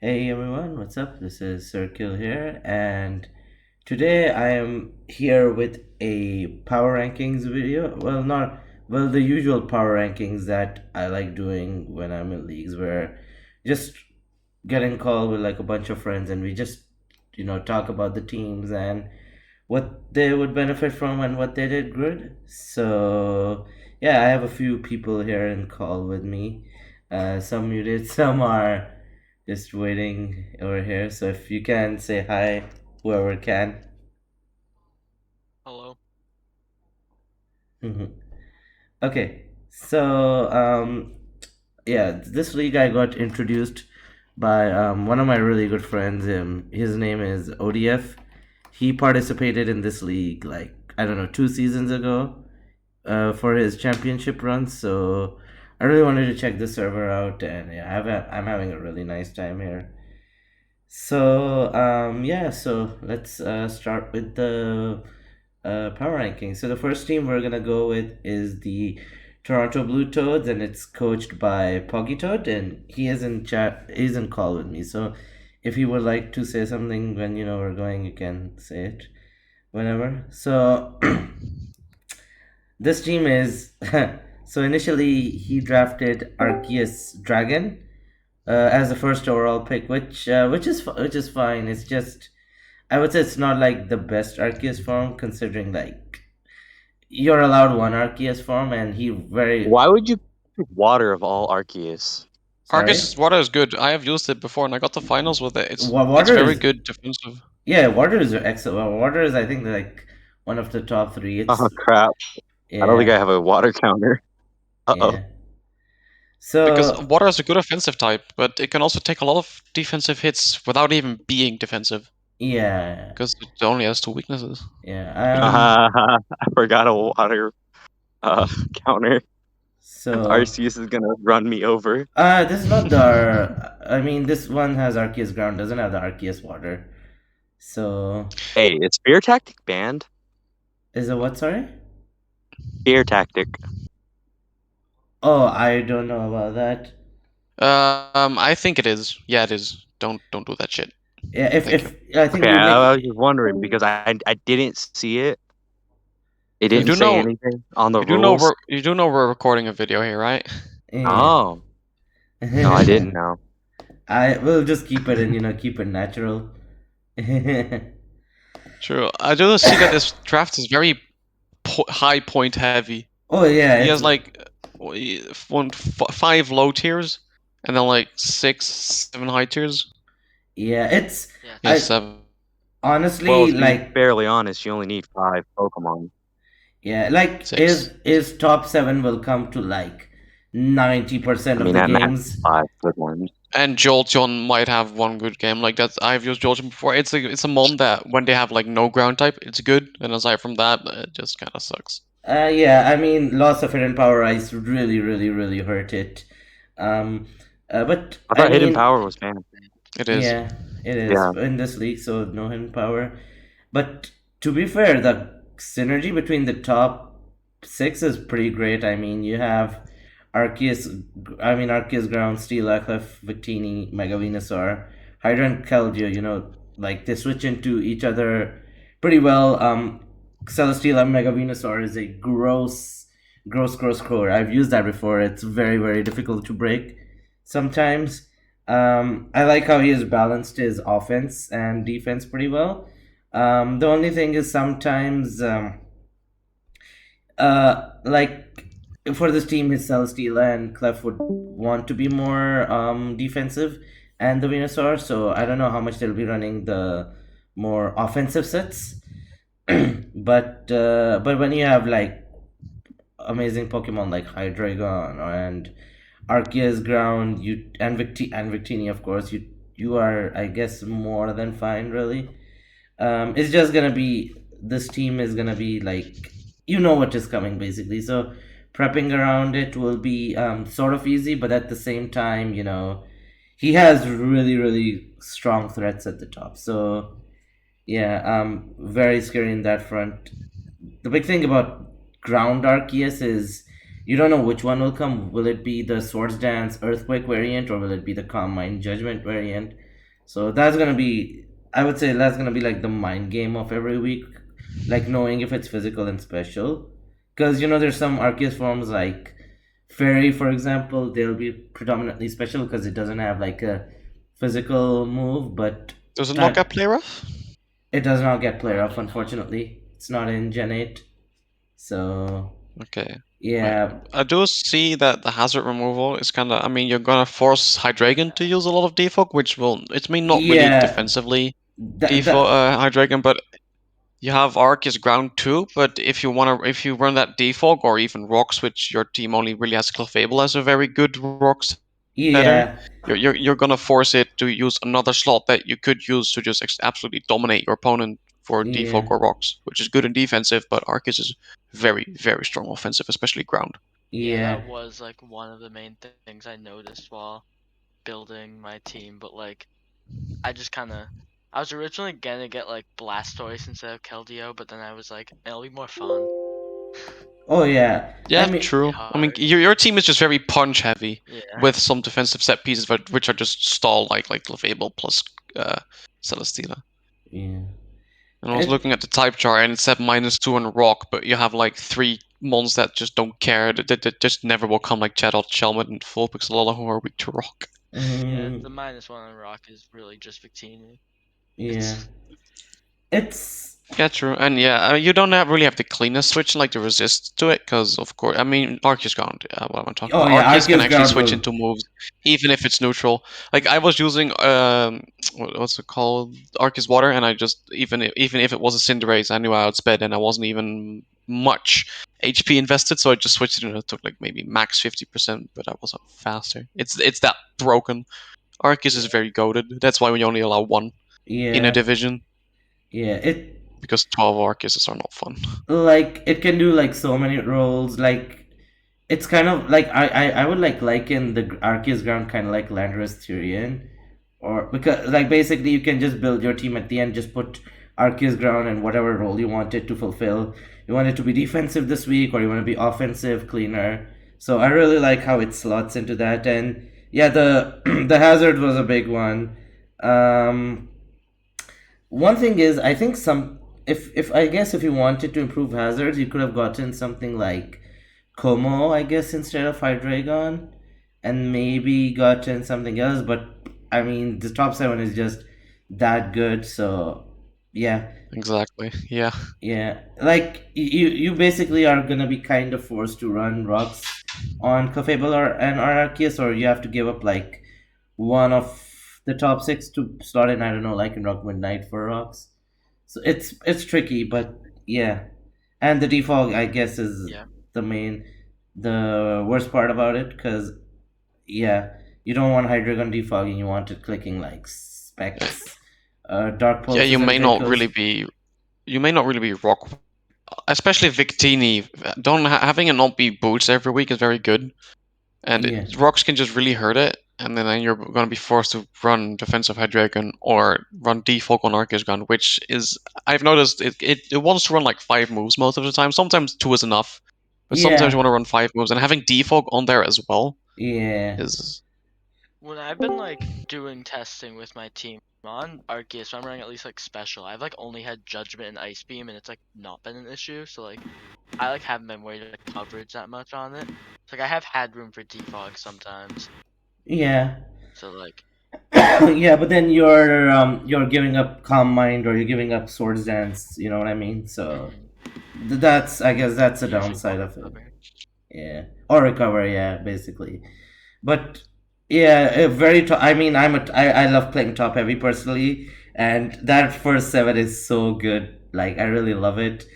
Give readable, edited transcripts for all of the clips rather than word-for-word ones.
Hey everyone, what's up? This is Circle here, and today I am here with a power rankings video. Well, not well, the usual power rankings that I like doing when I'm in leagues, where just getting called with like a bunch of friends, and we just talk about the teams and what they would benefit from and what they did good. So yeah, I have a few people here in call with me. Some muted, some are just waiting over here. So if you can say hi, whoever can. Hello. Mhm. Okay, so yeah, this league I got introduced by one of my really good friends. His name is ODF. He participated in this league like I don't know 2 seasons ago for his championship run. So I really wanted to check the server out, and yeah, I'm having a really nice time here. So yeah, so let's start with the power ranking. So the first team we're gonna go with is the Toronto Blue Toads, and it's coached by Poggy Toad, and he is in chat. He's in call with me. So if you would like to say something when we're going, you can say it whenever. So this team is so initially he drafted Arceus Dragon as the first overall pick, which is fine. It's just I would say it's not like the best Arceus form, considering like you're allowed one Arceus form, and he very Why would you pick water of all Arceus? sorry. Water is good. I have used it before and I got the finals with it. It's Water very is good defensive. yeah, water is excellent. Water is I think like one of the top three. Oh It's crap. I don't think yeah, I have a water counter. Uh-oh. yeah. Because So water is a good offensive type, but it can also take a lot of defensive hits without even being defensive. yeah, Because it only has two weaknesses. yeah. I forgot a water uh counter. And So Arceus is gonna run me over. this is not the. I mean, this one has Arceus ground, doesn't have the Arceus water. So Hey, it's Fear Tactic banned. is it what? Sorry. Fear Tactic. Oh, I don't know about that. I think it is. Yeah, it is. Don't do that shit. Yeah, if Thank you. I think Okay, we I was make just wondering because I didn't see it. It so You didn't do say know anything on the you do know rules. we're recording a video here, right? yeah. Oh. No, I didn't know. I will just keep it and keep it natural. True. I do see that this draft is very high point heavy. Oh yeah, He it's has like five low tiers, and then like 6, 7 high tiers. yeah, it's He has I 7. Well, honestly to be like fairly honest, you only need 5 Pokemon. yeah, like 6. his top seven will come to like 90% I of mean, the at max games. 5 good ones. And Jolteon might have one good game like that. I've used Jolteon before. It's a mon that when they have like no ground type, it's good, and aside from that, it just kind of sucks. Yeah, I mean, loss of hidden power ice really, really, really hurt it. Um, but I I thought Hidden mean, Power was banned. It is. yeah, it is Yeah. in this league, so no hidden power. But to be fair, the synergy between the top six is pretty great. I mean, you have Arceus Ground, Steel, Clef, Victini, Mega Venusaur, Hydra, and Keldeo. Like they switch into each other pretty well. Celesteela Mega Venusaur is a gross core. I've used that before. It's very, very difficult to break sometimes. I like how he has balanced his offense and defense pretty well. The only thing is sometimes, like for this team, his Celesteela and Clef would want to be more defensive, and the Venusaur. So I don't know how much they'll be running the more offensive sets. But when you have like amazing Pokemon like Hydreigon and Arceus Ground, and Victini, of course, you are I guess more than fine, really. It's just gonna be this team is gonna be like what is coming basically. So prepping around it will be sort of easy, but at the same time, he has really really strong threats at the top. So yeah, very scary in that front. The big thing about ground Arceus is you don't know which one will come. Will it be the Swords Dance Earthquake variant, or will it be the Calm Mind Judgment variant? So that's gonna be, I would say, that's gonna be like the mind game of every week, like knowing if it's physical and special. Because there's some Arceus forms like Fairy, for example, they'll be predominantly special because it doesn't have like a physical move, but Does it not get that play rough? it does not get play rough. Probably not. Unfortunately, it's not in Gen 8. So Okay. yeah, I do see that the hazard removal is kind of. I mean, you're gonna force Hydreigon to use a lot of defog, which will. It's mean not really yeah, defensively defog that Hydreigon, but you have Arceus ground too. But if you run that defog or even rocks, which your team only really has Clefable as a very good rocks better, yeah, you're gonna force it to use another slot that you could use to just absolutely dominate your opponent for defog yeah, or rocks, which is good in defensive, but Arceus is very, very strong offensive, especially ground. Yeah, yeah. that was like one of the main things I noticed while building my team, but like I just I was originally gonna get like Blastoise instead of Keldeo, but then I was like, it'll be more fun. Oh yeah. I Yeah, mean, true. I mean, Hard. your team is just very punch heavy Yeah. with some defensive set pieces, which are just stall like Clefable plus Celesteela. yeah. And I was It looking at the type chart, and it said -2 on rock, but you have like 3 mons that just don't care. That just never will come, like Chatot, Shelmet, and Full Pixelala, who are weak to rock. Yeah, mm, the -1 on Rock is really just Victini. yeah. It's It's Yeah, true. And yeah, you don't really have the cleanest switch like the resist to it, because of course, I mean, Arceus ground. What am I talking oh about? yeah, Arceus can Arceus actually ground switch was into moves, even if it's neutral. Like I was using what's it called, Arceus water, and I just even if it was a Cinderace, I knew I outsped, and I wasn't even much HP invested, so I just switched it, and it took like maybe max 50%, but I was faster. It's that broken. Arceus is very goated. That's why we only allow one in a yeah, division, yeah. It because 12 Arceuses are not fun. like it can do like so many roles. Like it's kind of like I would like liken the Arceus ground kind of like Landorus Tyrion, or because like basically you can just build your team at the end, just put Arceus ground and whatever role you want it to fulfill. You want it to be defensive this week, or you want to be offensive, cleaner. So I really like how it slots into that, and yeah, the the hazard was a big one. Um, One thing is, I think some if I guess if you wanted to improve hazards, you could have gotten something like Como, I guess, instead of Hydreigon, and maybe gotten something else. But I mean, the top 7 is just that good. So yeah, Exactly. Yeah. yeah. Like you basically are gonna be kind of forced to run rocks on Clefable or an Arceus, or you have to give up like one of the top 6 to slot in. I don't know, like in Rock Midnight for rocks. So it's tricky, but yeah. And the defog, I guess, is yeah. the worst part about it, because yeah, you don't want Hydreigon defogging. You want it clicking like specs, dark Yeah, pulses, and Draco's. you may not really be rock, especially Victini. Don't having it not be boots every week is very good, and Yeah, rocks can just really hurt it. And then you're going to be forced to run defensive Hydreigon or run defog on Arceus Gun, which is I've noticed it wants to run like 5 moves most of the time. Sometimes 2 is enough, but sometimes you yeah, want to run 5 moves, and having defog on there as well yeah, is When I've been like doing testing with my team on Arceus, so I'm running at least like special. I've like only had Judgment and Ice Beam, and it's like not been an issue. So like I like haven't been worried about coverage that much on it. So, like I have had room for defog sometimes. yeah. So like Yeah, but then you're giving up Calm Mind, or you're giving up Swords Dance. You know what I mean? So that's, I guess, that's the you usually downside won't of it. cover. Yeah, or recover. Yeah, basically. But yeah, I mean, I love playing top heavy personally, and that first 7 is so good. Like I really love it.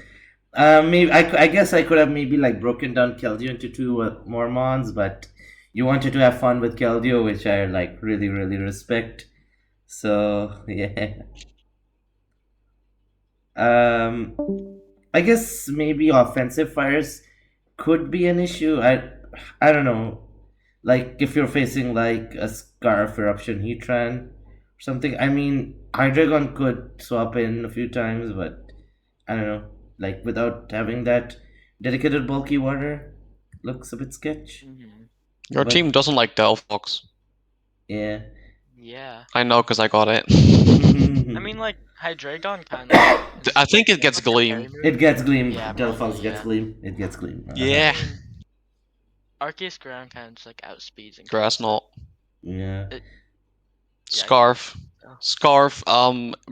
Maybe I guess I could have maybe like broken down Keldeo into 2 more mons, but you wanted to have fun with Keldeo, which I like really really respect. So yeah. Um, I guess maybe offensive fires could be an issue. I don't know. Like if you're facing like a Scarf Eruption Heatran or something. I mean, Hydreigon could swap in a few times, but I don't know. Like without having that dedicated bulky water, looks a bit sketch. Mm-hmm. your team But doesn't like Delphox. yeah, Yeah. I know because I got it. I mean, like, Hydreigon kind of. I think it gets Gleam. It gets Gleam. Yeah, Delphox probably, gets yeah. Gleam. It gets Gleam. Yeah. I mean, Arceus Ground kind of just like outspeeds and Grass kills Knot. Yeah. Yeah, Scarf. yeah. Scarf,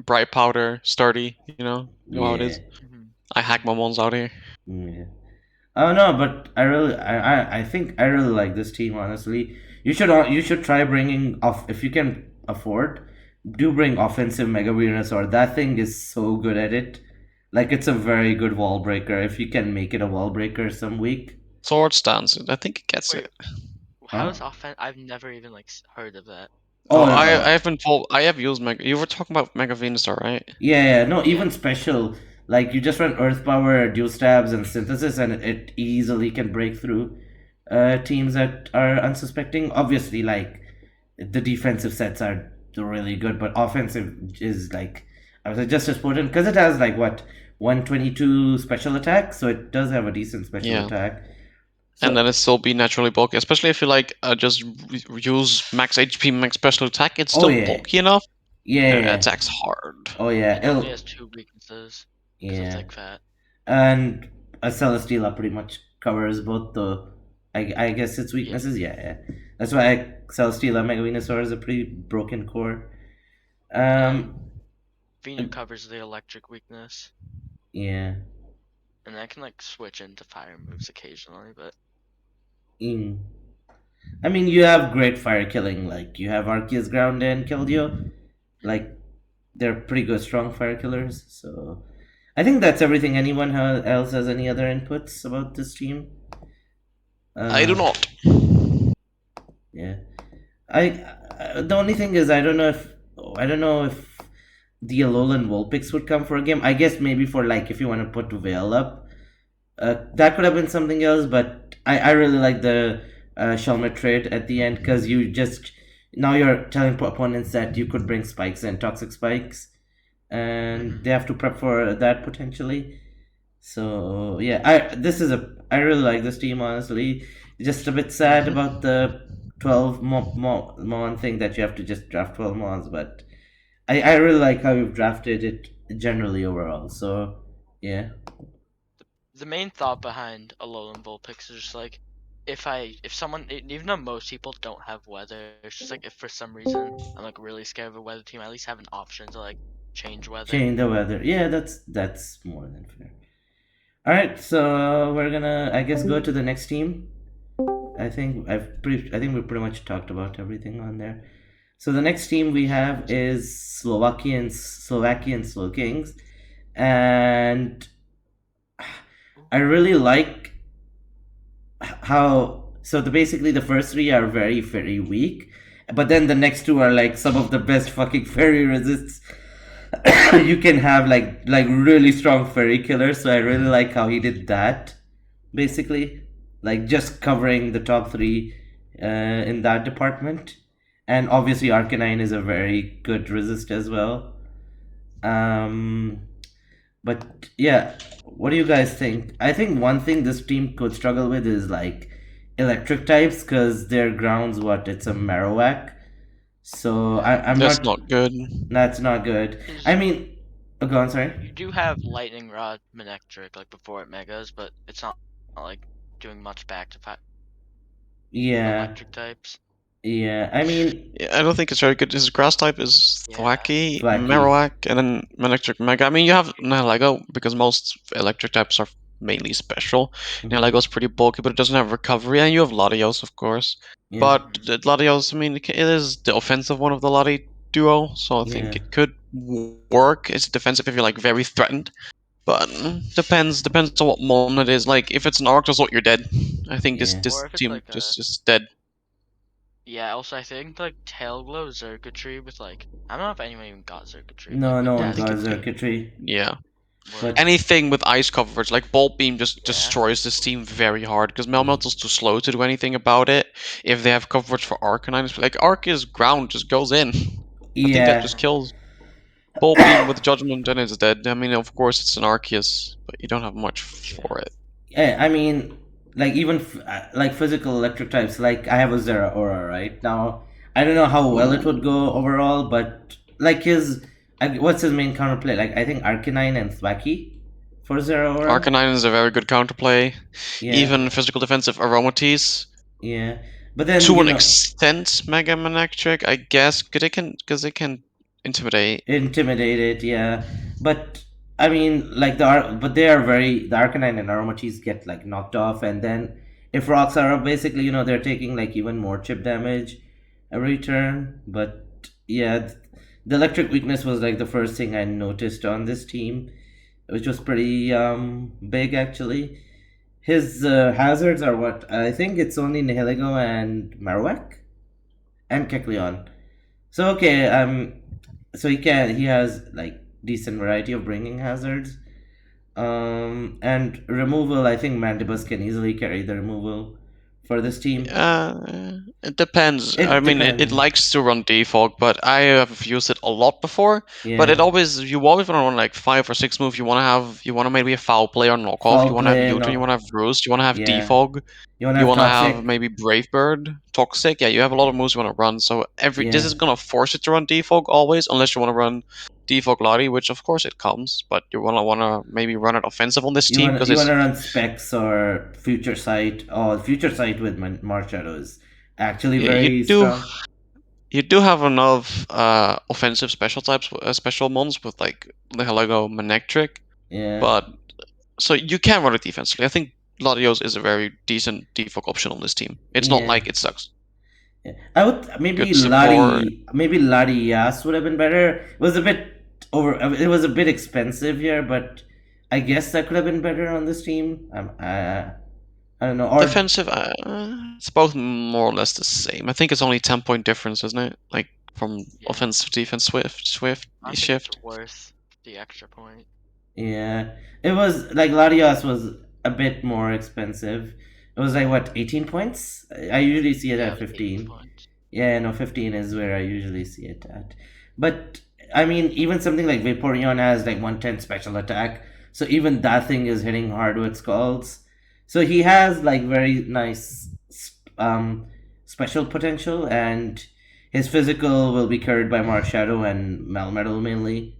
Bright Powder, Sturdy, you know how it is. Mhm. I hack my mons out here. Yeah. Oh no, but I think I really like this team. Honestly, you should try bringing off if you can afford. Do bring offensive Mega Venusaur. That thing is so good at it. Like it's a very good wall breaker. If you can make it a wall breaker some week. Sword stance. I think it gets Wait, it. how Huh? is offense? I've never even like heard of that. Oh, Oh, I have been told. I have used Mega. You were talking about Mega Venusaur, right? yeah, no, Yeah. even special. Like you just run Earth Power, Dual Stabs, and Synthesis, and it easily can break through teams that are unsuspecting. Obviously, like the defensive sets are really good, but offensive is like I was just as potent because it has like what 122 special attack, so it does have a decent special Yeah. attack. And then it still be naturally bulky, especially if you like just use max HP, max special attack. It's still yeah. bulky enough. Yeah, It yeah. attacks hard. Oh yeah, It only has 2 weaknesses because yeah. it's like fat. And a Celesteela pretty much covers both the I guess its weaknesses. Yeah. That's why Celesteela Mega Venusaur is a pretty broken core. Venu covers the electric weakness, Yeah. and I can like switch into fire moves occasionally, but I mean, you have great fire killing. Like you have Arceus Ground and Keldeo. Like they're pretty good, strong fire killers. So I think that's everything. Anyone else has any other inputs about this team? I do not. Yeah, the only thing is I don't know if the Alolan Vulpix would come for a game. I guess maybe for like if you want to put Veil up, that could have been something else. But I really like the Shelmet trade at the end because you just now you're telling opponents that you could bring spikes and toxic spikes, and they have to prep for that potentially. So yeah, I really like this team honestly. Just a bit sad about the 12 mon thing that you have to just draft 12 mons, but I really like how you've drafted it generally overall. So yeah, the main thought behind Alolan Vulpix is just like if someone, even though most people don't have weather, it's just like if for some reason I'm like really scared of a weather team, I at least have an option to like change weather. change the weather. Yeah, that's more than fair. All right, so we're gonna I guess go to the next team. I think we pretty much talked about everything on there. So the next team we have is Slovakian Slowkings, and I really like how basically the first three are very weak, but then the next two are like some of the best fucking fairy resists you can have, like really strong fairy killers. So I really like how he did that, basically, like just covering the top three in that department. And obviously Arcanine is a very good resist as well. But yeah, what do you guys think? I think one thing this team could struggle with is like electric types because their ground's it's a Marowak. So I'm That's not. not good. That's not good. I mean, go on. Sorry. You do have Lightning Rod Manectric like before it megas, but it's not like doing much back to Yeah. electric types. Yeah. I mean, Yeah, I don't think it's very good. His grass type is Yeah. Thwacky, Thwacky. Marowak, and then Manectric Mega. I mean, you have Nihilego because most electric types are mainly special. Nihilego's pretty bulky, but it doesn't have recovery, and you have Latios, of course. Yeah. But the Latios, I mean, it is the offensive one of the Lati duo, so I think Yeah. it could work. It's defensive if you're like very threatened. But depends on what mon it is. Like if it's an Arctozolt, you're dead. I think Yeah. this Or if it's team like just dead. Yeah, also I think like Tail Glow Circuitry with like I don't know if anyone even got Circuitry. No, like, no with one that got it's good. circuitry. Yeah. But Anything with ice coverage, like Bolt Beam, just Yeah. destroys this team very hard because Melmetal's too slow to do anything about it. If they have coverage for Arcanine, like Arceus ground just goes in. I think that yeah. just kills. Bolt Beam with Judgment, then it's dead. I mean, of course it's an Arceus, but you don't have much for it. Yeah, I mean, like even like physical electric types. Like I have a Zeraora right now. I don't know how well it would go overall, but like what's his main counterplay? Like I think Arcanine and Thwackey for Zeraora. Arcanine is a very good counterplay. Yeah, Even physical defensive Aromatisse. yeah. But then To an extent, Mega Manectric, I guess, because it can intimidate. intimidated, yeah. But I mean, like but they are the Arcanine and Aromatisse get like knocked off, and then if rocks are up, basically, they're taking like even more chip damage every turn. But yeah, the electric weakness was like the first thing I noticed on this team, which was pretty big actually. His hazards are what? I think it's only Nihilego and Marowak and Kecleon. So okay, so he has like decent variety of bringing hazards. And removal, I think Mandibus can easily carry the removal for this team. It depends. I It mean, it depends. likes to run defog, but I have used it a lot before. But Yeah. you always want to run like 5 or 6 moves. You want to maybe a foul play or knockoff. You Foul want to have play, U-turn. You no. want to have roost. You want to have Yeah. defog. You wanna You have want to have toxic. maybe Brave Bird, Toxic. Yeah, you have a lot of moves you want to run. So this Yeah. is gonna force it to run defog always, unless you want to run defog Lottie, which of course it comes. But you wanna maybe run it offensive on this team because You it's wanna run specs or future sight. Oh, future sight with Marshadow is actually yeah, very strong. you do have enough offensive special types, special mons with like the Heligo Manectric, Yeah. but so you can run it defensively. I think Latios is a very decent defog option on this team. It's not Yeah. like it sucks. Yeah. I would Good support. Maybe Lari Yas would have been better. It was a bit it was a bit expensive here, but I guess that could have been better on this team. I don't know. Or Defensive, it's both more or less the same. I think it's only 10 point difference, isn't it? Like from Yeah. offensive defense, I think shift. it's worth the extra point. yeah, it was like Larios was a bit more expensive. It was like what, 18 points? I usually see it Yeah, at it was 18 15. points. Yeah, no, 15 is where I usually see it at. But I mean, even something like Vaporeon has like 110 special attack, so even that thing is hitting hard with Scalds. So he has like very nice special potential, and his physical will be carried by Marshadow and Melmetal mainly.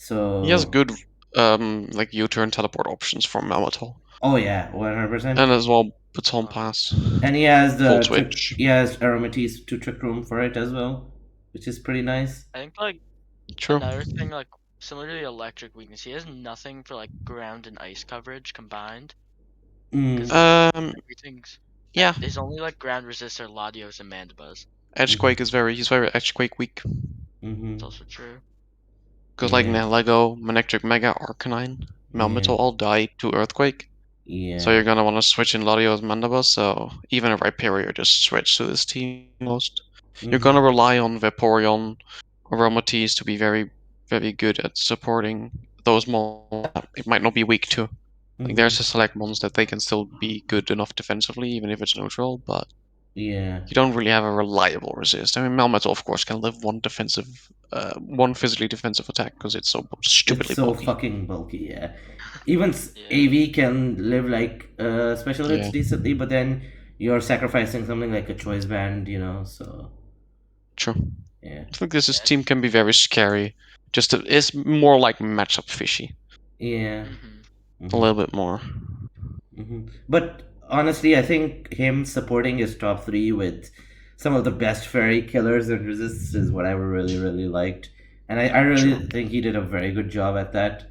He has So, good like U-turn teleport options from Melmetal. oh yeah, 100%. And as well, Baton Pass. And he has Full Twitch. he has Aromatisse to Trick Room for it as well, which is pretty nice. I think like True. another thing, like similar to the electric weakness, he has nothing for like ground and ice coverage combined. Because like everything's Yeah. his only like ground resist are Latios and Mandibuzz. Edgequake is he's very Edgequake weak. Mm-hmm. It's also true. Because like Yeah. Lego, Manectric Mega, Arcanine, Yeah. Melmetal all die to Earthquake. So Yeah. you're gonna want to switch in Latios Mandibuzz, so even a Rhyperior just switch to this team most. You're gonna Mm-hmm. rely on Vaporeon or Aromatisse to be very, very good at supporting those mons that it might not be weak to. Like Mm-hmm. there's a select mons that they can still be good enough defensively, even if it's neutral, but Yeah. you don't really have a reliable resist. I mean, Melmetal, of course, can live one physically defensive attack because it's so It's stupidly so bulky. fucking bulky, yeah. Even Yeah. AV can live like special hits Yeah. decently, but then you're sacrificing something like a choice band, so True. yeah. I think this Yeah. team can be very scary. It's more like matchup fishy. Yeah. Mm-hmm. A Mm-hmm. little bit more. Mm-hmm. But honestly, I think him supporting his top three with some of the best fairy killers and resists is what I really, really liked. And I True. really think he did a very good job at that.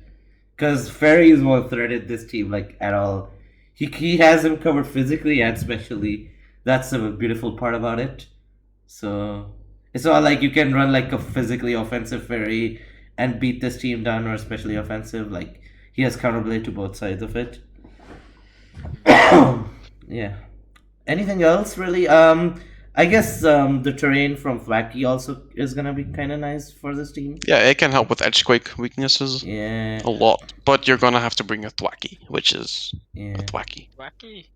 Because fairies won't threaten this team like at all. He has him covered physically and specially. That's the beautiful part about it. So it's not like you can run like a physically offensive fairy and beat this team down, or especially offensive. Like he has counterblade to both sides of it. Yeah. Anything else really? I guess the terrain from Flacky also is gonna be kind of nice for this team. Yeah, it can help with Edgequake weaknesses Yeah. a lot, but you're gonna have to bring a Thwacky, which is a Yeah. Thwacky. Thwacky.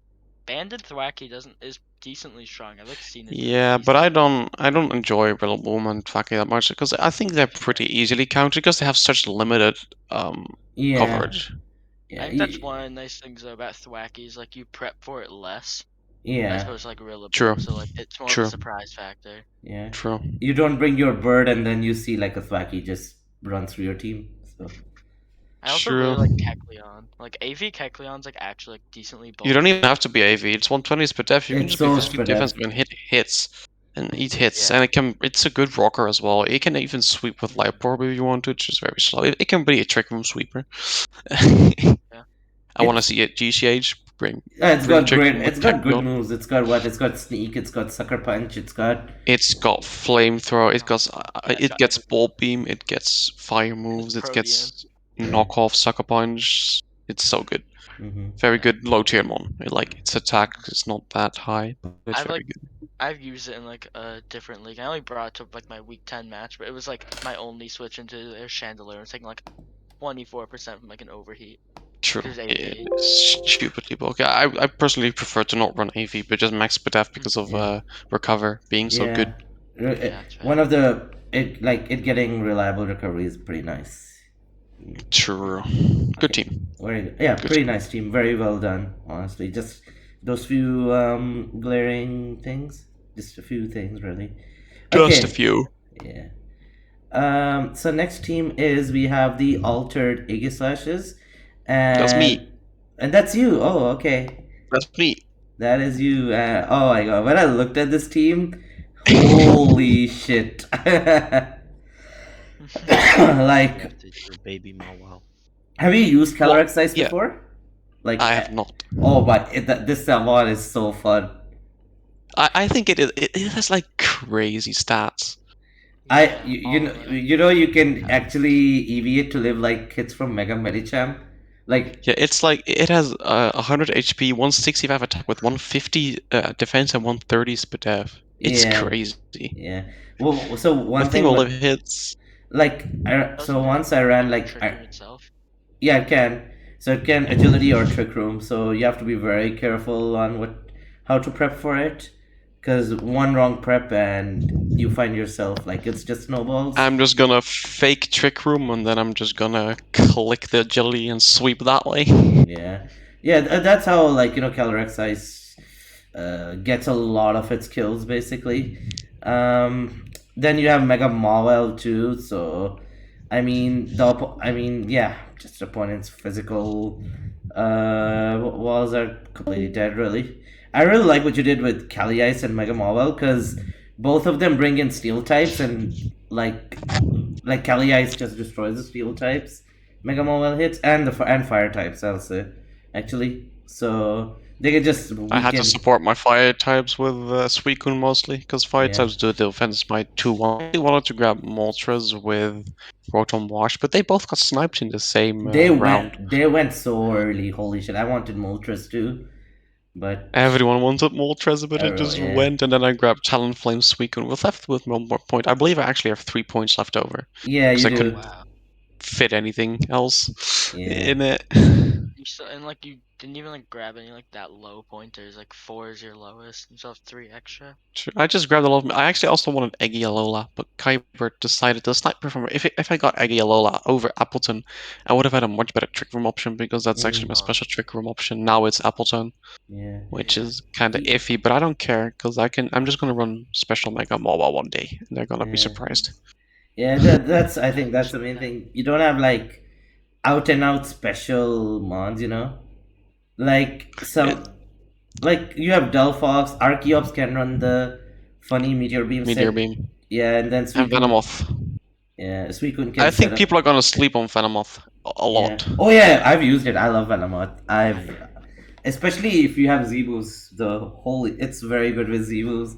Banded Thwacky is decently strong. I've like seen it. Yeah, but I don't enjoy Rillaboom and Thwacky that much because I think they're pretty easily countered because they have such limited Yeah. coverage. Yeah. I think that's one of the nice things though about Thwacky is like you prep for it less. Yeah, as opposed to like real True. so like it's more of True. a surprise factor. yeah. True. You don't bring your bird and then you see like a Thwacky just run through your team. So I also True. really like Kecleon. Like AV Kecleon's like actually like decently bulky. You don't even have to be AV. It's 120 per def. You can it's just be so physically spread out. defensive and hit hits. And eat hits. Yeah. And it's a good rocker as well. It can even sweep with Liepard if you want to. It's just very slow. It can be a trick room sweeper. I want to It's see it. GCH bring it's bring got trick great. room with It's got good Kecleon. moves. It's got what? It's got sneak. It's got sucker punch. It's got It's got flamethrower. It got it's it got gets everything. ball beam. It gets fire moves. It Protean. gets Yeah. knockoff sucker punch. It's so good. hmm Very Yeah. good low tier mon. Like its attack is not that high. But it's I've very like good. I've used it in like a different league. I only brought it to like my week 10 match, but it was like my only switch into their Chandelier. It's taking like 24% from like an overheat. True. Because AV. It's stupidly bulky. I personally prefer to not run AV, but just max def because of Yeah. recover being so Yeah. good. that's One fair. of the it getting reliable recovery is pretty nice. True. Good Okay. team. Very good. Yeah, Good pretty team. nice team. Very well done, honestly. Just those few glaring things. Just a few things, really. Just a Okay. few. Yeah. So next team is we have the altered Aegislashes, and That's me. And that's you. Oh, okay. That's me. That is you. Oh my god. When I looked at this team, holy shit. Like, You have to do a baby Mawile. have you used Well, Calyrex Ice yeah. before? Like, I have not. oh, but this Salmon is so fun. I think it has like crazy stats. Yeah, You know you can actually EV it to live like hits from Mega Medicham. Like, Yeah, it's like it has 100 HP, 165 attack with 150 defense and 130 speed def. It's yeah, crazy. yeah. Well, so The one thing thing, will live hits. so doesn't once I ran like, Trick Room itself. yeah, it can. So it can agility or trick room. So you have to be very careful on how to prep for it, because one wrong prep and you find yourself like it's just snowballs. I'm just gonna fake trick room and then I'm just gonna click the agility and sweep that way. Yeah, yeah. That's how like Calyrex Ice gets a lot of its kills basically. Then you have Mega Mawile too. So, yeah, just opponent's physical walls are completely dead. Really, I really like what you did with Cali Ice and Mega Mawile because both of them bring in steel types and like Cali Ice just destroys the steel types. Mega Mawile hits and and fire types. I'll say actually. So they can just I had to weaken. support my fire types with Suicune mostly, because fire Yeah. types do the defense by 2-1. I wanted to grab Moltres with Rotom Wash, but they both got sniped in the same round. They went so early. Holy shit! I wanted Moltres too, but Everyone wanted Moltres, but it just yeah, went, and then I grabbed Talonflame Suicune. We're left with one more point. I believe I actually have 3 points left over, yeah, because you I do. couldn't Wow. fit anything else Yeah. in it. You still, and like you didn't even like grab any like that low pointers. Like 4 is your lowest, and you still have 3 extra. Sure, I just grabbed a lot of. I actually also wanted Eggy Alola, but Kyber decided to snipe performer. If I got Eggy Alola over Appleton, I would have had a much better trick room option because that's actually my Mm, special trick room option. Now it's Appleton, yeah. which Yeah. is kind of Ye- iffy, but I don't care because I'm just gonna run special Mega Mobile one day, and they're gonna be Yeah. surprised. Yeah. That's. I think that's the main thing. You don't have like out and out special mons. Like It, like you have Delphox, Archeops can run the funny meteor beam Meteor set. Beam Yeah, and then and Suicune. Venomoth. Yeah, Suicune I can set think up. people are gonna sleep on Venomoth a Yeah. lot. Oh yeah, I've used it. I love Venomoth. Especially if you have Zebus, it's very good with Zebus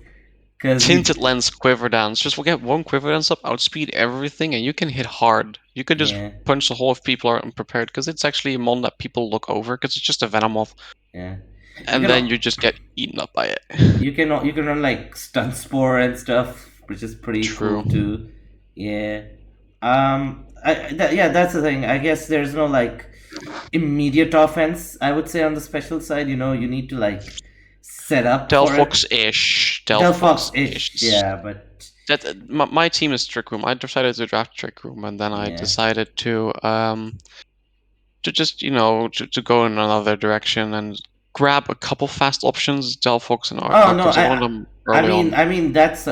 because Tinted Lens Quiver Dance. Just get one Quiver Dance up, outspeed everything, and you can hit hard. You can just yeah, punch the hole if people are unprepared, because it's actually a mon that people look over, because it's just a Venomoth, yeah. You and can then you al- just get eaten up by it. you can run like Stun Spore and stuff, which is pretty True. cool too. Yeah. Yeah, that's the thing. I guess there's no like immediate offense. I would say on the special side, you need to like set up for it. Delphox-ish. Delphox-ish, yeah, but My team is Trick Room. I decided to draft Trick Room, and then I yeah, decided to just to go in another direction and grab a couple fast options, Delphox and Oh no, Arctos. I wanted them early on. I mean that's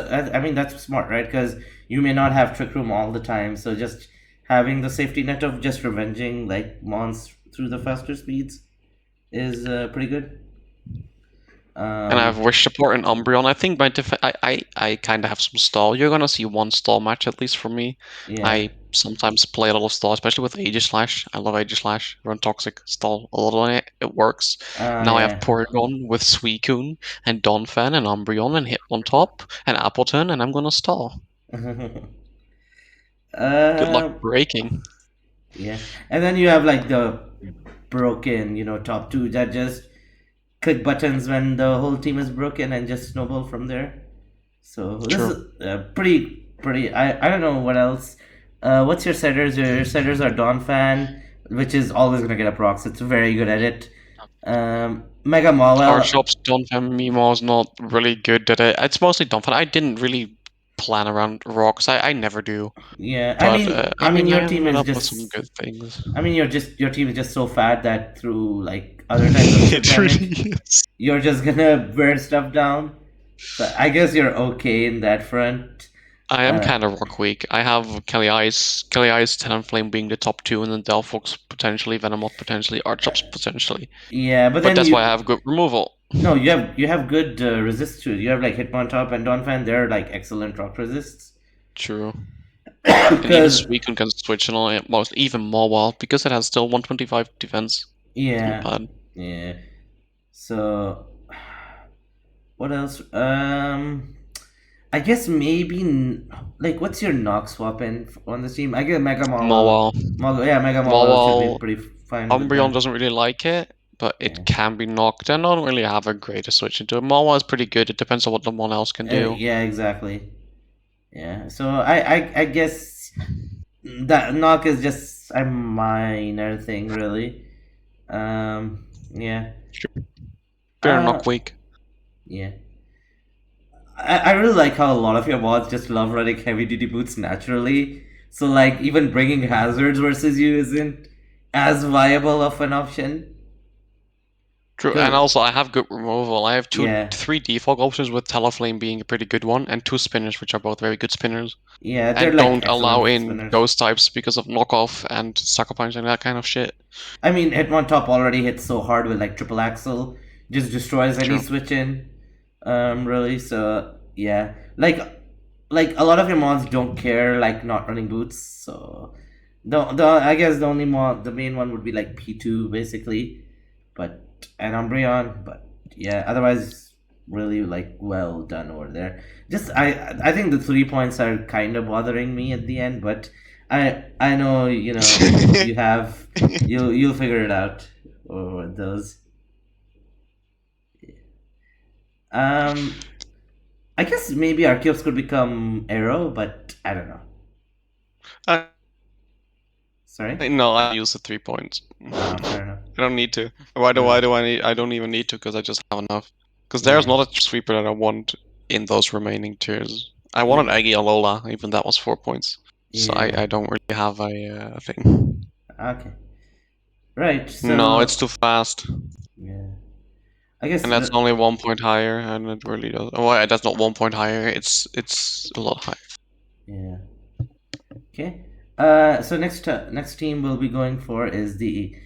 smart, right? Because you may not have Trick Room all the time, so just having the safety net of just revenging like mons through the faster speeds is pretty good. And I have Wish Support and Umbreon. I think I kind of have some stall. You're gonna see one stall match at least from me. Yeah. I sometimes play a little stall, especially with Aegislash. I love Aegislash. Run Toxic, stall a little on it. It works. Now I have Yeah. Porygon with Suicune and Donphan and Umbreon and Hitmontop and Appleton, and I'm gonna stall. Good luck breaking. Yeah, and then you have like the broken, top two that just click buttons when the whole team is broken and just snowball from there. So this True. is pretty. I don't know what else. What's your setters? Your setters are Donphan, which is always gonna get a procs. It's very good at it. Mega Our Mawile. shop's Donphan Mimo is not really good at it. It's mostly Donphan. I didn't really plan around rocks. I never do. Yeah, But I mean I your team ended is up with some just. good things. I mean your team is just so fat that through like other types of chip It really damage, is. you're just gonna wear stuff down. So I guess you're okay in that front. I am kind of rock weak. I have Kelly Ice, Talonflame being the top two, and then Delphox potentially, Venomoth potentially, Archops potentially. Yeah, but But then that's why I have good removal. No, you have good resist too. You have like Hitmontop and Donphan. They're like excellent rock resists. True. And even Because Suicune can switch and all it most even more well because it has still 125 defense. yeah, Not bad. yeah. So what else? I guess maybe like what's your Nox swap in on the team? I guess Mega Mawile. Yeah, Mega Mawile should be pretty fine with Umbreon that. doesn't really like it, but it Yeah. can be knocked. I don't really have a great to switch into it. Mawile is pretty good. It depends on what someone else can do. Yeah, exactly. Yeah. So I guess that knock is just a minor thing, really. Yeah. Fair knock weak. Yeah. I really like how a lot of your mods just love running heavy duty boots naturally. So like even bringing hazards versus you isn't as viable of an option. True, and also I have good removal. I have Yeah. three default options with Talonflame being a pretty good one, and two spinners, which are both very good spinners. Yeah, they're And like don't allow excellent in spinners. ghost types because of knockoff and sucker punch and that kind of shit. I mean, Hitmontop already hits so hard with like triple axle, just destroys any True. switch in. Really. So yeah, like a lot of your mods don't care like not running boots. So the I guess the only mod, the main one would be like P2 basically, but and Umbreon, but yeah, otherwise really like well done over there. Just I think the 3 points are kind of bothering me at the end, but I know you have you'll figure it out over those. I guess maybe Archeops could become Arrow, but I don't know. Sorry? No, I use the 3 points. Fair enough. I don't need to. Why do I need? I don't even need to because I just have enough. Because there's not a sweeper that I want in those remaining tiers. I wanted Aggie Alola, even that was 4 points. So I don't really have a thing. Okay. Right. So no, it's too fast. Yeah. I guess. And that's only 1 point higher, and it really does. Oh, that's not 1 point higher. It's a lot higher. Yeah. Okay. So next team we'll be going for is the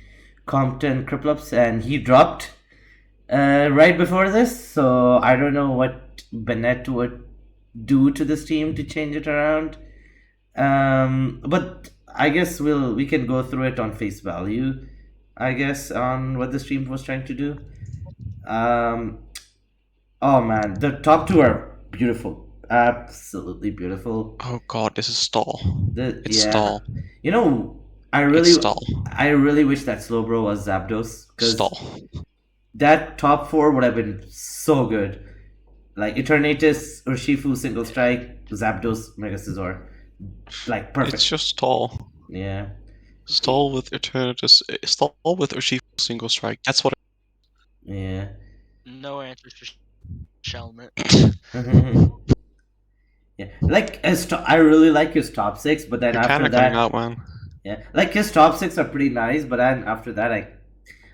Compton Criplops, and he dropped right before this. So I don't know what Bennett would do to this team to change it around. But I guess we can go through it on face value. I guess on what the stream was trying to do. Oh man, the top two are beautiful, absolutely beautiful. Oh god, this is stall. It's yeah. stall. You know, I really wish that Slowbro was Zapdos, because that top four would have been so good. Like Eternatus, Urshifu, Single Strike, Zapdos, Mega Scizor. Like perfect. It's just stall. Yeah. Stall with Eternatus, stall with Urshifu, Single Strike. That's what. Yeah. No answers for Shelmet. Yeah, like I really like his top six, but then after that, out, man. Yeah, like his top six are pretty nice, but then after that,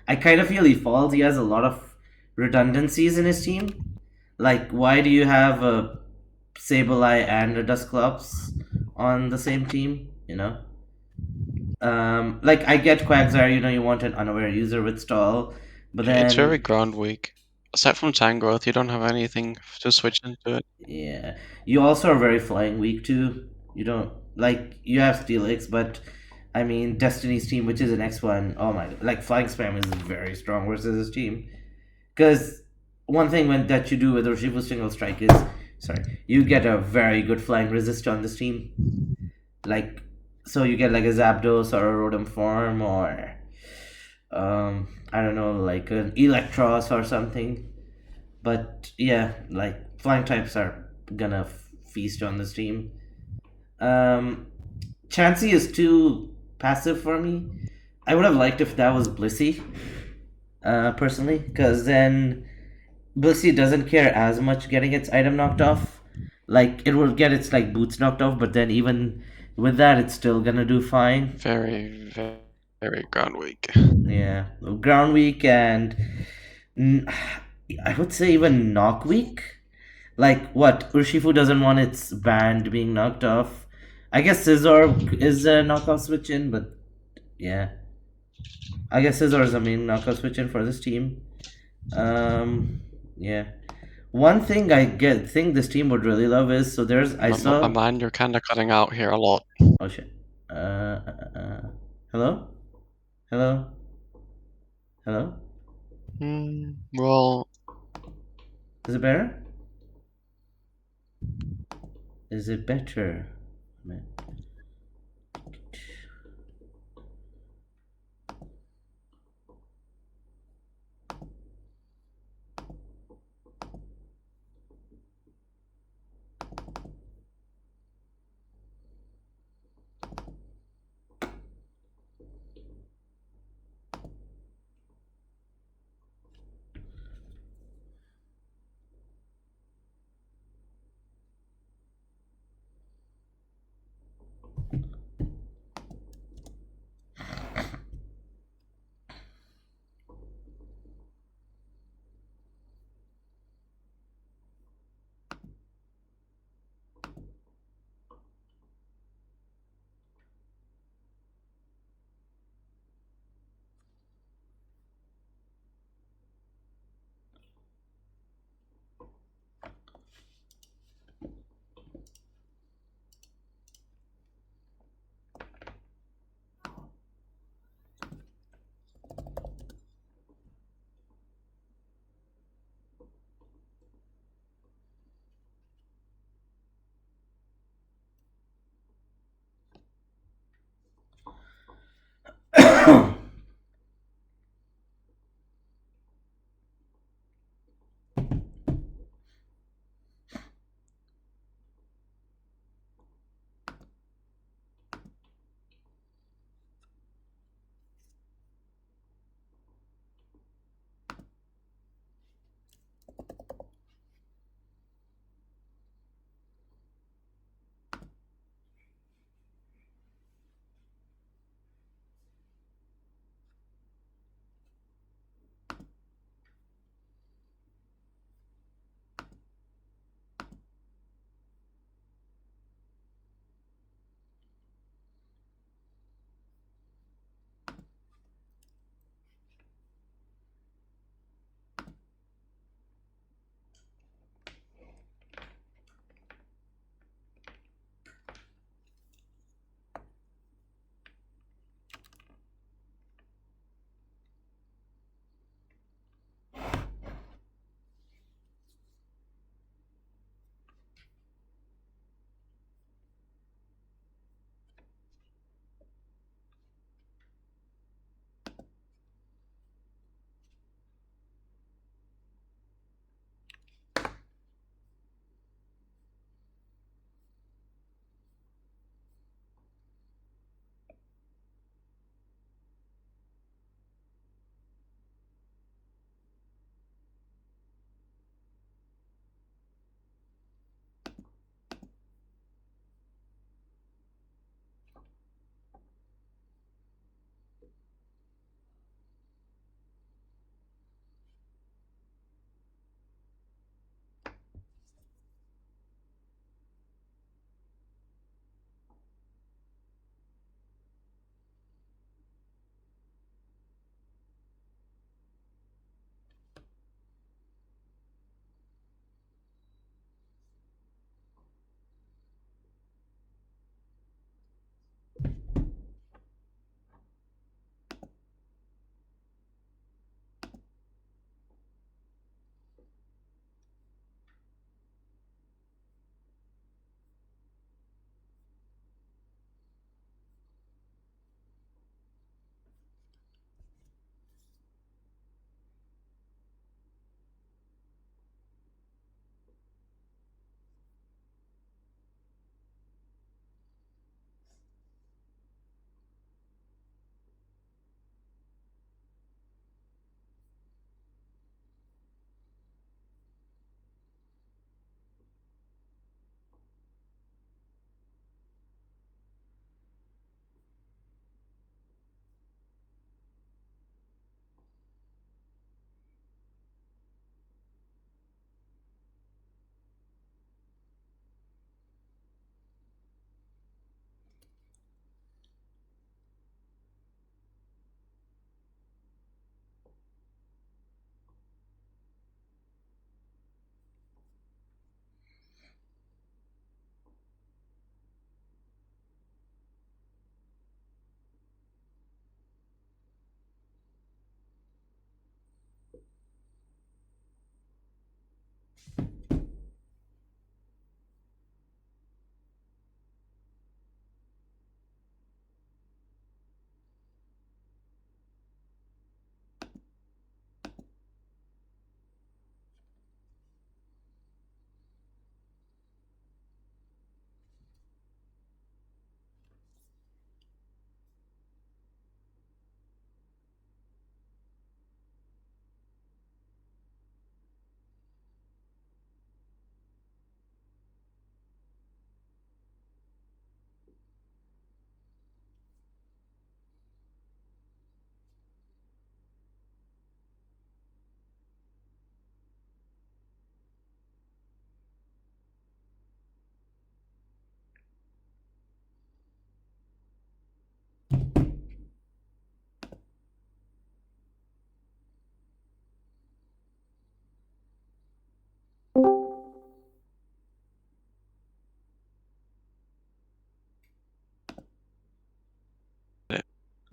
I kind of feel he falls. He has a lot of redundancies in his team. Like, why do you have a Sableye and a Dusclops on the same team? You know, like I get Quagsire. You know, you want an unaware user with stall, but It's very then ground weak. Aside from Tangrowth, you don't have anything to switch into it. yeah, you also are very flying weak too. You don't like you have Steelix, but I mean Destiny's team, which is an X1. Oh my, like flying spam is very strong versus his team. Because one thing that you do with Urshifu single strike is, sorry, you get a very good flying resist on this team. Like, so you get like a Zapdos or a Rotom form or, I don't know, like an Electros or something. But yeah, like flying types are gonna feast on this team. Um, Chansey is too passive for me. I would have liked if that was Blissey, personally, because then Blissey doesn't care as much getting its item knocked off. Like it will get its like boots knocked off, but then even with that, it's still gonna do fine. Very, very, very ground weak. Yeah, ground weak and mm, I would say even knock weak. Like what Urshifu doesn't want its band being knocked off. I guess Scizor is a knockoff switch in, but yeah, I guess Scizor is a main knockoff switch in for this team. Yeah. One thing I think this team would really love is so there's I My saw. man, you're kind of cutting out here a lot. Oh shit. Hello, hello, hello. Well, Is it better? Is it better? Man.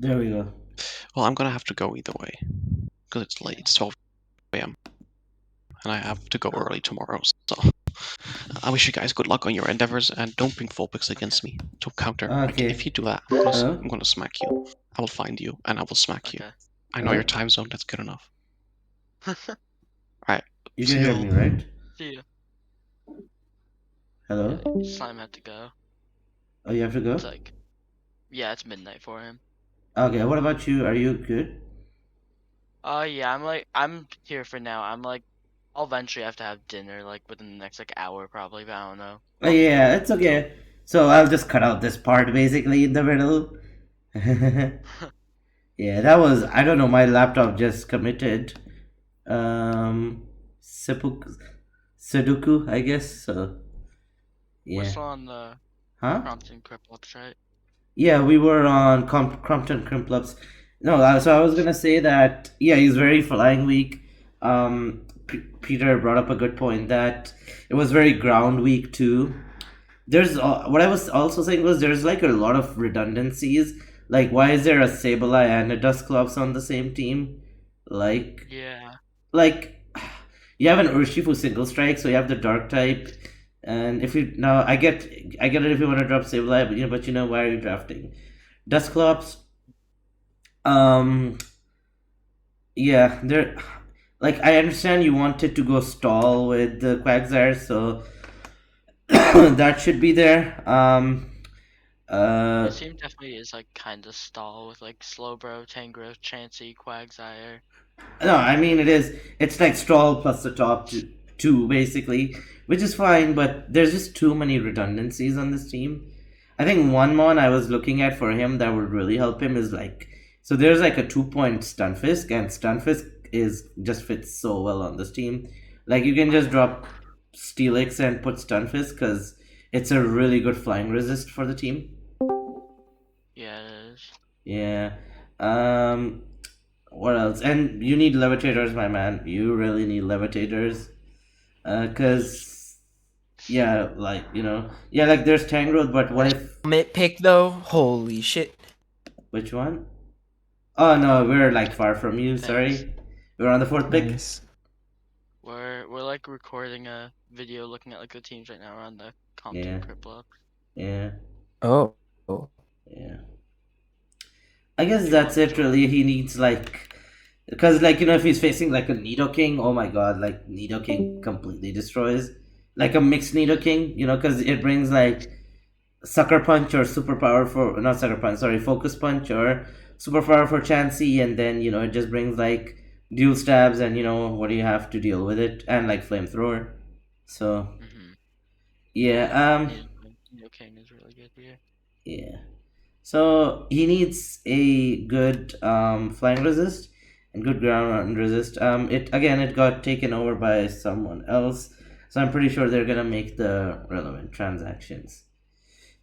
There we go. Well, I'm gonna have to go either way because it's late. It's 12 a.m. and I have to go early tomorrow. So I wish you guys good luck on your endeavors and don't bring Vulpix against me. Don't counter. Okay. If you do that, Hello? I'm gonna smack you. I will find you and I will smack you. Okay. I know your time zone. That's good enough. Alright. You See can hear y'all. me, right? See you. Hello? Slime had to go. Oh, you have to go? It's like, yeah, it's midnight for him. Okay, what about you? Are you good? Yeah, I'm here for now. I'll eventually have to have dinner, like, within the next, like, hour probably, but I don't know. Oh, yeah, it's okay. So I'll just cut out this part basically in the middle. Yeah, that was, I don't know, my laptop just committed Sudoku, I guess. So We're yeah. still on the Huh? Crompton Cripples, right? Yeah, we were on Crompton Crimplups. No, so I was gonna say that yeah, he's very flying weak. Peter brought up a good point that it was very ground weak too. There's what I was also saying was there's like a lot of redundancies. Like, why is there a Sableye and a Dusclops on the same team? Like, Yeah. you have an Urshifu single strike, so you have the Dark type. And if you now, I get it if you want to drop Sableye, but why are you drafting Dusclops? Yeah, there. Like, I understand you wanted to go stall with the Quagsire, so that should be there. The team definitely is, like, kind of stall with, like, Slowbro, Tangrowth, Chansey, Quagsire. No, I mean it's like stall plus the top two basically, which is fine, but there's just too many redundancies on this team. I think one mon I was looking at for him that would really help him is like, so there's like a 2-point Stunfisk, and Stunfisk is just fits so well on this team. Like, you can just drop Steelix and put Stunfisk because it's a really good flying resist for the team. Yeah, it is. Yeah. What else? And you need levitators, my man. You really need levitators. Cause yeah, like like there's Tangrowth, but what if Pick though? Holy shit. which one? Oh no, we're like far from you. Thanks. Sorry, we're on the fourth pick. Nice. We're like recording a video looking at like the teams right now. We're on the Compton Yeah. Cripplup. Yeah, Oh. yeah. I guess that's it. Really, he needs like, because like if he's facing like a Nidoking, oh my god, like Nidoking completely destroys, like a mixed Nidoking, because it brings like Sucker Punch or Superpower for not Sucker Punch, sorry, Focus Punch or Superpower for Chansey, and then it just brings like dual stabs, and what do you have to deal with it, and like Flamethrower. So yeah, King is really good here. yeah. So he needs a good flying resist and good ground resist. It got taken over by someone else, so I'm pretty sure they're gonna make the relevant transactions.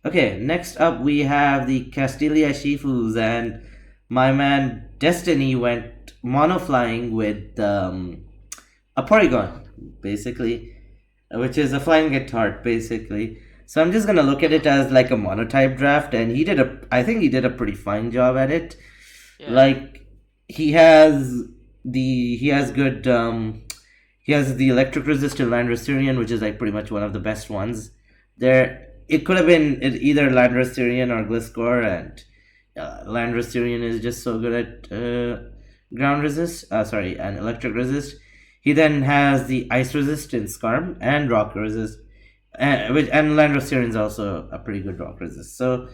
Okay, next up we have the Castilia Shifus, and my man Destiny went mono flying with a Porygon, basically, which is a flying guitar, basically. So I'm just gonna look at it as like a monotype draft, and I think he did a pretty fine job at it. Yeah. Like, he has the electric resistant Landrosterian, which is like pretty much one of the best ones. It could have been either Landrosterian or Gliscor, and Landrosterian is just so good at ground resist. And electric resist. He then has the ice resist in Skarm and rock resist, and Landrosterian is also a pretty good rock resist. So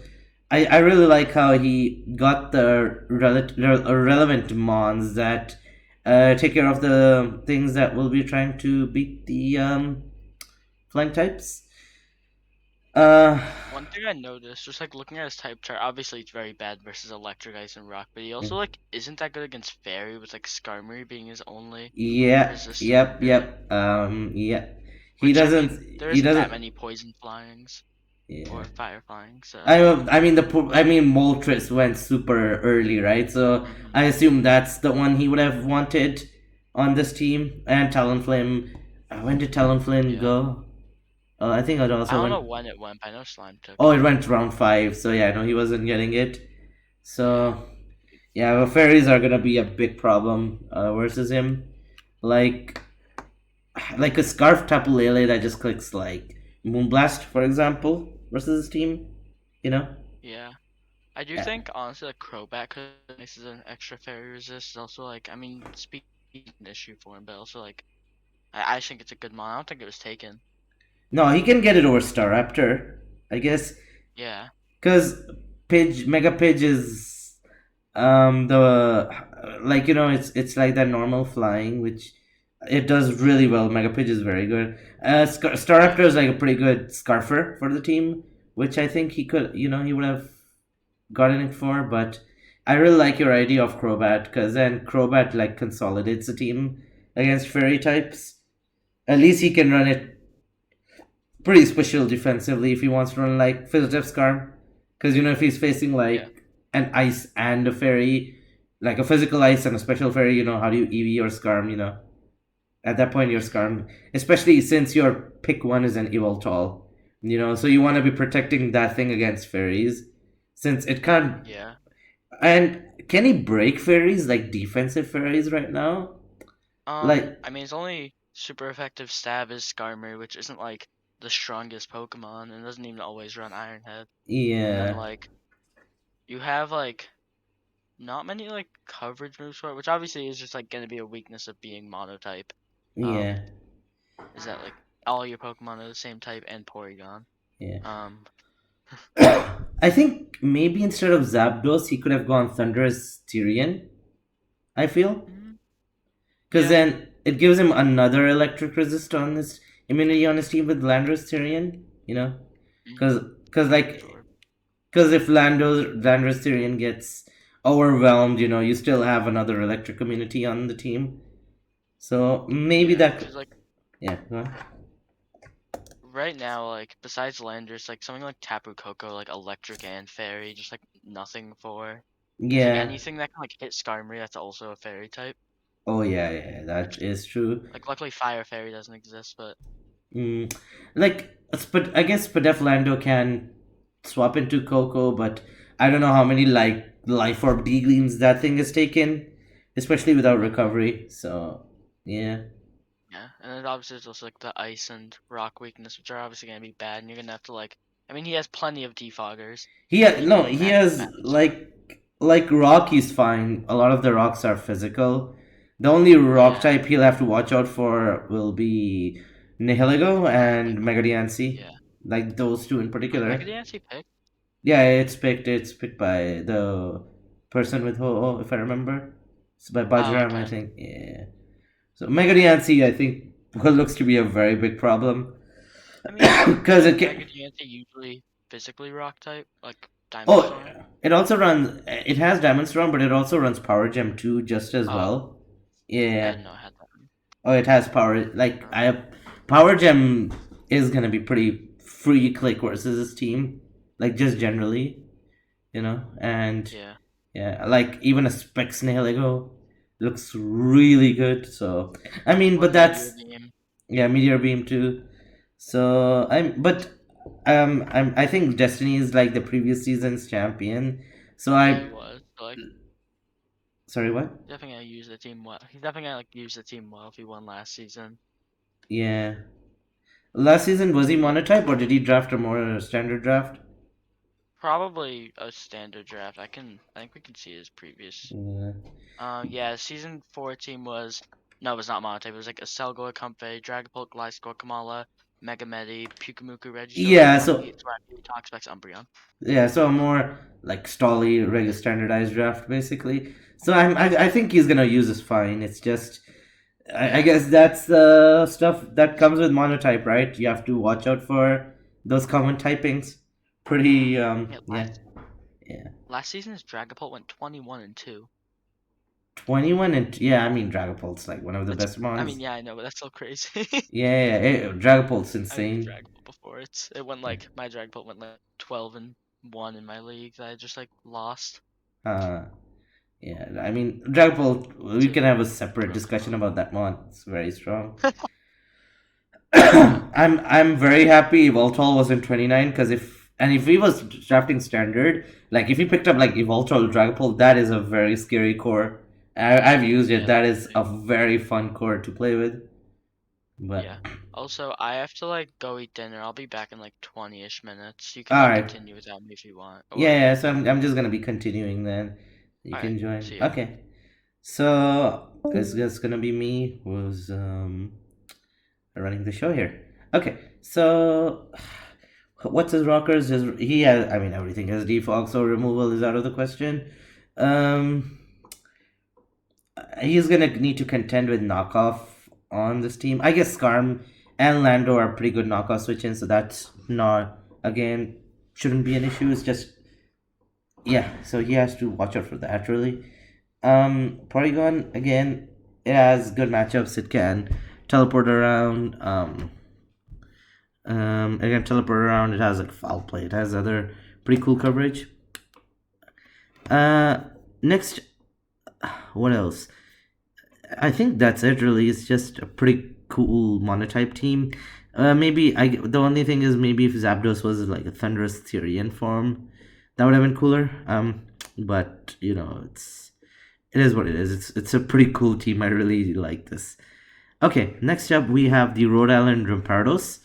I really like how he got the relevant mons that take care of the things that will be trying to beat the flying types. One thing I noticed, just like looking at his type chart, obviously it's very bad versus Electric, Ice, and Rock, but he also like isn't that good against Fairy, with like Skarmory being his only. Yeah. resistant. Yep. Yeah. He doesn't. There isn't that many poison flyings Yeah. or fire flying, so. I mean Moltres went super early, right? So I assume that's the one he would have wanted on this team. And Talonflame. When did Talonflame go? I think it also I don't went. know when it went, but I know Slime took Oh, it. it went round 5. So yeah, no, he wasn't getting it. So Yeah, well, fairies are gonna be a big problem versus him. Like, like a Scarf Tapu Lele that just clicks like Moonblast, for example, versus his team. You know? Yeah. I do Yeah. think honestly like Crobat could this is an extra fairy resist is also like I mean speed is an issue for him, but also like I think it's a good mon. I don't think it was taken. No, he can get it over Staraptor, I guess, Yeah. because Mega Pidge is the like it's like that normal flying which it does really well. Mega Pidge is very good. Staraptor is like a pretty good Scarfer for the team, which I think he could he would have gotten it for, but I really like your idea of Crobat because then Crobat like consolidates the team against fairy types. At least he can run it pretty special defensively if he wants to run like Fizzdef Scarm. Because if he's facing like an ice and a fairy, like a physical ice and a special fairy, how do you EV or Scarm? At that point, you're Scarm, especially since your pick one is an Evoltol. So you want to be protecting that thing against fairies, since it can't. Yeah. And can he break fairies like defensive fairies right now? Like, I mean, his only super effective stab is Skarmory, which isn't like the strongest Pokemon and doesn't even always run Iron Head. And then yeah, like you have like not many like coverage moves for it, which obviously is just like gonna be a weakness of being monotype. yeah, Is that like all your Pokemon are the same type and Porygon. yeah. Um, I think maybe instead of Zapdos, he could have gone Thunderous Tyrion. I feel because yeah. then it gives him another electric resist on his immunity on his team with Landorus Tyrion. Because like Sure. because if Landorus Tyrion gets overwhelmed, you still have another electric immunity on the team. So maybe Yeah, that. 'cause, like Yeah. Go on. right now, like besides Landorus, like something like Tapu Koko, like Electric and Fairy, just like nothing for. There's like Yeah. anything that can like hit Skarmory that's also a Fairy type. Oh yeah. That Which is true. like luckily Fire Fairy doesn't exist, but Like, I guess Spadef Lando can swap into Coco, but I don't know how many like Life Orb D-Gleams that thing has taken, especially without recovery. So yeah, yeah. And then obviously there's also like the Ice and Rock weakness, which are obviously gonna be bad, and you're gonna have to like. I mean, he has plenty of defoggers. no, Can he match has like rock. He's fine. A lot of the rocks are physical. The only rock Yeah. type he'll have to watch out for will be Nihiligo and Megadiancy. Yeah. Like those two in particular. Megadiancy pick. Yeah, it's picked. It's picked by the person with Ho-Oh, if I remember. It's by Bajram, I Okay. think. Yeah. So Megadiancy, I think, looks to be a very big problem. I mean, Because it can. Megadiancy usually physically rock type, like Diamond Oh, Storm. it also runs. It has Diamond Storm, but it also runs Power Gem too, just as well. I Yeah. didn't know it had that. Oh, it has power. Like Power Gem is gonna be pretty free click versus this team. Like just generally, and. Yeah. Yeah, like even a Specs Nihiligo looks really good. So I mean, but that's Meteor Beam too. So I think Destiny is like the previous season's champion. So Yeah, he was. So, like, sorry, what? definitely gonna use the team well. He's definitely gonna like use the team well if he won last season. Yeah, last season was he monotype or did he draft a more standard draft? Probably a standard draft. I think we can see his previous. Yeah. Season 4 team was no, it was not monotype. It was like Acelgor, Comfey, Dragapult, Gliscor, Kamala, Megamedi, Pukamuku, Registeel, Yeah, so Toxapex, Umbreon. yeah, so a more like stolly, regular standardized draft basically. So I think he's gonna use this fine. It's just I guess that's the stuff that comes with monotype, right? You have to watch out for those common typings. Pretty Last season his Dragapult went 21-2. 21 and yeah, I mean Dragapult's like one of the best I ones. mean, yeah, I know, but that's so crazy. Dragapult's I insane. mean, Dragapult before it went like my Dragapult went like 12-1 in my league that I just like lost. Yeah, I mean Dragapult. We can have a separate discussion about that one. It's very strong. I'm very happy Voltol was in 29 because if And if he was drafting standard, like if he picked up like Evoltron Dragapult, that is a very scary core. I've used it. Yeah. That is a very fun core to play with. But Yeah. Also, I have to like go eat dinner. I'll be back in like 20-ish minutes. You can all like right. continue without me if you want. Or Yeah. So I'm just gonna be continuing then. You can Alright, join. see ya. Okay. So it's just gonna be me who's running the show here. Okay. So what's his rockers? He has. I mean, everything has defog, so removal is out of the question. He's gonna need to contend with knockoff on this team. I guess Skarm and Lando are pretty good knockoff switching, so that's not, again, shouldn't be an issue. It's just, yeah, so he has to watch out for that really. Porygon, again, it has good matchups. It can teleport around. Again, teleport around. It has like foul play. It has other pretty cool coverage. Next, what else? I think that's it really. It's just a pretty cool monotype team. The only thing is maybe if Zapdos was like a Thunderous Therian form, that would have been cooler. But you know, it is what it is. It's a pretty cool team. I really like this. Okay, next up we have the Rhode Island Rumpardos,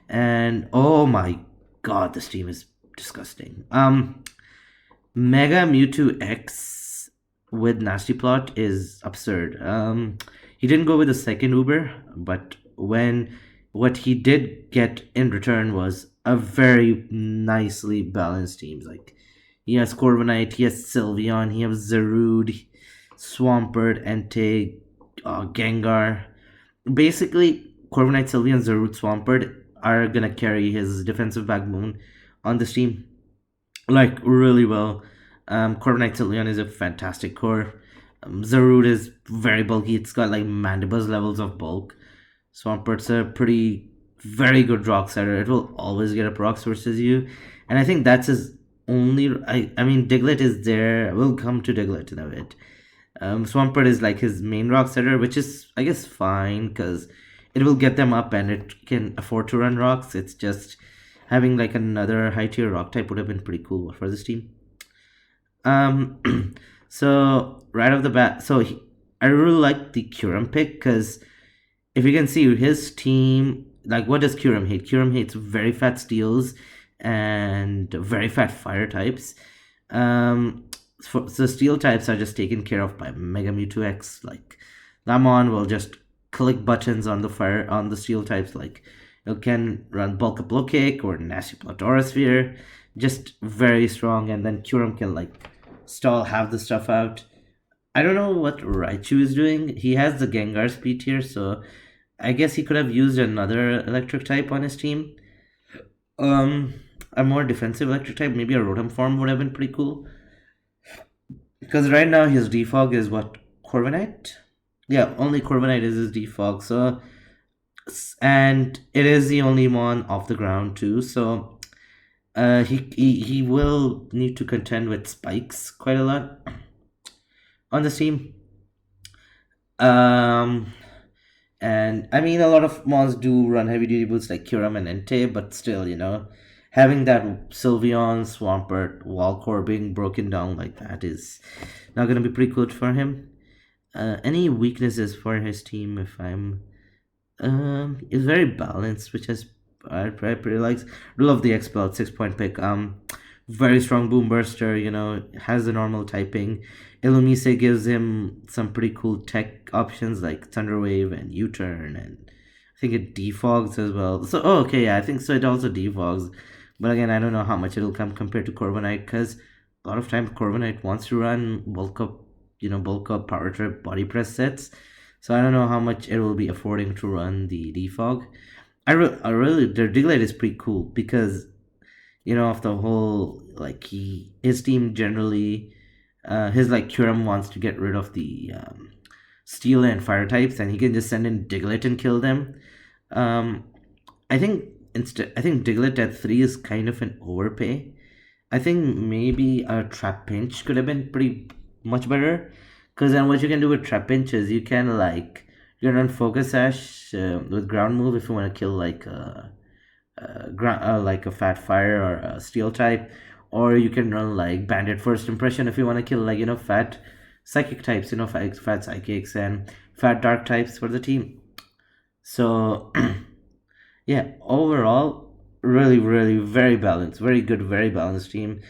and oh my god, this team is disgusting. Mega Mewtwo X with Nasty Plot is absurd. He didn't go with the second Uber, but what he did get in return was a very nicely balanced team. Like he has Corviknight, he has Sylveon, he has Zarude, Swampert, Entei, Gengar. Basically, Corviknight, Sylveon, Zarude, Swampert are gonna carry his defensive backbone on this team like really well. Corviknight Sylveon is a fantastic core. Zarude is very bulky. It's got like Mandibuzz levels of bulk. Swampert's a very good rock setter. It will always get up rocks versus you, and I think that's his only. I mean, Diglett is there. We'll come to Diglett in a bit. Swampert is like his main rock setter, which is I guess fine because it will get them up and it can afford to run rocks. It's just having like another high tier rock type would have been pretty cool for this team. So right off the bat, I really like the Kyurem pick because if you can see his team, like what does Kyurem hate? Kyurem hates very fat steels and very fat fire types. So steel types are just taken care of by Mega Mewtwo X. Like Lamon will just click buttons on the steel types. Like it can run Bulk Up Low Kick or Nasty Plot Aura Sphere, just very strong. And then Kyurem can like stall half the stuff out. I don't know what Raichu is doing. He has the Gengar speed here, so I guess he could have used another electric type on his team. A more defensive electric type, maybe a Rotom form would have been pretty cool. Because right now his defog is what? Corviknight? Yeah, only Corviknight is his defog. So, and it is the only one off the ground too. So, he will need to contend with spikes quite a lot on the team. And I mean, a lot of mons do run heavy duty boots like Kyurem and Entei, but still, you know, having that Sylveon, Swampert, Wallcore being broken down like that is not going to be pretty good for him. Any weaknesses for his team, if I'm... is very balanced, which I pretty likes. Love the Expel 6-point pick. Very strong Boom Burster, you know, has the normal typing. Illumise gives him some pretty cool tech options like Thunder Wave and U-Turn, and I think it defogs as well. So, okay, yeah, I think so. It also defogs, but again, I don't know how much it'll come compared to Corviknight because a lot of times Corviknight wants to run bulk up power trip body press sets. So I don't know how much it will be affording to run the defog. I really, their Diglett is pretty cool because, you know, of the whole like his team generally. His like Kyurem wants to get rid of the steel and fire types, and he can just send in Diglett and kill them. I think Diglett at 3 is kind of an overpay. I think maybe a Trap Pinch could have been pretty much better, because then what you can do with Trap Pinch is you can run Focus Sash with Ground Move if you want to kill like like a Fat Fire or a Steel type, or you can run like Bandit First Impression if you want to kill like fat Psychic types, fat Psychics and fat Dark types for the team. So yeah, overall, really very balanced, very good, very balanced team.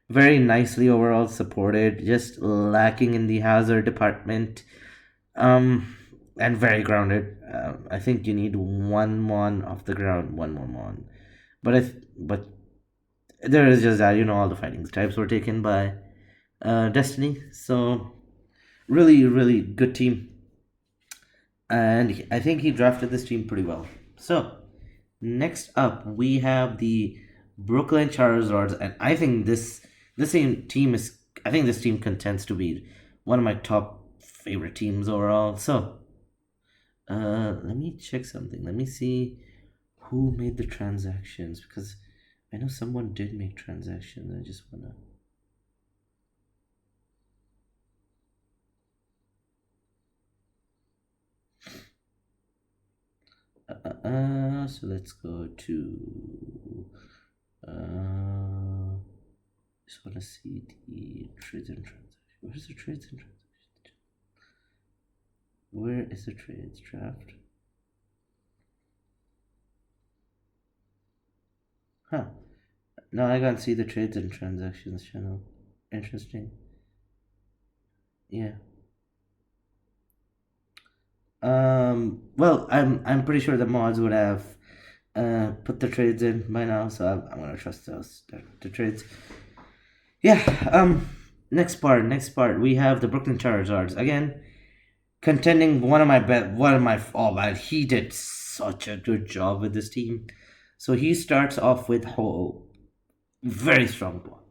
Very nicely overall supported, just lacking in the hazard department. And very grounded. I think you need one mon off the ground, one more mon. But there is just that all the fighting types were taken by Destiny. So really good team, and I think he drafted this team pretty well. So next up we have the Brooklyn Charizards, and I think this same team is. I think this team contends to be one of my top favorite teams overall. So let me check something. Let me see who made the transactions, because I know someone did make transactions. I just wanna. So let's go to. Just wanna see the trades and transactions. Where's the trades and transactions? Where is the trades draft? Huh. No, I can't see the trades and transactions channel. Interesting. Yeah. Well, I'm pretty sure the mods would have put the trades in by now, so I'm gonna trust the trades. Yeah. Next part. We have the Brooklyn Charizards again, contending one of my. Oh man, he did such a good job with this team. So he starts off with Ho, very strong one.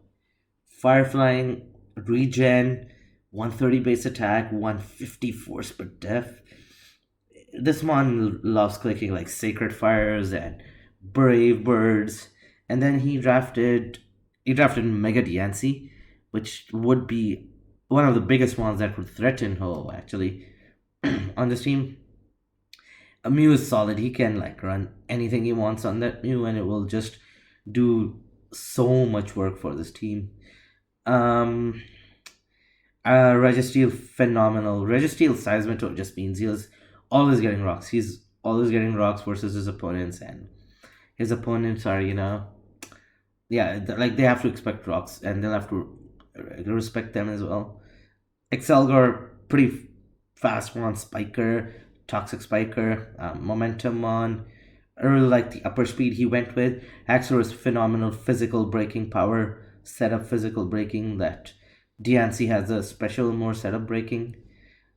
Fire flying, regen, 130 base attack, 150 force per def. This one loves clicking like Sacred Fires and Brave Birds. And then he drafted Mega Diancie, which would be one of the biggest ones that would threaten Ho actually on this team. A Mew is solid. He can like run anything he wants on that Mew, and it will just do so much work for this team. Registeel, phenomenal. Registeel Seismitoad just means he's always getting rocks. He's always getting rocks versus his opponents, and his opponents are like they have to expect rocks, and they'll have to respect them as well. Excelgor, pretty fast one. Spiker, Toxic Spiker, Momentum on. I really like the upper speed he went with. Axor's phenomenal physical breaking power, setup physical breaking that Diancie has a special more setup breaking.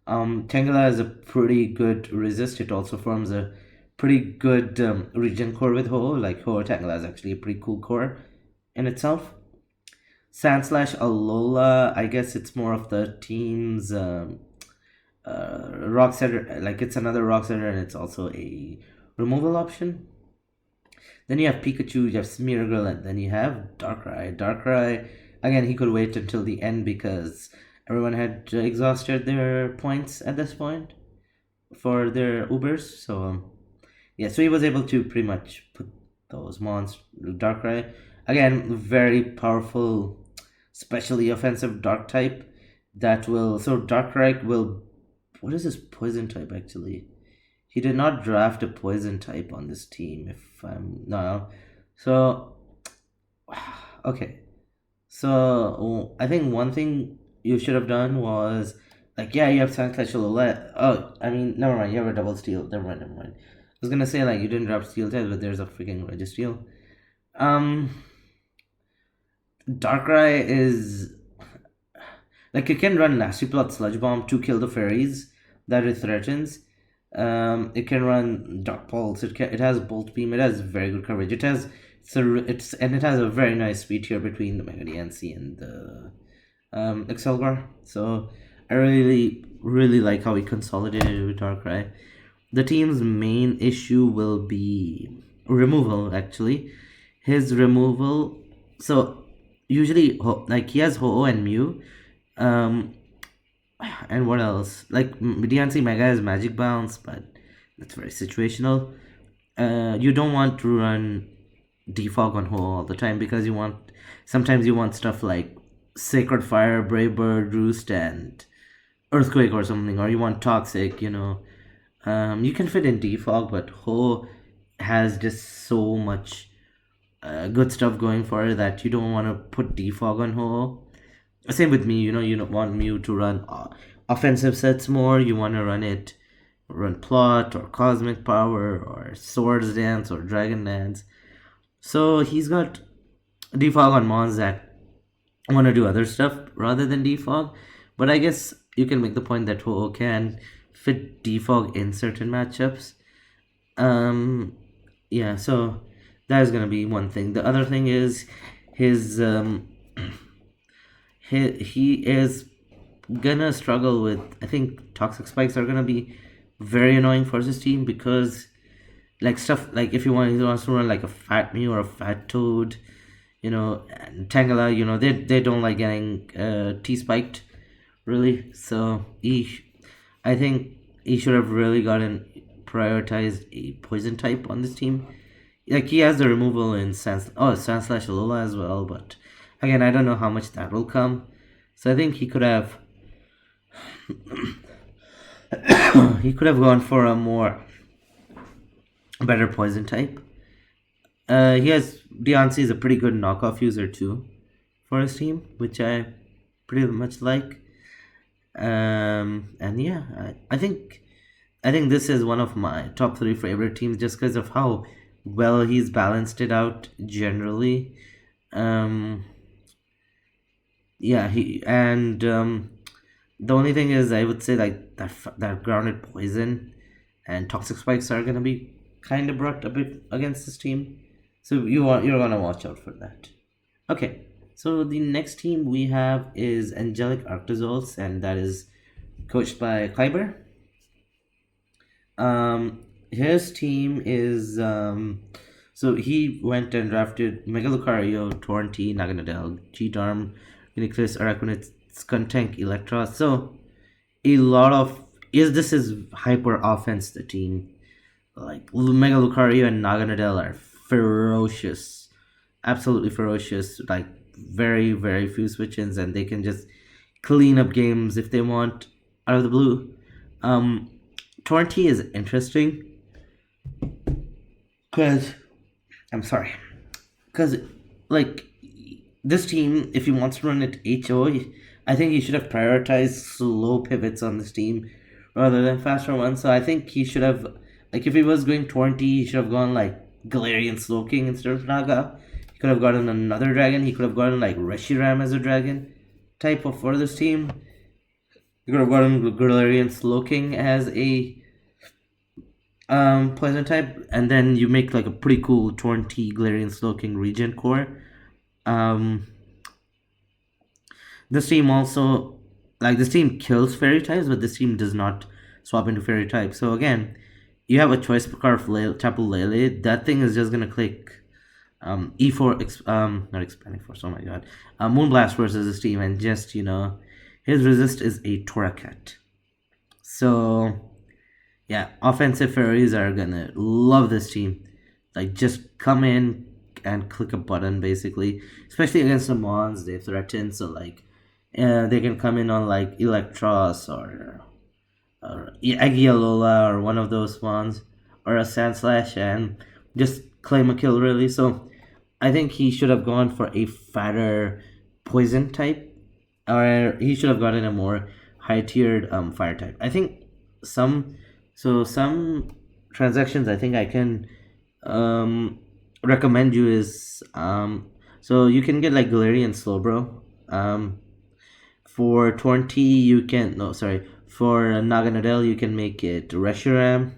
Tangela is a pretty good resist. It also forms a pretty good regen core with Ho. Like Ho Tangela is actually a pretty cool core in itself. Sandslash Alola, I guess it's more of the team's rock setter. Like it's another rock setter, and it's also a removal option. Then you have Pikachu, you have Smeargle, and then you have Darkrai. Darkrai, again, he could wait until the end because everyone had exhausted their points at this point for their Ubers. So, so he was able to pretty much put those mons. Darkrai, again, very powerful, specially offensive Dark type that will. So, Darkrai will. What is his poison type actually? He did not draft a poison type on this team, if I'm no. So, okay. So I think one thing you should have done was you have Sandslash Alola. Oh, I mean, never mind. You have a double steel. Never mind. I was gonna say you didn't draft steel type, but there's a freaking Registeel. Darkrai is it can run Nasty Plot Sludge Bomb to kill the fairies that it threatens. It can run Dark Pulse. It has Bolt Beam. It has very good coverage. It has it has a very nice speed here between the Mega Diancie and the Excelgor. So I really like how he consolidated with Darkrai. The team's main issue will be removal. Actually, his removal. So usually he has Ho-Oh and Mew. And what else? Diancie Mega has Magic Bounce, but that's very situational. You don't want to run defog on Ho all the time because sometimes you want stuff like Sacred Fire, Brave Bird, Roost, and Earthquake or something, or you want Toxic, you can fit in defog, but Ho has just so much good stuff going for it that you don't want to put defog on Ho. Same with me, you don't want Mew to run offensive sets more. You want to run Plot or Cosmic Power or Swords Dance or Dragon Dance. So he's got defog on mons that want to do other stuff rather than defog. But I guess you can make the point that Ho can fit defog in certain matchups. Yeah, so that is gonna be one thing. The other thing is his he is gonna struggle with. I think toxic spikes are gonna be very annoying for his team because like stuff like if he wants to run like a fat Mew or a fat Toad, and Tangela, they don't like getting T spiked really. So I think he should have really prioritized a poison type on this team. Like he has the removal in Sandslash Alola as well, but again I don't know how much that will come. So I think he could have gone for a better poison type. Deontay is a pretty good knockoff user too for his team, which I pretty much like. And yeah, I think this is one of my top 3 favorite teams just because of how well he's balanced it out generally. Yeah, the only thing is I would say like that grounded poison and toxic spikes are gonna be kind of brought a bit against this team, so you're gonna watch out for that. Okay, so the next team we have is Angelic Artisauls, and that is coached by Kyber. His team is so he went and drafted Mega Lucario, Torrentine, Naganadel, Cheetorm, Uniclus, Araquanid, Skuntank, Electros. So a lot of this is hyper offense. The team like Mega Lucario and Naganadel are ferocious, absolutely ferocious. Like very very few switch-ins, and they can just clean up games if they want out of the blue. Torrentine is interesting because like this team, if he wants to run it HO, I think he should have prioritized slow pivots on this team rather than faster ones. So I think he should have, like, if he was going 20, he should have gone like Galarian Slowking instead of Naga. He could have gotten another dragon. He could have gotten like Reshiram as a dragon type for this team. He could have gotten Galarian Slowking as a poison type, and then you make like a pretty cool Torrentine Galarian Slowking Regen core. This team also, like, this team kills fairy types, but this team does not swap into fairy types. So again, you have a choice card of Tapu Lele. That thing is just gonna click E4 not expanding force, oh my god. Moonblast versus this team, and just his resist is a Torracat. So yeah, offensive fairies are gonna love this team. Like, just come in and click a button basically, especially against the mons they threaten. So like they can come in on like Electros or Agialola or one of those ones, or a Sandslash, and just claim a kill really. So I think he should have gone for a fatter poison type, or he should have gotten a more high tiered fire type. I think some transactions I think I can recommend you is so you can get like Galarian Slowbro. For for Naganadel you can make it Reshiram,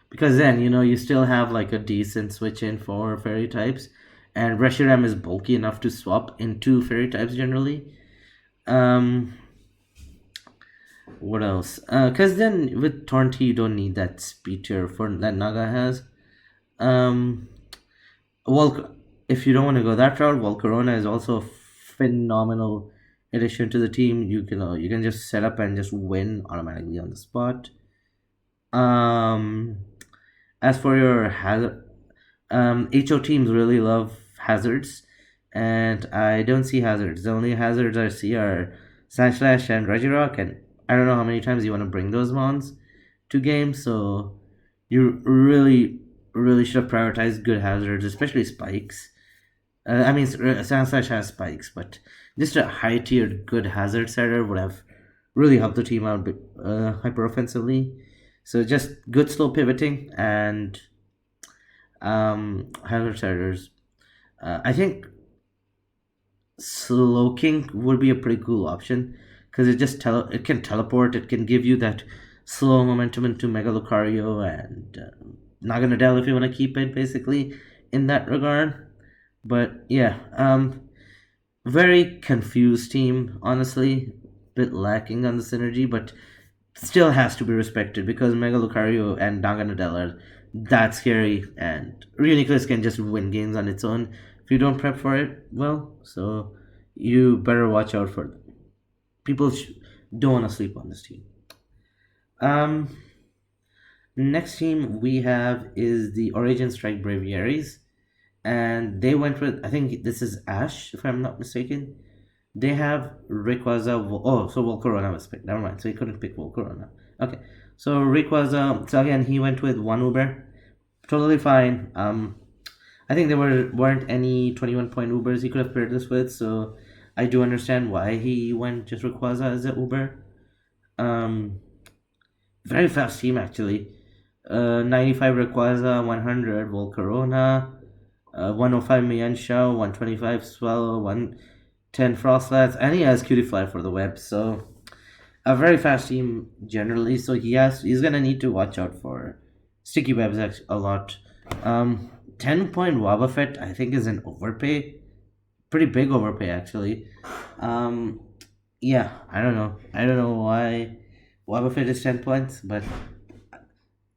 because then you still have like a decent switch in for fairy types, and Reshiram is bulky enough to swap into fairy types generally. What else? Because then with Torrentine you don't need that speed tier that Naga has. If you don't want to go that route, Volcarona is also a phenomenal addition to the team. You can just set up and just win automatically on the spot. As for your hazard, HO teams really love hazards, and I don't see hazards. The only hazards I see are Sandslash and Regirock, and I don't know how many times you want to bring those mons to games, so you really should have prioritized good hazards, especially spikes. I mean, Sandslash has spikes, but just a high tiered good hazard setter would have really helped the team out hyper offensively. So just good slow pivoting and hazard setters. I think Slowking would be a pretty cool option because it can teleport. It can give you that slow momentum into Mega Lucario and Naganadel if you want to keep it, basically in that regard. But yeah, very confused team, honestly. Bit lacking on the synergy, but still has to be respected because Mega Lucario and Naganadel are that scary, and Reuniclus can just win games on its own if you don't prep for it well. So you better watch out for them. People don't want to sleep on this team. Next team we have is the Origin Strike Braviaries, and they went with, I think this is Ash, if I'm not mistaken. They have Rayquaza. So Volcarona was picked. Never mind. So he couldn't pick Volcarona. Okay. So Rayquaza. So again, he went with one Uber. Totally fine. I think there weren't any 21-point Ubers he could have paired this with. So I do understand why he went just Rayquaza as an Uber. Very fast team actually. 95 Rayquaza, 100 Volcarona, 105 Mienshao, 125 Swallow, 110 Frostlats, and he has Cutifly for the web, so a very fast team generally, so he's gonna need to watch out for sticky webs a lot. 10-point Wobbuffet I think is an overpay. Pretty big overpay actually. Yeah, I don't know why Wobbuffet is 10 points, but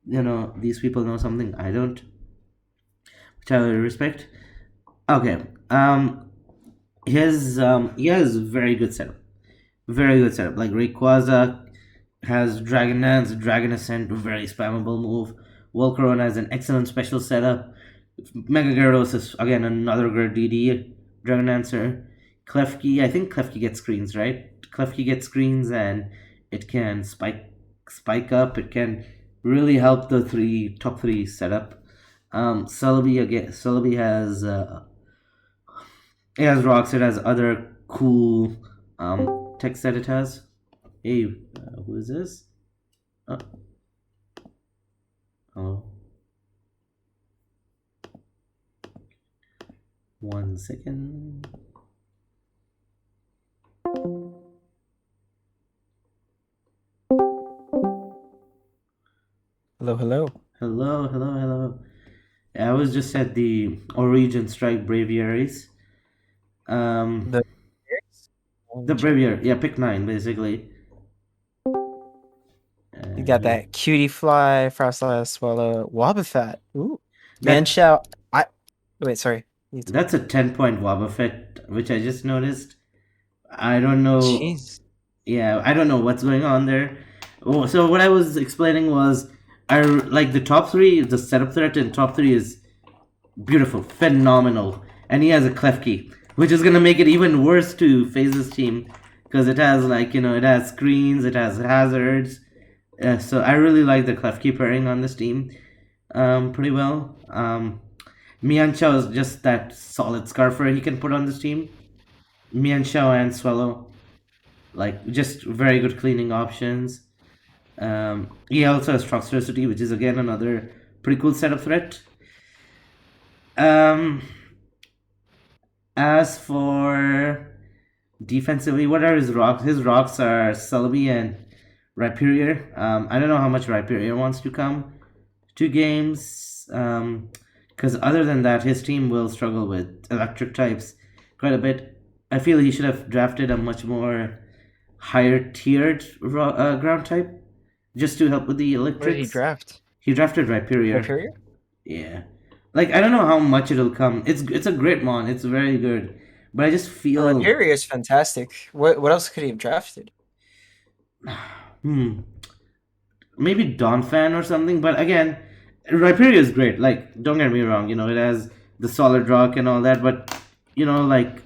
these people know something I don't, which I respect. Okay. He has very good setup. Very good setup. Like Rayquaza has Dragon Dance, Dragon Ascent, very spammable move. Volcarona has an excellent special setup. Mega Gyarados is again another great DD Dragon Dancer. Klefki, I think Klefki gets screens, right? Klefki gets screens and it can spike up. It can really help the top three setup. Celebi has it has rocks. It has other cool text that it has. Hey, who is this? Oh. 1 second. Hello. Hello. I was just at the Origin Strike Braviaries. The Braviary, yeah, pick 9 basically. You got that Cutie Fly, Frostlass, Swallow, Wobbuffet. Ooh. Mienshao. Wait, sorry. That's a 10-point Wobbuffet, which I just noticed. I don't know. Jeez. Yeah, I don't know what's going on there. Oh, so what I was explaining was, I like the top 3, the setup threat in top 3 is beautiful, phenomenal. And he has a Klefki, which is going to make it even worse to phase this team. Because it has it has screens, it has hazards. So I really like the Klefki pairing on this team pretty well. Mienshao is just that solid Scarfer he can put on this team. Mienshao and Swallow, just very good cleaning options. He also has Toxtricity, which is again another pretty cool setup threat. As for defensively, what are his rocks? His rocks are Celebi and Rhyperior. I don't know how much Rhyperior wants to come to games. Because other than that, his team will struggle with electric types quite a bit. I feel he should have drafted a much more higher tiered ground type just to help with the electrics. What did he draft? He drafted Rhyperior. Yeah. I don't know how much it'll come. It's a great mon. It's very good. But I just feel... Rhyperior is fantastic. What else could he have drafted? Maybe Donphan or something. But again, Rhyperior is great. Like, don't get me wrong. It has the solid rock and all that, but like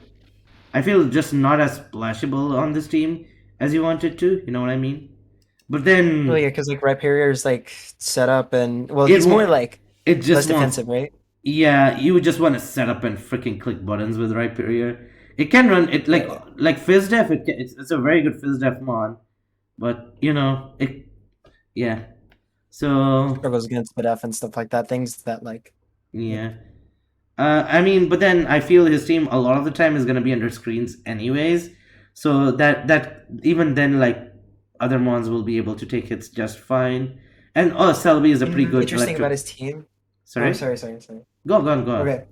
I feel just not as splashable on this team as you want it to. You know what I mean? But then Oh yeah, because like Rhyperior is like set up and well, it he's more won't. like It just less won't. defensive, right? Yeah, you would just want to set up and freaking click buttons with Rhyperior. It can run it like Yeah. like Fizzdef. It's a very good Fizzdef mon, but it. Yeah. So Struggles against Spadef and stuff like that. Things that like yeah. I mean, but then I feel his team a lot of the time is gonna be under screens anyways. So that even then, like other mons will be able to take hits just fine. And Selby is a pretty good interesting about electric. his team. Sorry. Oh, sorry. Go on. Okay.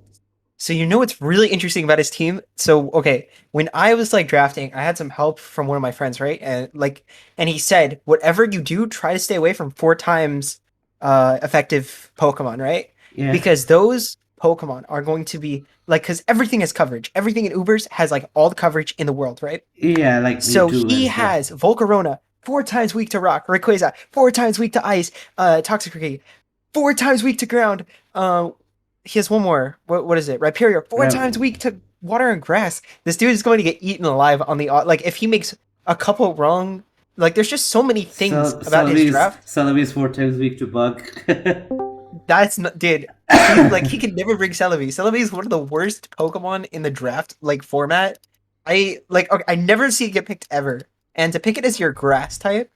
So what's really interesting about his team? So okay, when I was like drafting, I had some help from one of my friends, right? And he said, whatever you do, try to stay away from 4 times effective Pokemon, right? Yeah. Because those Pokemon are going to be like, because everything has coverage. Everything in Ubers has like all the coverage in the world, right? Yeah, like So Mewtwo he and stuff. has Volcarona, 4 times weak to rock, Rayquaza, 4 times weak to ice, Toxicity, 4 times weak to ground. He has one more. What is it? Rhyperior, 4 times weak to water and grass. This dude is going to get eaten alive on the like if he makes a couple wrong. Like there's just so many things about his draft. Celebi's 4 times weak to bug. That's not, dude. He can never bring Celebi. Celebi is one of the worst Pokemon in the draft like format. Okay, I never see it get picked ever. And to pick it as your grass type,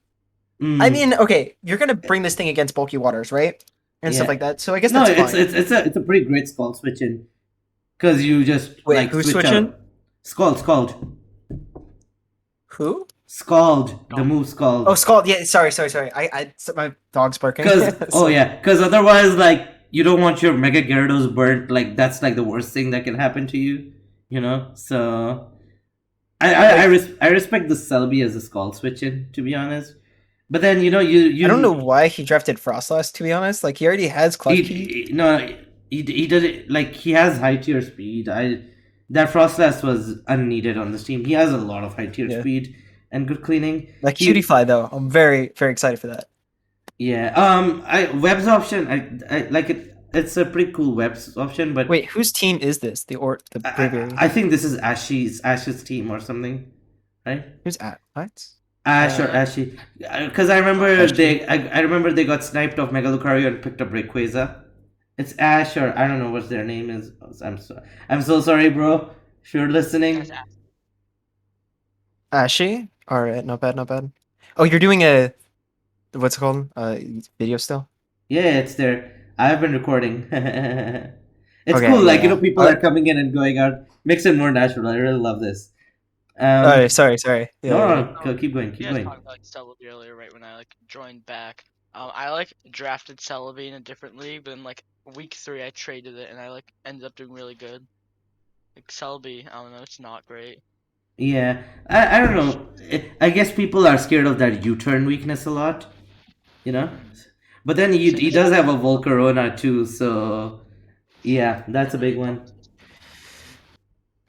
I mean, okay, you're gonna bring this thing against bulky waters, right? And stuff Yeah. like that. So I guess No, that's fine. it's a pretty great Scald switch in, because you just Wait, like who's switch switching? out. Scald. Who? Scald, the move Scald. Oh, Scald. Yeah, sorry. My dog's barking. Because otherwise, like, you don't want your Mega Gyarados burnt. Like, that's like the worst thing that can happen to you. So I respect the Celebi as a Scald switch in, to be honest. But then you I don't know why he drafted Frostlass, to be honest. Like he already has Clutch-Key. He did it like he has high tier speed. That Frostlass was unneeded on this team. He has a lot of high tier speed and good cleaning. Like Cutify though, I'm very, very excited for that. Yeah. Webs option. I like it. It's a pretty cool webs option. But wait, whose team is this? The Braviaries? I think this is Ash's team or something, right? Who's at what? Ash or Ashy, because I remember I remember they got sniped off Mega Lucario and picked up Rayquaza. It's Ash or I don't know what their name is. I'm so sorry, bro. If you're listening. Ashy? Alright, not bad. Oh, you're doing a what's it called? Video still? Yeah, it's there. I've been recording. It's Okay, cool. Like yeah. people are coming in and going out. Makes it more natural. I really love this. Sorry. No, keep going. You guys talked about Celebi earlier, right when I joined back. I drafted Celebi in a different league, but in week 3 I traded it and I ended up doing really good. Like Celebi, I don't know, it's not great. Yeah, I don't know. I guess people are scared of that U-turn weakness a lot, But then he does have a Volcarona too, so yeah, that's a big one.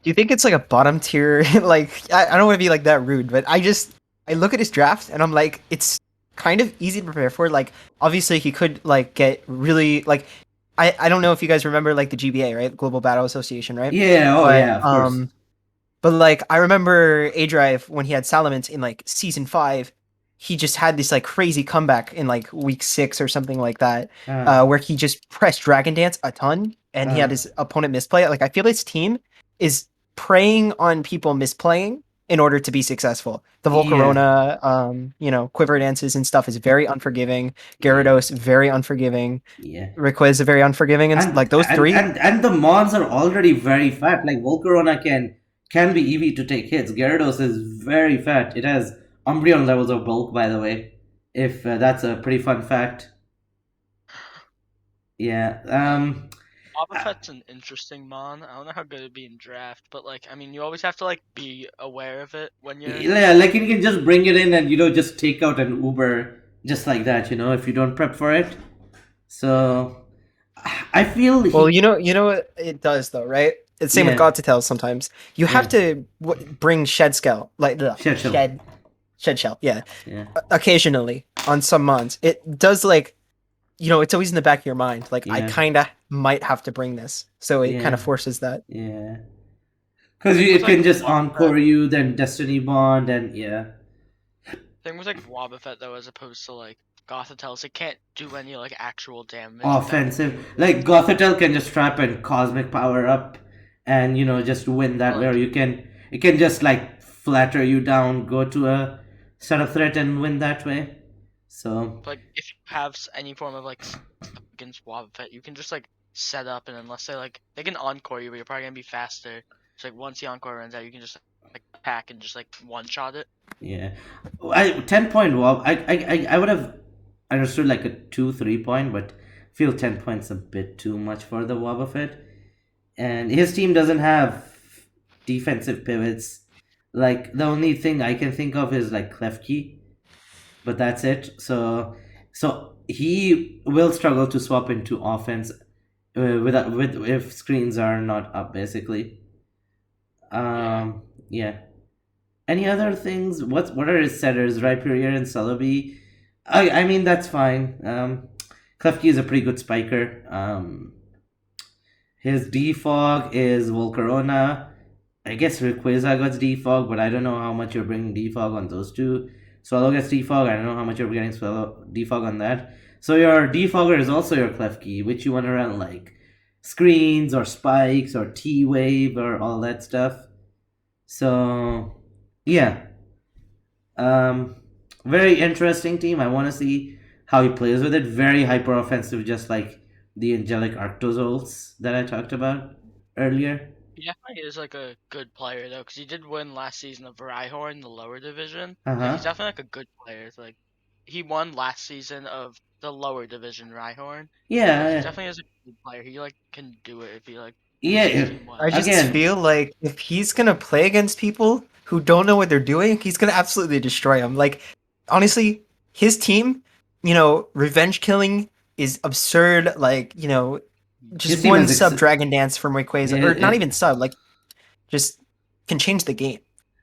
Do you think it's like a bottom tier? Like I don't want to be like that rude, but I look at his draft and I'm like, it's kind of easy to prepare for. Like obviously he could get really I don't know if you guys remember the GBA, right? Global Battle Association, right? Yeah, yeah, of course. But I remember A-Drive when he had Salamence in season 5, he just had this crazy comeback in week 6 or something like that, where he just pressed Dragon Dance a ton and he had his opponent misplay it. I feel his team is preying on people misplaying in order to be successful. The Volcarona, Quiver Dances and stuff is very unforgiving. Gyarados, very unforgiving. Yeah. Rayquaza, very unforgiving. And those three. And the mons are already very fat. Like Volcarona can be easy to take hits. Gyarados is very fat. It has Umbreon levels of bulk, by the way. If that's a pretty fun fact. Yeah. Wobbuffet's an interesting mon. I don't know how good it'd be in draft, but you always have to be aware of it when you're. Yeah, you can just bring it in and just take out an Uber just like that, if you don't prep for it. So I feel. Well, you know what it does though, right? It's same with God to Tell. Sometimes you have to bring Shed Shell, Shed Shell, yeah. Occasionally on some mons, it does it's always in the back of your mind. Like, I Yeah. kind of might have to bring this. So it kind Yeah. of forces that. Yeah. Because Thing it with, can like, just Wobbuffet- encore you, then Destiny Bond, and yeah. Thing with like Wobbuffet though, as opposed to like Gothitels, it can't do any like actual damage. Offensive. Like Gothitelle can just trap and cosmic power up and just win that way. Or it can just like flatter you down, go to a setup threat and win that way. So Like if you have any form of like against Wobbuffet, you can just like set up, and unless they can encore you, but you're probably gonna be faster. So like once the encore runs out, you can just like attack and just like one shot it. yeah. 10-point wall. I would have understood like a 2-3 point, but feel 10 points a bit too much for the Wobbuffet. And his team doesn't have defensive pivots. Like the only thing I can think of is like Klefki, but that's it. So he will struggle to swap into offense with if screens are not up, basically. Yeah. Any other things? What are his setters? Rhyperior and Celebi. I mean that's fine. Klefki is a pretty good spiker. His defog is Volcarona. I guess Rayquaza gets defog, but I don't know how much you're bringing defog on those two. Swallow gets defog. I don't know how much you're getting defog on that. So your defogger is also your Klefki, which you want to run like screens or spikes or T-wave or all that stuff. So yeah, very interesting team. I want to see how he plays with it. Very hyper offensive, just like the Angelic Artisauls that I talked about earlier. He definitely is like a good player though, because he did win last season of Rhyhorn, the lower division. Uh-huh. He's definitely like a good player. It's like he won last season of the lower division Rhyhorn. Yeah. He definitely is a good player. He like can do it if he like. Yeah. I just Again. feel like if he's gonna play against people who don't know what they're doing, he's gonna absolutely destroy them. Like, honestly, his team, revenge killing is absurd. Like, just one sub Dragon Dance from Rayquaza, or not even sub, like, just can change the game.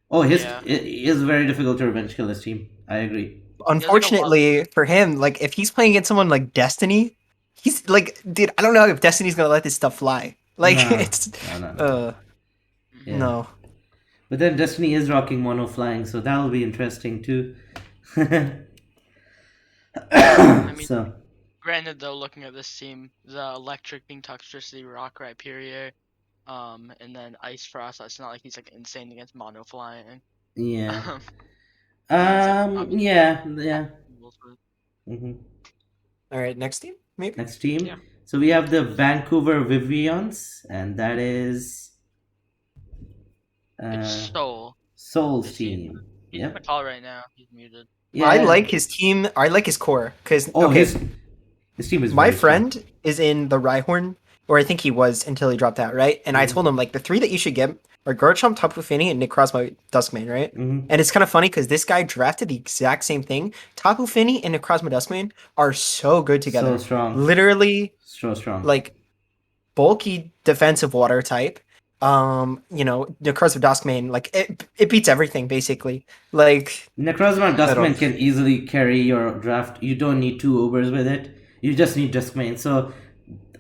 Oh, it is very difficult to revenge kill his team. I agree. Unfortunately for him, like, if he's playing against someone like Destiny, he's like, dude, I don't know if Destiny's gonna let this stuff fly. Like, no. But then Destiny is rocking mono flying, so that'll be interesting too. I mean, granted though, looking at this team, the electric being Toxtricity, Rock, Rhyperior, and then Ice Frost, it's not like he's like insane against mono flying. Yeah. Yeah. Mm-hmm. All right, next team, maybe. Next team. Yeah. So we have the Vancouver Vivians, and that is it's Soul's team. He's in the call right now. He's muted. Yeah. I like his team. I like his core because his team is. My friend is in the Rhyhorn, or I think he was until he dropped out, right? And I told him like the 3 that you should get are Garchomp, Tapu Fini, and Necrozma Duskmane, right? Mm-hmm. And it's kind of funny because this guy drafted the exact same thing. Tapu Fini and Necrozma Duskmane are so good together. So strong. Literally, so strong. Like bulky defensive water type. Necrozma Duskmane, like it beats everything basically. Like Necrozma Duskmane can easily carry your draft. You don't need 2 Ubers with it. You just need Duskmane. So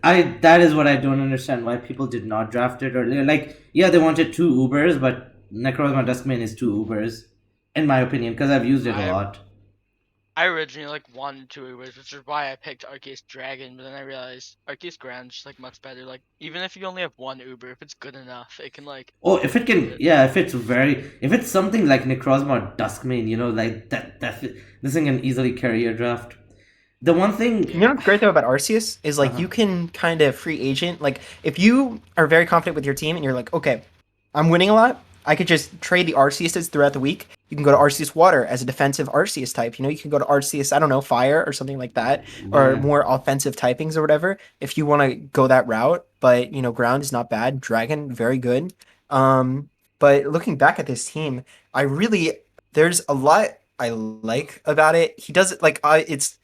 that is what I don't understand why people did not draft it earlier. Like, yeah, they wanted 2 Ubers, but Necrozma Duskmane is 2 Ubers, in my opinion, because I've used it a lot. I originally wanted 2 Ubers, which is why I picked Arceus Dragon, but then I realized Arceus Ground's just much better. Like, even if you only have 1 Uber, if it's good enough, it can if it can, if it's something like Necrozma or Duskmane, like that this thing can easily carry your draft. The one thing... what's great though about Arceus is like you can kind of free agent. Like if you are very confident with your team and you're like, okay, I'm winning a lot, I could just trade the Arceuses throughout the week. You can go to Arceus Water as a defensive Arceus type. You can go to Arceus, I don't know, Fire or something like that, or more offensive typings or whatever if you want to go that route. But, Ground is not bad. Dragon, very good. But looking back at this team, there's a lot I like about it. He does it it's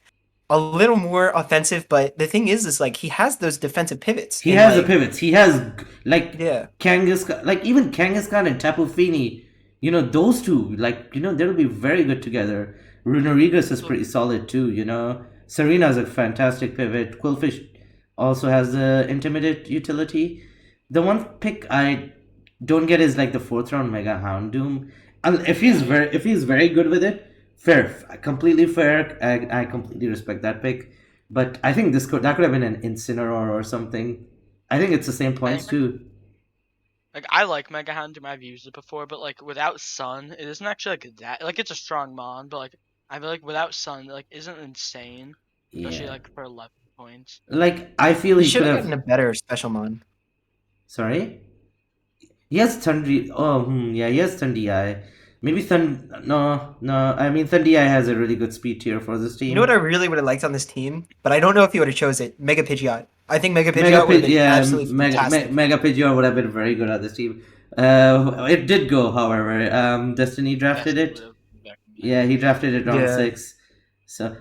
a little more offensive, but the thing is like he has those defensive pivots. He has the pivots. He has Kangaskhan, even Kangaskhan and Tapu Fini. Those two, they'll be very good together. Runarigus is pretty solid too. Serena is a fantastic pivot. Quillfish also has the Intimidate utility. The one pick I don't get is like the fourth round Mega Houndoom. And if he's very good with it, fair, completely fair. I completely respect that pick. But I think that could have been an Incineroar or something. I think it's the same points too. Like, I like Mega Houndoom, I've used it before, but like without Sun, it isn't actually like that. Like, it's a strong mon, but like I feel like without Sun, like isn't insane, especially Yeah. like for 11 points. Like I feel He he should could have have. gotten a better special mon. Sorry. Yes, Thunder. Oh, yeah. Yes, Thundii. Maybe No. I mean, Thundii has a really good speed tier for this team. You know what I really would have liked on this team, but I don't know if he would have chose it. Mega Pidgeot. I think Mega Pidgeot would have been absolutely fantastic. Mega Pidgeot would have been very good at this team. It did go, however. Destiny drafted it. Yeah, he drafted it round 6. So,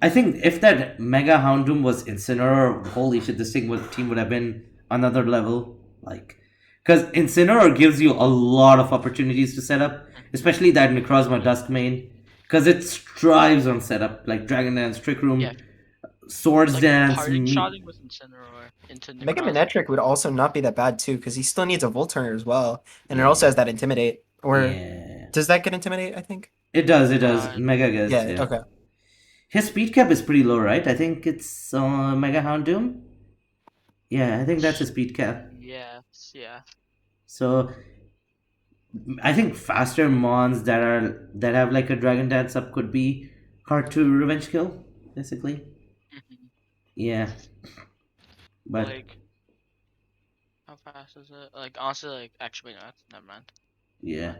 I think if that Mega Houndoom was Incineroar, holy shit, this team would have been another level. Like, because Incineroar gives you a lot of opportunities to set up, especially that Necrozma Duskmane, because it strives on setup, like Dragon Dance, Trick Room, Swords Like, Dance. parting shotting with Incineroar into Mega Necrozma. Manectric would also not be that bad too, because he still needs a Volt Turner as well, and it also has that Intimidate. Or does that get Intimidate? I think it does. Mega gets. Yeah. Okay. His speed cap is pretty low, right? I think it's Mega Houndoom. Yeah, I think that's his speed cap. Yes. Yeah. So I think faster mons that have like a Dragon Dance up could be hard to revenge kill, basically. Yeah. But like, how fast is it? Like, honestly, like, actually, no, never mind. yeah.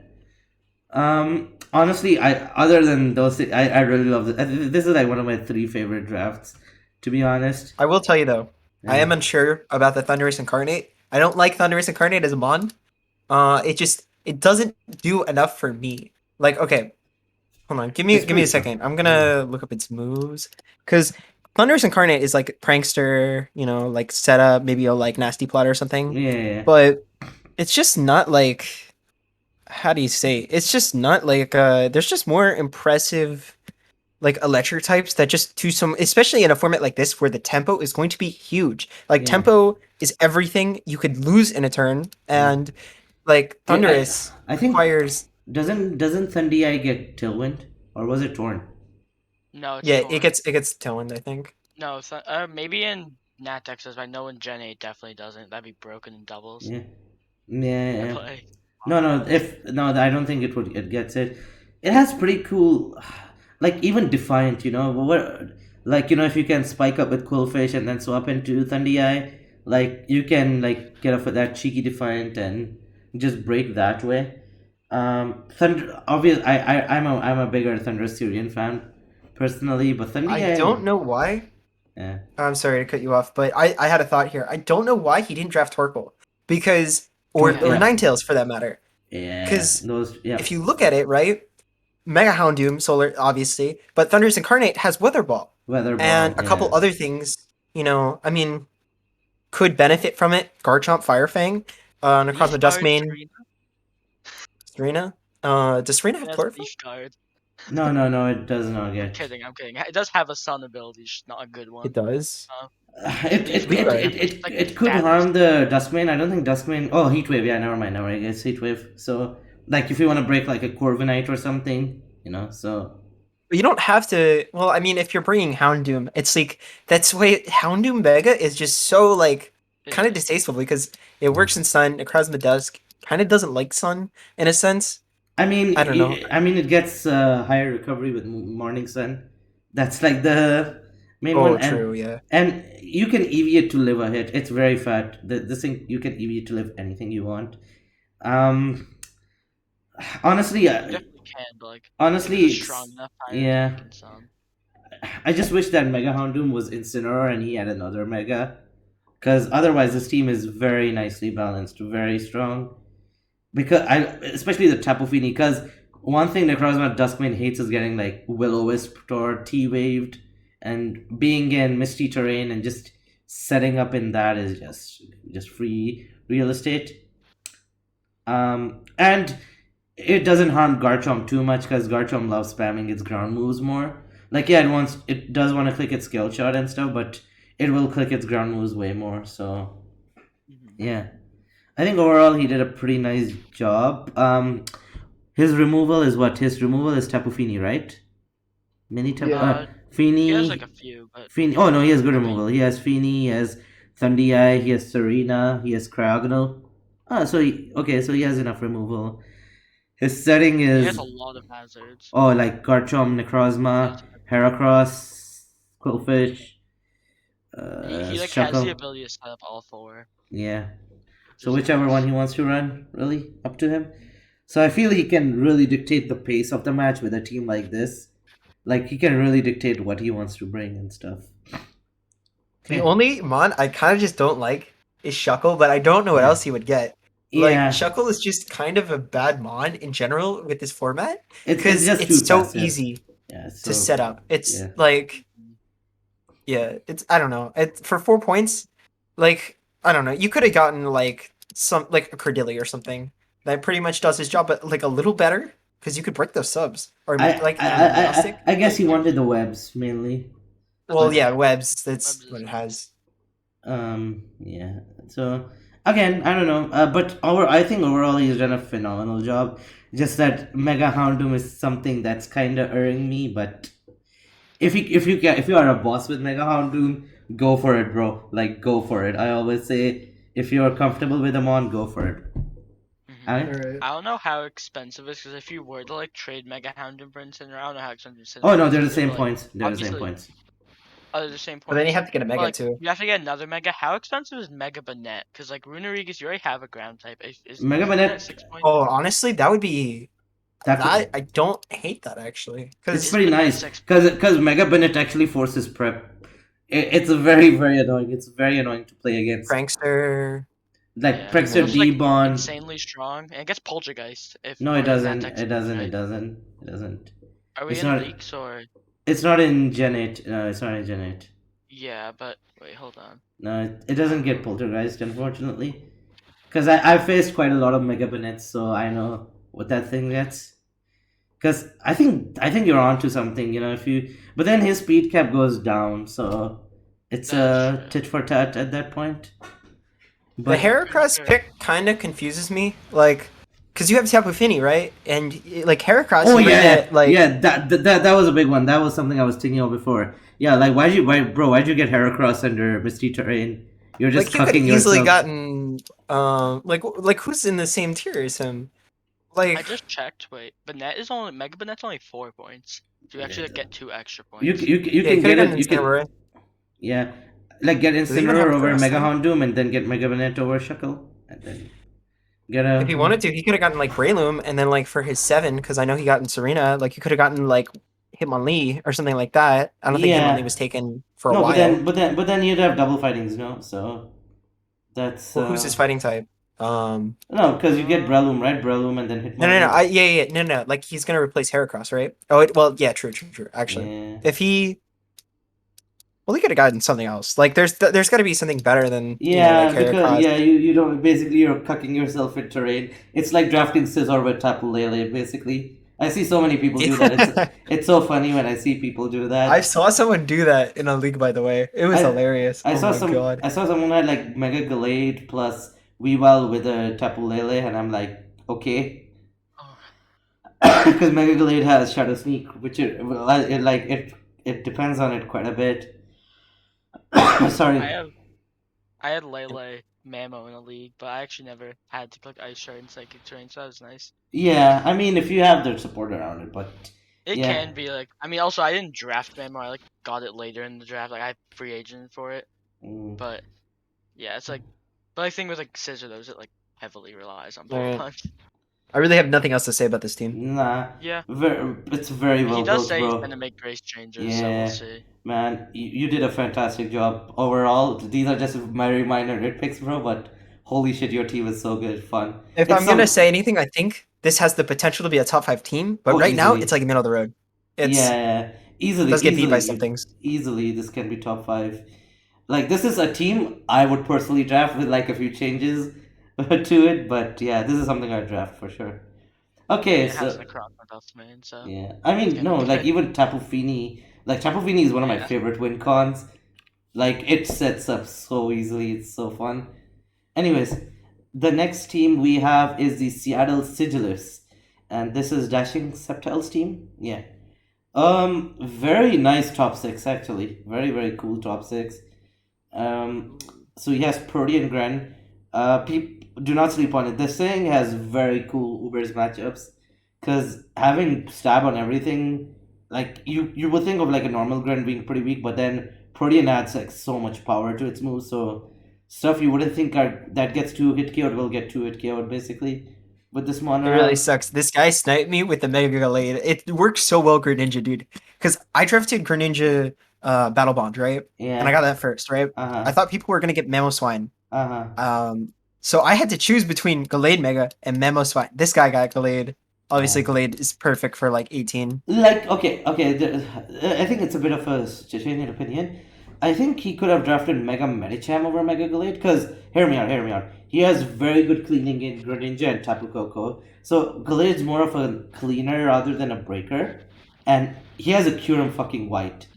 Honestly, other than those, I really love this. This is like one of my 3 favorite drafts, to be honest. I will tell you though, I am unsure about the Thundurus Incarnate. I don't like Thundurus Incarnate as a mon. It doesn't do enough for me. Like, okay, hold on, give me a second. I'm gonna look up its moves, because Thundurus Incarnate is like Prankster, like setup, maybe a like Nasty Plot or something. Yeah. But it's just not like, how do you say? It's just not like there's just more impressive like electric types that just do some, especially in a format like this where the tempo is going to be huge. Like tempo is everything. You could lose in a turn, and like Thundurus I think requires. Doesn't Thundii get Tailwind, or was it Torn? No. It's Yeah, Torn. it gets Tailwind, I think. No, maybe in Natex does, but I know in Gen 8 definitely doesn't. That'd be broken in doubles. Yeah. Like, No, I don't think it gets it. It has pretty cool, like even Defiant, if you can spike up with Quillfish and then swap into Thundii, like you can like get off of that cheeky Defiant and just break that way. Thunder, obvious. I'm a bigger Thunder Syrian fan personally, but Thundii. I don't know why. Yeah. I'm sorry to cut you off, but I had a thought here. I don't know why he didn't draft Torkoal, because or Ninetales for that matter. Yeah. Because if you look at it, right, Mega Houndoom, Solar, obviously, but Thundurus Incarnate has Weather Ball. And a couple other things, I mean, could benefit from it. Garchomp, Firefang, Necrozma Duskmane. Serena? Does Serena have Chlorophyll? No, it does not get. I'm kidding. It does have a Sun ability, it's just not a good one. It does. It could harm the Duskmane. I don't think Duskmane. Oh, Heatwave. Yeah, never mind. It's Heatwave. So, like, if you want to break like a Corviknight or something, so. But you don't have to. Well, I mean, if you're bringing Houndoom, it's like that's why Houndoom Mega is just so like kind of distasteful, because it works in Sun. Necrozma Dusk kind of doesn't like Sun in a sense. I mean, I don't know. I mean, it gets higher recovery with Morning Sun. That's like the main one. Oh, true, yeah. And you can EV it to live a hit. It's very fat. This thing, you can EV it to live anything you want. Honestly, you definitely can, but like, honestly, it's strong enough. Yeah. I just wish that Mega Houndoom was Incineroar and he had another Mega, because otherwise this team is very nicely balanced, very strong. Because especially the Tapu Fini, because one thing Necrozma Duskmane hates is getting like Will-O-Wisp or T-Waved, and being in misty terrain and just setting up in that is just free real estate. And it doesn't harm Garchomp too much, because Garchomp loves spamming its ground moves more. Like yeah, it does want to click its skill shot and stuff, but it will click its ground moves way more. So yeah, I think overall he did a pretty nice job. His removal is what? His removal is Tapu Fini, right? Mini Tapu. Yeah. He has like Fini. a few, but Fini. Oh no, he has good I mean- removal. He has Fini. He has Thundiai. He has Serena. He has Cryogonal. Ah, so he has enough removal. His setting he is has a lot of hazards. like Garchomp, Necrozma, Heracross, Quillfish, He like has the Shuckle. ability to set up all 4. Yeah. which So is whichever nice. one he wants to run, really up to him. So I feel he can really dictate the pace of the match with a team like this. Like he can really dictate what he wants to bring and stuff. The only Mon I kind of just don't like is Shuckle, but I don't know what Yeah. else he would get. Like Yeah. Shuckle is just kind of a bad Mon in general with this format It's because just it's too so passive. easy Yeah, to set up. It's yeah. like, yeah, it's I don't know. For 4 points, like I don't know. You could have gotten like a Cordilli or something that pretty much does his job, but like a little better because you could break those subs or I, like I, even I, Gnostic. I guess he wanted the webs mainly. Well, but- yeah, webs. That's Webs is what it nice. has. Yeah. So again, I don't know, but I think overall he's done a phenomenal job. Just that Mega Houndoom is something that's kind of irring me, but if you are a boss with Mega Houndoom, go for it, bro. Like go for it. I always say if you're comfortable with them on, go for it. Alright? I don't know how expensive it is because if you were to like trade Mega Houndoom for Incineroar, I don't know how expensive Incineroar Oh no, is they're the either, same but, like, points. They're the same obviously- points. Oh, they're the same But then you points. have to get a Mega Like, too. you have to get another Mega. How expensive is Mega Banette? Because like Runerigus, you already have a ground type. Is Mega Banette- 6 points? Oh, honestly, that would be. That That I don't hate that actually. It's Is pretty Banette nice 6? because Mega Bennett actually forces prep. It's very annoying. It's very annoying to play against. Prankster. Like Yeah. Prankster It's, like, D-Bond. insanely strong, and it gets Poltergeist. If No, or it in doesn't. that It doesn't. right? It doesn't. It doesn't. Are we it's in not- leaks or? It's not in Gen 8. No, it's not in Gen 8. Yeah, but wait, hold on. No, it doesn't get Poltergeist, unfortunately. Because I've faced quite a lot of Mega Bennett's, so I know what that thing gets. Because I think you're onto something, But then his speed cap goes down, so it's That is a true. tit for tat at that point. The But Heracross Sure. pick kind of confuses me, like, because you have Tapu Fini, right? And like Heracross, oh you yeah, get, like, yeah, that was a big one. That was something I was thinking of before. Yeah, like why'd you get Heracross under Misty Terrain? You're just like you could have cucking easily yourself. gotten, like who's in the same tier as him? I Like, just checked. Wait, Banette is only Mega Banette's only 4 points. So you actually Yeah. get 2 extra points. You yeah, can you get could have it. gotten You can Incineroar. yeah, like get he even Incineroar have over Grass Mega then? Houndoom and then get Mega Bennett over Shuckle and then get a. If he wanted to, he could have gotten like Breloom, and then like for his 7, because I know he got in Serena, like he could have gotten like Hitmonlee or something like that. I don't think Yeah. Hitmonlee was taken for a No, while. but then you'd have double fightings, no? So that's Well, who's his fighting type? No, because you get Breloom, right? Breloom and then Hitmonlee. No. No. Like he's gonna replace Heracross, right? Oh, well, yeah, true. Actually, Yeah. if he, well, he could have gotten something else. Like there's got to be something better than Yeah, like because Heracross. you don't basically you're cucking yourself in terrain. It's like drafting Scizor with Tapu Lele, basically. I see so many people do that. It's so funny when I see people do that. I saw someone do that in a league, by the way. It was hilarious. I Oh saw my god. I saw someone had like Mega Gallade plus Weavile with a Tapu Lele, and I'm like, okay, Oh, because Mega Gallade has Shadow Sneak, which it depends on it quite a bit. Sorry. I had Lele Mamo in a league, but I actually never had to click Ice Shard and Psychic Terrain, so that was nice. Yeah, I mean, if you have the support around it, but It Yeah. can be like, I mean, also I didn't draft Mamo. I like got it later in the draft. Like I free agent for it, mm, but yeah, it's like, but the thing with like Scissor though is it like heavily relies on Right. Bullet Punch. I really have nothing else to say about this team. nah, Yeah, it's very well he does built, say bro. he's gonna make grace changes, so Yeah. we'll see. Man, you did a fantastic job overall. These are just very minor nitpicks, bro, but holy shit, your team is so good, fun. If It's I'm gonna some- say anything, I think this has the potential to be a top 5 team, but Oh, right now easily. it's like middle of the road. It's yeah, easily. it does get beat by easily, some things. Easily, this can be top 5. Like, this is a team I would personally draft with like a few changes to it, but yeah, this is something I'd draft for sure. Okay, It has so the Croc Dust main, so yeah, I mean, gonna no, be like good. even Tapu Fini, Like Tapu Fini is one of my Yeah. favorite win cons. Like it sets up so easily, it's so fun. Anyways, the next team we have is the Seattle Sigilis, and this is Dashing Sceptile's team. Yeah. Very nice top six actually. Very very cool top six. So he has Protean Grand. Do not sleep on it. This thing has very cool Ubers matchups, because having stab on everything, like you would think of like a normal Grand being pretty weak, but then Protean adds like so much power to its moves. So stuff you wouldn't think that gets 2-hit KO'd will get 2-hit KO'd basically with this It mono. really sucks. This guy sniped me with the Mega Gallade. It works so well, Greninja, dude. Because I drafted Greninja Battle Bond, right? Yeah. And I got that first, right? Uh-huh. I thought people were gonna get Memo Swine. Uh-huh. So I had to choose between Gallade Mega and Memo Swine. This guy got Gallade. Obviously, Yeah. Gallade is perfect for like 18. Like, okay, I think it's a bit of a changing opinion. I think he could have drafted Mega Medicham over Mega Gallade, because, hear me out. He has very good cleaning in Greninja and Tapu Koko. So, Gallade's more of a cleaner rather than a breaker. And he has a Kyurem fucking White.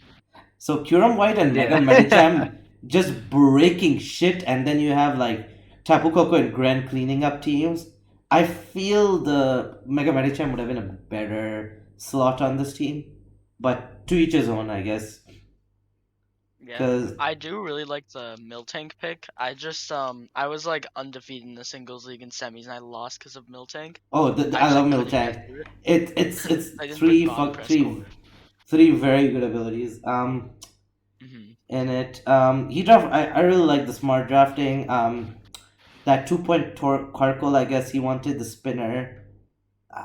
So, Kyurem White and Mega Medicham just breaking shit, and then you have, like, Tapu Koko and Gren cleaning up teams. I feel the Mega Medicham would have been a better slot on this team. But to each his own, I guess. Yeah, 'Cause- I do really like the Miltank pick. I just I was like undefeated in the singles league and semis, and I lost because of Miltank. Oh, I just, love like, couldn't Miltank. get through it. It's I didn't three put Bomb Press three over. three very good abilities. In it. He draft. I really like the smart drafting. That 2-point Karkle. I guess he wanted the spinner.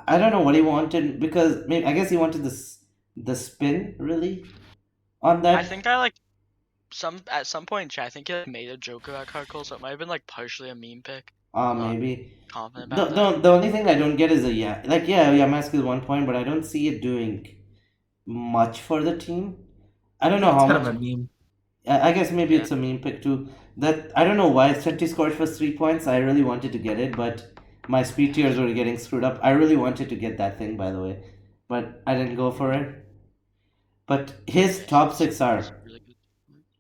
I don't know what he wanted, because maybe I guess he wanted the spin really on that. I think I like at some point in chat. I think he made a joke about Karkle, so it might have been like partially a meme pick. Maybe. Confident about that. The only thing I don't get is Yamask is 1 point, but I don't see it doing much for the team. I don't know It's how kind much. of a meme. I guess maybe Yeah. it's a meme pick too. That I don't know why Senti scored was 3 points. I really wanted to get it, but my speed tiers were getting screwed up. I really wanted to get that thing, by the way, but I didn't go for it. But his top six are Really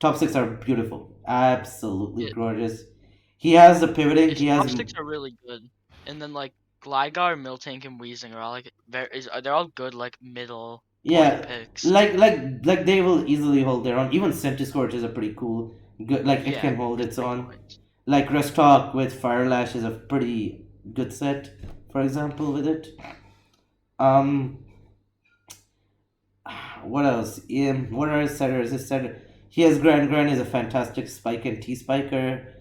good. beautiful, absolutely Yeah. gorgeous. He has the pivoting. His He top has six are really good, and then like Gligar, Miltank, and Weezing are all like they're all good like middle yeah, point picks. like they will easily hold their own. Even Centiskorch is a pretty cool, good. Like it Yeah, can hold its big own. points. Like Restock with Fire Lash is a pretty good set, for example, with it. What else? What are his setters? He has Gran is a fantastic spike and T-Spiker.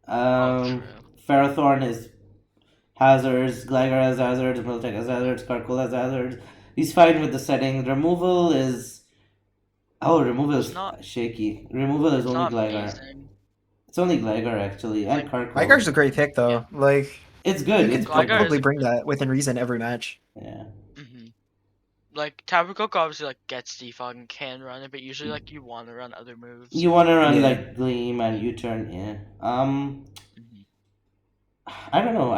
True. Ferrothorn is hazards, Gligar has hazards, Miltank has hazards, Karkul has hazards. He's fine with the setting. Removal is It's not- shaky. Removal is It's only not Gligar. amazing. It's only Gligar actually, and Karkul. Gligar's a great pick though. Yeah. Like It's good. you It's could Gligar probably is- bring that within reason every match. yeah. Like Tapu Koko obviously like gets defog and can run it, but usually like you want to run other moves. You want to run Yeah. like Gleam and U-turn, yeah. Mhm. I don't know.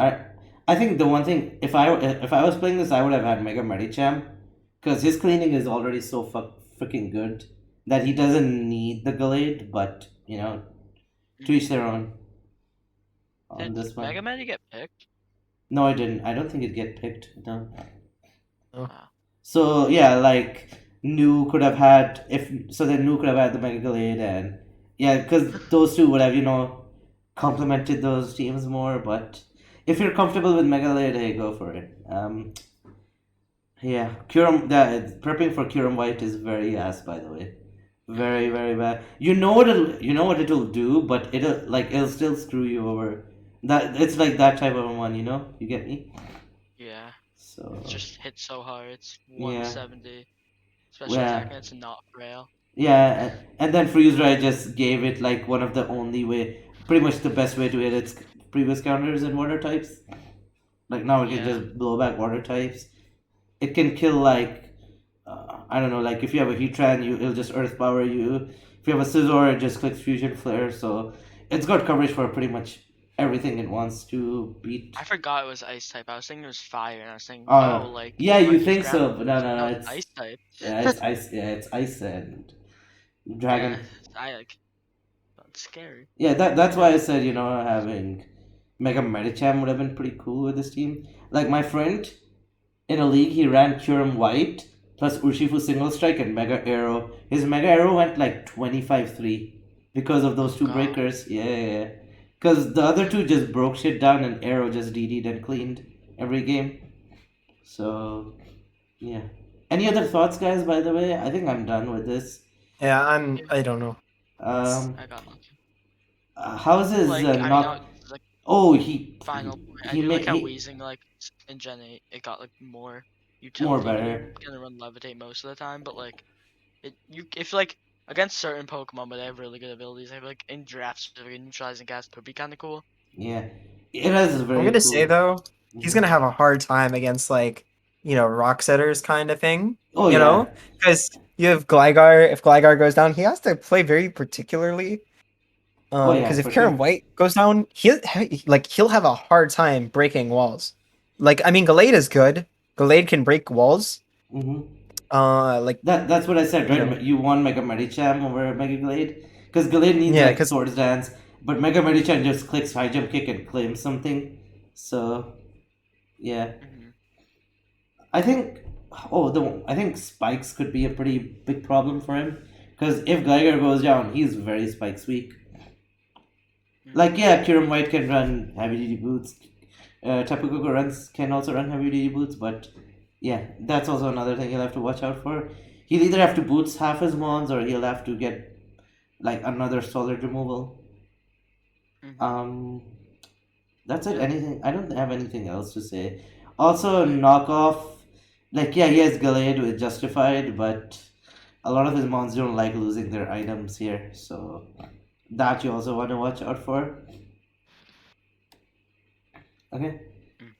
I think the one thing, if I was playing this, I would have had Mega Medicham, because his cleaning is already so freaking good that he doesn't need the Gallade. But you know, to each their own. On Did this one, Mega Man get picked? no, I didn't. I don't think it get picked. No. Oh. So yeah, like Nu could have had then Nu could have had the Mega Gallade, and yeah, because those two would have complemented those teams more. But if you're comfortable with Mega Gallade, hey, go for it. Yeah, prepping for Kyurem White is very ass, by the way. Very very bad. You know what it'll do, but it'll still screw you over. That it's like that type of one, you get me? Yeah. So It just hits so hard. It's Yeah. 170. Special Yeah. attack and it's not frail. yeah, and then Freeze Ray just gave it like one of the only pretty much the best way to hit its previous counters and water types. Like now it can Yeah. just blow back water types. It can kill I don't know, like if you have a Heatran, it'll just Earth Power you. If you have a Scizor, it just clicks Fusion Flare. So it's got coverage for pretty much everything it wants to beat. I forgot it was ice type. I was thinking it was fire, and I was thinking, Oh, oh, like yeah, you Arceus think ground so, but no, moves, no, now no, it's ice type. it's ice. Yeah, it's ice and Yeah, dragon. I like. That's scary. Yeah, that's why I said, having Mega Medicham would have been pretty cool with this team. Like my friend in a league, he ran Kyurem White plus Urshifu Single Strike and Mega Arrow. His Mega Arrow went like 25-3 because of those two God. breakers. Yeah. Because the other two just broke shit down and Arrow just DD'd and cleaned every game. So, yeah. Any other thoughts, guys, by the way? I think I'm done with this. Yeah, I don't know. I got nothing. How's his Like, I mean, knock? like Oh, he final point. I he do like made how he Weezing, like in Gen 8, it got like more more utility. better. You're gonna run Levitate most of the time, but like if like against certain Pokemon, but they have really good abilities. I feel like in drafts, specifically, neutralizing gas could be kind of cool. Yeah, it is very I'm gonna cool. say though, he's Mhm. gonna have a hard time against like rock setters kind of thing. Oh, you yeah. know, because you have Gligar. If Gligar goes down, he has to play very particularly. Oh, yeah, Because if for Karen sure. White goes down, he'll have a hard time breaking walls. Like I mean, Gallade is good. Gallade can break walls. Mm-hmm. Like That's what I said, you right? know. You want Mega Medicham over Mega Glade because Glade needs Yeah, like because Swords Dance, but Mega Medicham just clicks High Jump Kick and claims something. So, yeah, Mhm. I think. I think Spikes could be a pretty big problem for him because if Geiger goes down, he's very Spikes weak. Like, yeah, Kiram White can run heavy duty boots. Tapu Koko can also run heavy duty boots, but yeah, that's also another thing he'll have to watch out for. He'll either have to boots half his mons or he'll have to get like another solid removal. Mhm. That's it. Anything? I don't have anything else to say. Also, knockoff. Like, yeah, he has Gallade with Justified, but a lot of his mons don't like losing their items here, so that you also want to watch out for. Okay.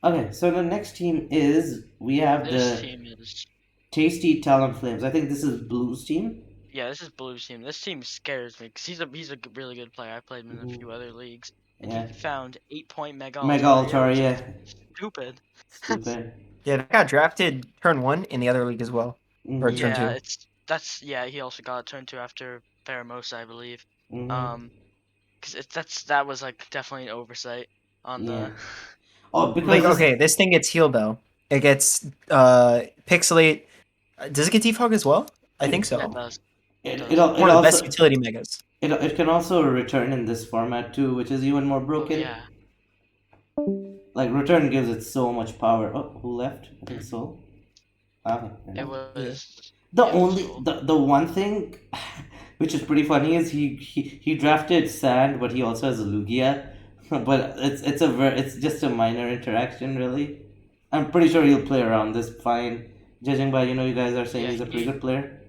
Okay, so the next team is we have This the team is Tasty Talonflames. I think this is Blue's team. yeah, this is Blue's team. This team scares me because he's a really good player. I played him in a few other leagues, and Yeah. he found 8-point Mega Mega Altaria, which Altaria. is stupid. Stupid. yeah, that got drafted turn 1 in the other league as well, or turn Yeah, 2. he also got a turn 2 after Pheromosa, I believe. Mm-hmm. Because that was like definitely an oversight on Yeah. the. Oh, because Like this, okay, this thing gets healed though. It gets pixelate. Does it get defog as well? I think Yeah, so. it does. One of the best utility megas. it can also return in this format too, which is even more Oh, broken. yeah. Like return gives it so much power. Oh, who left? I think so. Okay. It was. The yeah, only so- the one thing which is pretty funny is he drafted Sand, but he also has Lugia. But it's just a minor interaction really. I'm pretty sure he'll play around this fine. Judging by you guys are saying Yeah, he's a pretty good player.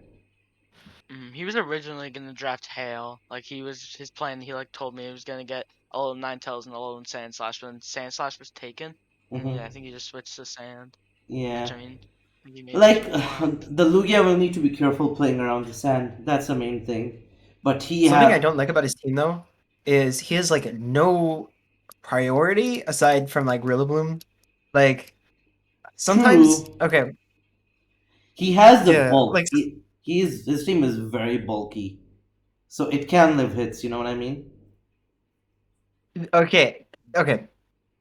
He was originally gonna draft Hail. Like he was his plan. He like told me he was gonna get all of Ninetales and all of Sand Slash, but then Sand Slash was taken. And yeah, I think he just switched to Sand. Yeah. Which I mean, he made Like a smart. the Lugia will need to be careful playing around the sand. That's the main thing. But Something I don't like about his team though is he has like no priority aside from like Rillaboom. Like sometimes True. okay. He has the Yeah, bulk. like His team is very bulky, so it can live hits. You know what I mean? okay.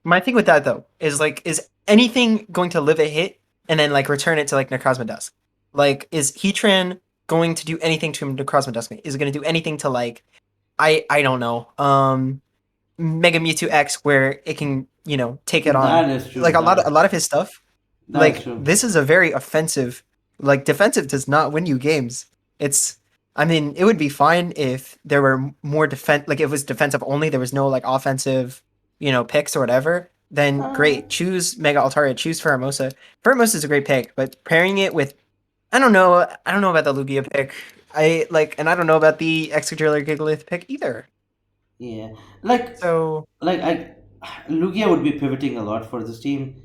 My thing with that though is like, is anything going to live a hit and then like return it to like Necrozma Dusk? Like, is Heatran going to do anything to Necrozma Dusk? Is it going to do anything to like, I don't know, Mega Mewtwo X where it can take it on? That is true. Like a lot of his stuff. That's Like true. this is a very offensive. Like defensive does not win you games. I mean, it would be fine if there were more defense. Like if it was defensive only, there was no like offensive, picks or whatever. Then great, choose Mega Altaria, choose Pheromosa. Pheromosa is a great pick, but pairing it with, I don't know about the Lugia pick. And I don't know about the Excadrill Gigalith pick either. Yeah, So Lugia would be pivoting a lot for this team.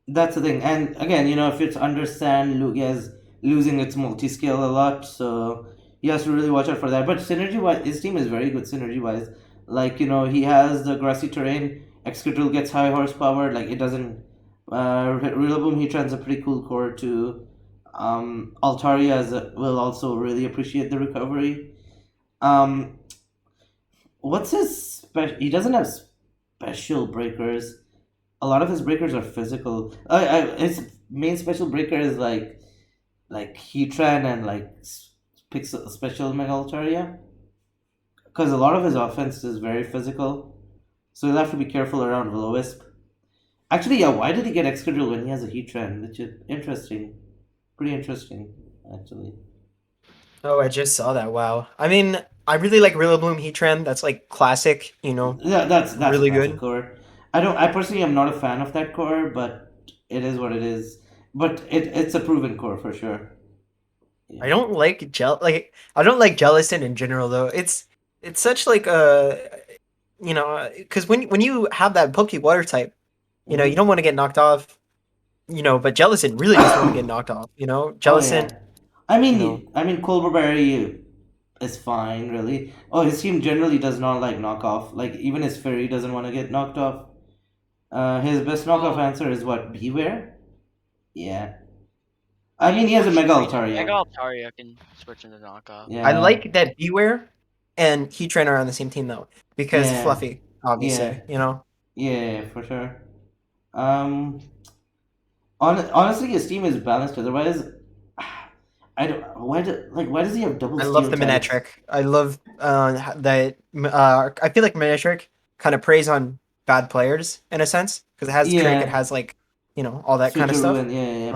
That's the thing. And again, if it's understand, Lugia's losing its multi scale a lot, so he has to really watch out for that. But synergy wise, his team is very good synergy wise. Like, he has the grassy terrain. Excadrill gets high horsepower. Like, it doesn't. Rillaboom Heatran's a pretty cool core too. Altaria will also really appreciate the recovery. Um, what's his He doesn't have special breakers. A lot of his breakers are physical. His main special breaker is like Heatran and like Pixel Special Mega Altaria. Because a lot of his offense is very physical, so you'll have to be careful around Will-O-Wisp. Actually, yeah, why did he get Excadrill when he has a Heatran? Which is interesting. Pretty interesting, actually. Oh, I just saw that. Wow. I mean, I really like Rillaboom Heatran. That's like classic, Yeah, that's really a classic good. core. I personally am not a fan of that core, but it is what it is. But it's a proven core for sure. I don't like I don't like Jellicent in general though. It's such like a because when you have that Poke Water type, you Mhm. don't want to get knocked off. But Jellicent really doesn't want to get knocked off. Oh Jellicent. yeah. I mean, You know. Colberberry is fine, really. Oh, his team generally does not like knockoff. Like even his Fairy doesn't want to get knocked off. His best knockoff answer is what? Beware? Yeah. I mean, he has a Mega Mega Altaria. Altaria can switch into knockoff. Yeah. I like that Beware and Heatran are on the same team though because Yeah. Fluffy, obviously. Yeah. Yeah, for sure. Um, honestly, his team is balanced. Otherwise, I don't. Why does he have double I love the stereotypes? Manectric. I love that. I feel like Manectric kind of preys on bad players in a sense because it has Trick, it Yeah. has like all that kind of Switcheroo stuff. and yeah.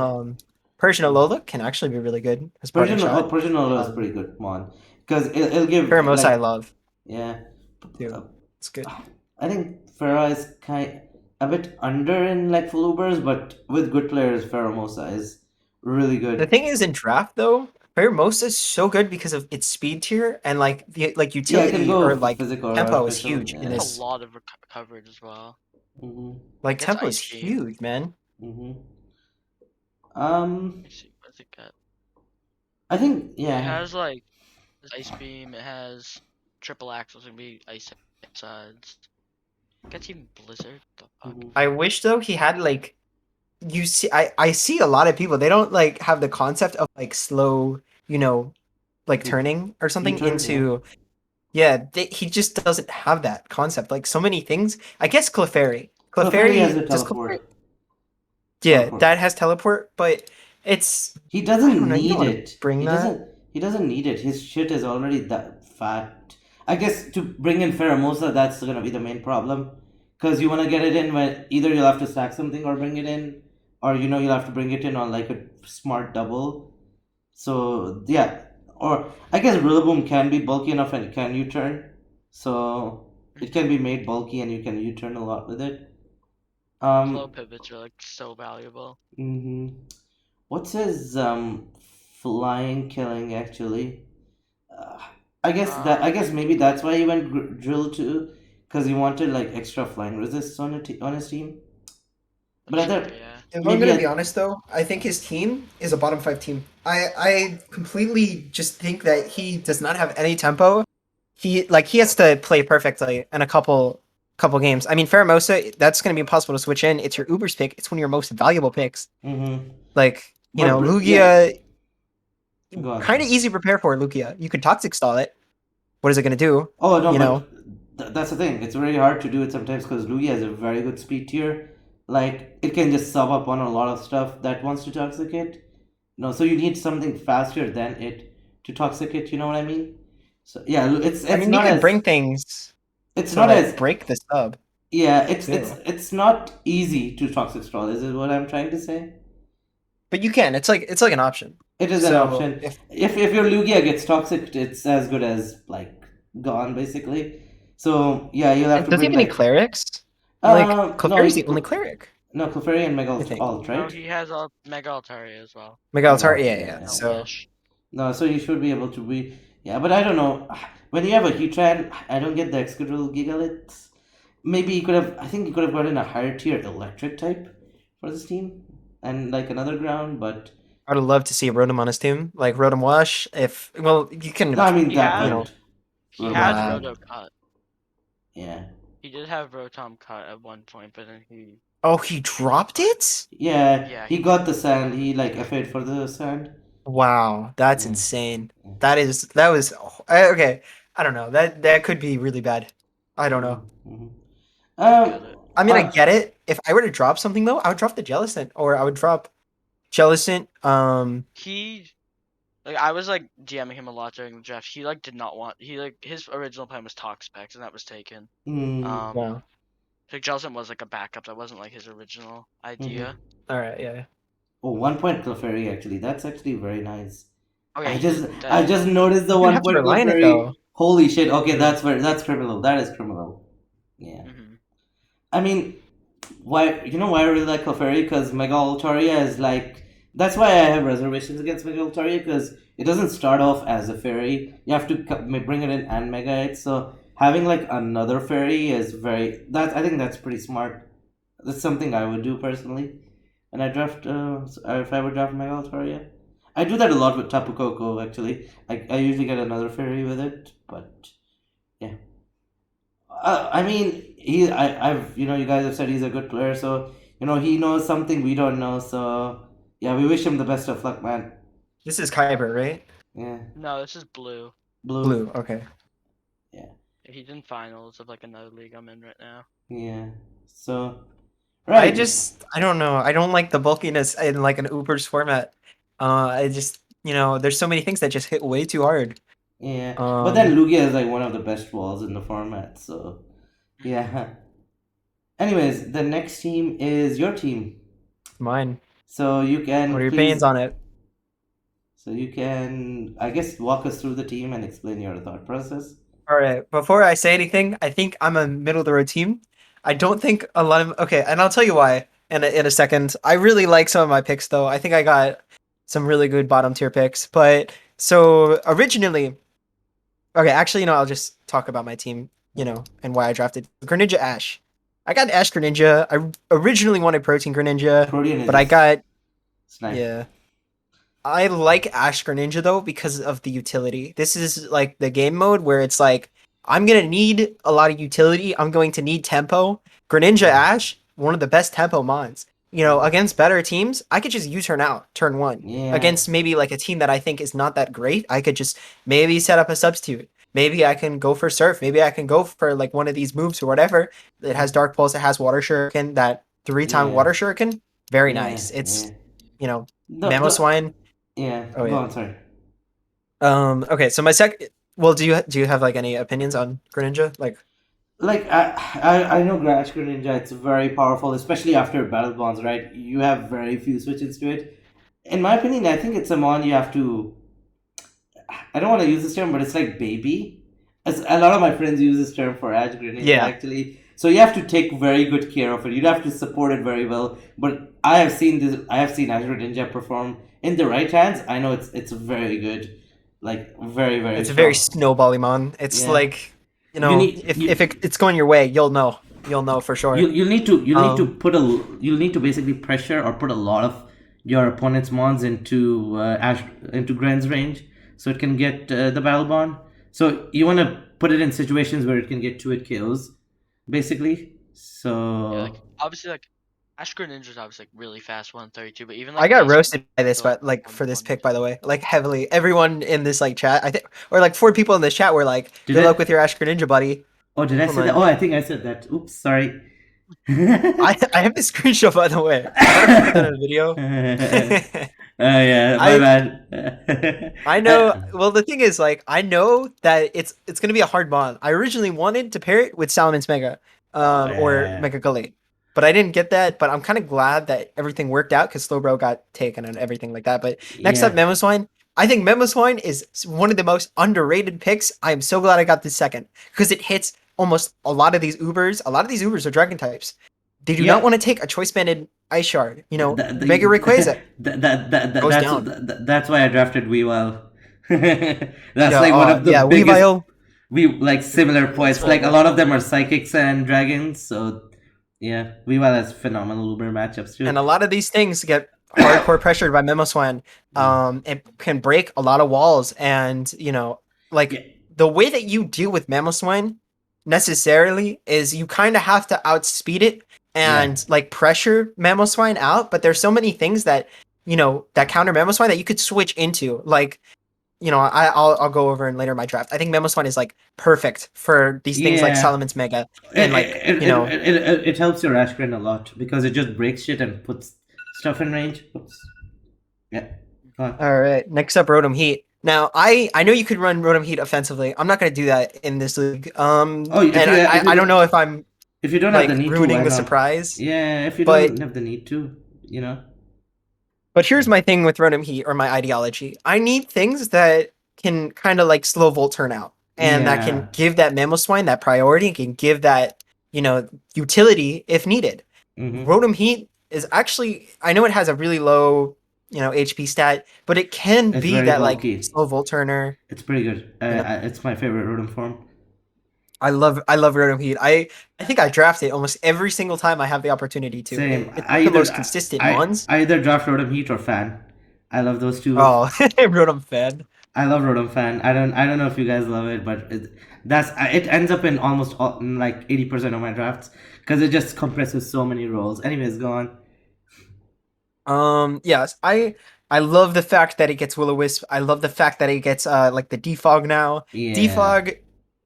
Persian Alola can actually be really good as parting shot. Persian Alola is pretty good. Come on, because it'll give Pheromosa I like love yeah. too. It's good. I think Farah is a bit under in like full Ubers, but with good players, Pheromosa is really The good. thing is in draft though, Pheromosa is so good because of its speed tier and like the Yeah, it can utility go or like physical or tempo is artificial. huge in Yeah. That's this. a lot of coverage as well. Mhm. Like Gets tempo is Ice Beam. huge, man. Mhm. Let's see, what's it got? I think It yeah. has like Ice Beam. It has triple axles. It can be ice sides. Gets even Blizzard. The fuck? Mhm. I wish though he had like I see a lot of people they don't like have the concept of like slow like turning or something U-turn, into he just doesn't have that concept like so many things. I guess Clefairy has a does Clefairy teleport. that has teleport, but it's He I doesn't don't know, you don't need want to it. bring that. He doesn't need it. His shit is already that fat. I guess to bring in Pheromosa, that's gonna be the main problem. Because you wanna get it in when either you'll have to stack something or bring it in, or you'll have to bring it in on like a smart double. So yeah. Or I guess Rillaboom can be bulky enough and can U-turn. So it can be made bulky and you can U-turn a lot with it. Flow Um pivots are like so valuable. mhm. What's his flying killing actually? Uh, I guess maybe that's why he went drill too, because he wanted like extra flying resist on on his team. But I thought Yeah. If I'm maybe gonna be honest though, I think his team is a bottom 5 team. I completely just think that he does not have any tempo. He has to play perfectly in a couple games. I mean, Pheromosa, that's gonna be impossible to switch in. It's your Uber's pick. It's one of your most valuable picks. Mm-hmm. Like But yeah, Lugia, go on. kind of easy to prepare for Lugia. You could toxic stall it. What is it gonna do? Oh no, You know, but that's the thing. It's very hard to do it sometimes because Lugia has a very good speed tier. Like it can just sub up on a lot of stuff that wants to toxicate. No, so you need something faster than it to toxicate. You know what I mean? So yeah, I it's mean, you not could as bring things it's to not like as break the sub yeah too. it's not easy to toxic stall. Is it what I'm trying to say? But you can. It's like an option. It is an So option. If your Lugia gets toxic, it's as good as like gone basically. So yeah, you'll have to does he bring have any like clerics? Like no Clefairy's the only cleric, no Clefairy and Mega I think. Alt, No, right? he has a Mega Altaria as well. Mega Mega Altar, Alt, yeah. yeah. I So wish. No, so you should be able to be yeah, but I don't know. When you have a Heatran, I don't get the Excadrill Gigalith. Maybe you could have. I think you could have gotten a higher tier Electric type for this team and like another ground, but I would love to see Rotom on his team, like Rotom Wash. If well, you can, no, I mean He that has you know, good. he Rotom has Wash. wow. Roto Cut. Yeah. He did have Rotom cut at one point, but then he. Oh, he dropped it? Yeah, Yeah, he got the sand. He like FA'd for the sand. Wow, that's Yeah. insane. Yeah. That was okay. I don't know. That could be really bad. I don't know. Mm-hmm. got it. I mean, I get it. If I were to drop something though, I would drop the Jellicent, or I would drop Jellicent. He. Like, I was like DMing him a lot during the draft. He like did not want. He like his original plan was Toxapex, and that was taken. Wow. Like Jellicent was like a backup. That wasn't like his original idea. All right. Yeah. Oh, 1 point Clefairy actually. That's actually very nice. Okay. I just noticed the You one have to point rely on it, Clefairy. though. Holy shit! Okay, that's criminal. That is criminal. Yeah. Mm-hmm. I mean, why why I really like Clefairy? Because Mega Altaria is like that's why I have reservations against Mega Altaria because it doesn't start off as a fairy. You have to bring it in and Mega it. So having like another fairy is I think that's pretty smart. That's something I would do personally. And I draft if I would draft Mega Altaria. I do that a lot with Tapu Koko actually. I usually get another fairy with it, but yeah. I mean, I've, you guys have said he's a good player, so, he knows something we don't know, so, yeah, we wish him the best of luck, man. This is Kyber, right? Yeah. No, this is Blue. Blue. Okay. Yeah. He's in finals of like another league I'm in right now. Yeah. So, right. I don't know. I don't like the bulkiness in like an Uber's format. I just, there's so many things that just hit way too hard. Yeah. But then Lugia is like one of the best walls in the format, so, yeah. Anyways, the next team is your team. Mine. So you can. What are your opinions on it? So you can, I guess, walk us through the team and explain your thought process. All right. Before I say anything, I think I'm a middle of the road team. I don't think a lot of okay, and I'll tell you why in a second. I really like some of my picks though. I think I got some really good bottom tier picks. But so originally, okay, actually, I'll just talk about my team, and why I drafted Greninja Ash. I got Ash Greninja. I originally wanted Protein Greninja, but I got yeah. I like Ash Greninja though because of the utility. This is like the game mode where it's like I'm gonna need a lot of utility. I'm going to need tempo. Greninja Ash, one of the best tempo mons. Against better teams, I could just use her now, turn 1. Yeah. Against maybe like a team that I think is not that great, I could just maybe set up a substitute. Maybe I can go for Surf. Maybe I can go for like one of these moves or whatever. It has Dark Pulse. It has Water Shuriken. That 3-time Water Shuriken. Very nice. It's Memo Swine. Yeah. Oh, Go on, sorry. Okay, so my well, do you have like any opinions on Greninja? Like I know Ash Greninja, it's very powerful, especially after Battle Bonds, right? You have very few switches to it. In my opinion, I think it's a mon you have to I don't want to use this term, but it's like baby. As a lot of my friends use this term for Ash Greninja actually. So you have to take very good care of it. You'd have to support it very well. But I have seen Ash Greninja perform in the right hands. I know it's very good. Like very, very it's strong. a very snowbally mon. It's like if it's going your way, you'll know. You'll know for sure. You'll need to basically pressure or put a lot of your opponent's mons into Gren's range so it can get the battle bond. So you want to put it in situations where it can get 2-hit KOs, basically. So yeah, obviously Ash Greninja is obviously really fast 132, but even I got roasted by this, but like for this pick, by the way, like heavily. Everyone in this like chat, I think, or like 4 people in this chat were like, "Good luck with your Ash Greninja, buddy." Oh, did I say that? Oh, I think I said that. Oops, sorry. I have the screenshot, by the way. I don't put that in a video. Yeah, my bad. I know. Well, the thing is, like, I know that it's gonna be a hard mod. I originally wanted to pair it with Salaman's Mega, or Mega Gully, but I didn't get that. But I'm kind of glad that everything worked out because Slowbro got taken and everything like that. But next up, Memo Swine. I think Memo Swine is one of the most underrated picks. I am so glad I got this second because it hits almost a lot of these Ubers. A lot of these Ubers are Dragon types. They do not want to take a choice banded Ice Shard. Mega Rayquaza. That's why I drafted Weavile. That's like one of the biggest. Weavile. Similar points. Like a lot of them are Psychics and Dragons. So yeah, Weavile has phenomenal Uber matchups too. And a lot of these things get hardcore pressured by Memo Swine. It can break a lot of walls, and the way that you deal with Memo Swine necessarily is you kind of have to outspeed it and like pressure Memo Swine out, but there's so many things that that counter Memo Swine that you could switch into. Like, I'll go over in later my draft. I think Memo Swine is like perfect for these things like Yeah. Solomon's Mega and like it helps your Ashgren a lot because it just breaks shit and puts stuff in range. Oops. Yeah. Go on. All right. Next up, Rotom Heat. Now, I know you could run Rotom Heat offensively. I'm not going to do that in this league. I don't know if I'm if you don't like have the need ruining to, the surprise. Yeah, if you But- don't have the need to, But here's my thing with Rotom Heat, or my ideology. I need things that can kind of like slow Volt turn out, and that can give that Memo Swine that priority, and can give that utility if needed. Rotom Heat is actually, I know it has a really low HP stat, but it can It's be very that bulky. like slow Volt turner. It's pretty good. It's my favorite Rotom form. I love Rotom Heat. I think I draft it almost every single time I have the opportunity to. Same. It's the most consistent ones. I either draft Rotom Heat or Fan. I love those two. Oh, Rotom Fan. I love Rotom Fan. I don't know if you guys love it, but it ends up in almost like 80% of my drafts because it just compresses so many roles. Anyways, go on. Yes, I love the fact that it gets Will-O-Wisp. I love the fact that it gets like the Defog now. Yeah. Defog,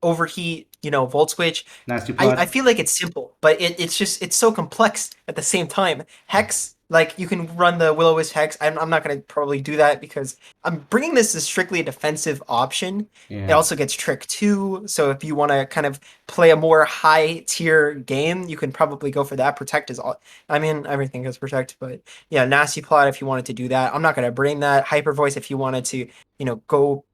Overheat, Volt Switch. Nasty Pot. I feel like it's simple, but it's so complex at the same time. Hex, like you can run the Will-O-Wisp Hex. I'm not gonna probably do that because I'm bringing this as strictly a defensive option. Yeah. It also gets Trick too, so if you want to kind of play a more high tier game, you can probably go for that. Protect is all. I mean, everything goes Protect, but yeah, Nasty Plot if you wanted to do that. I'm not gonna bring that. Hyper Voice if you wanted to, go.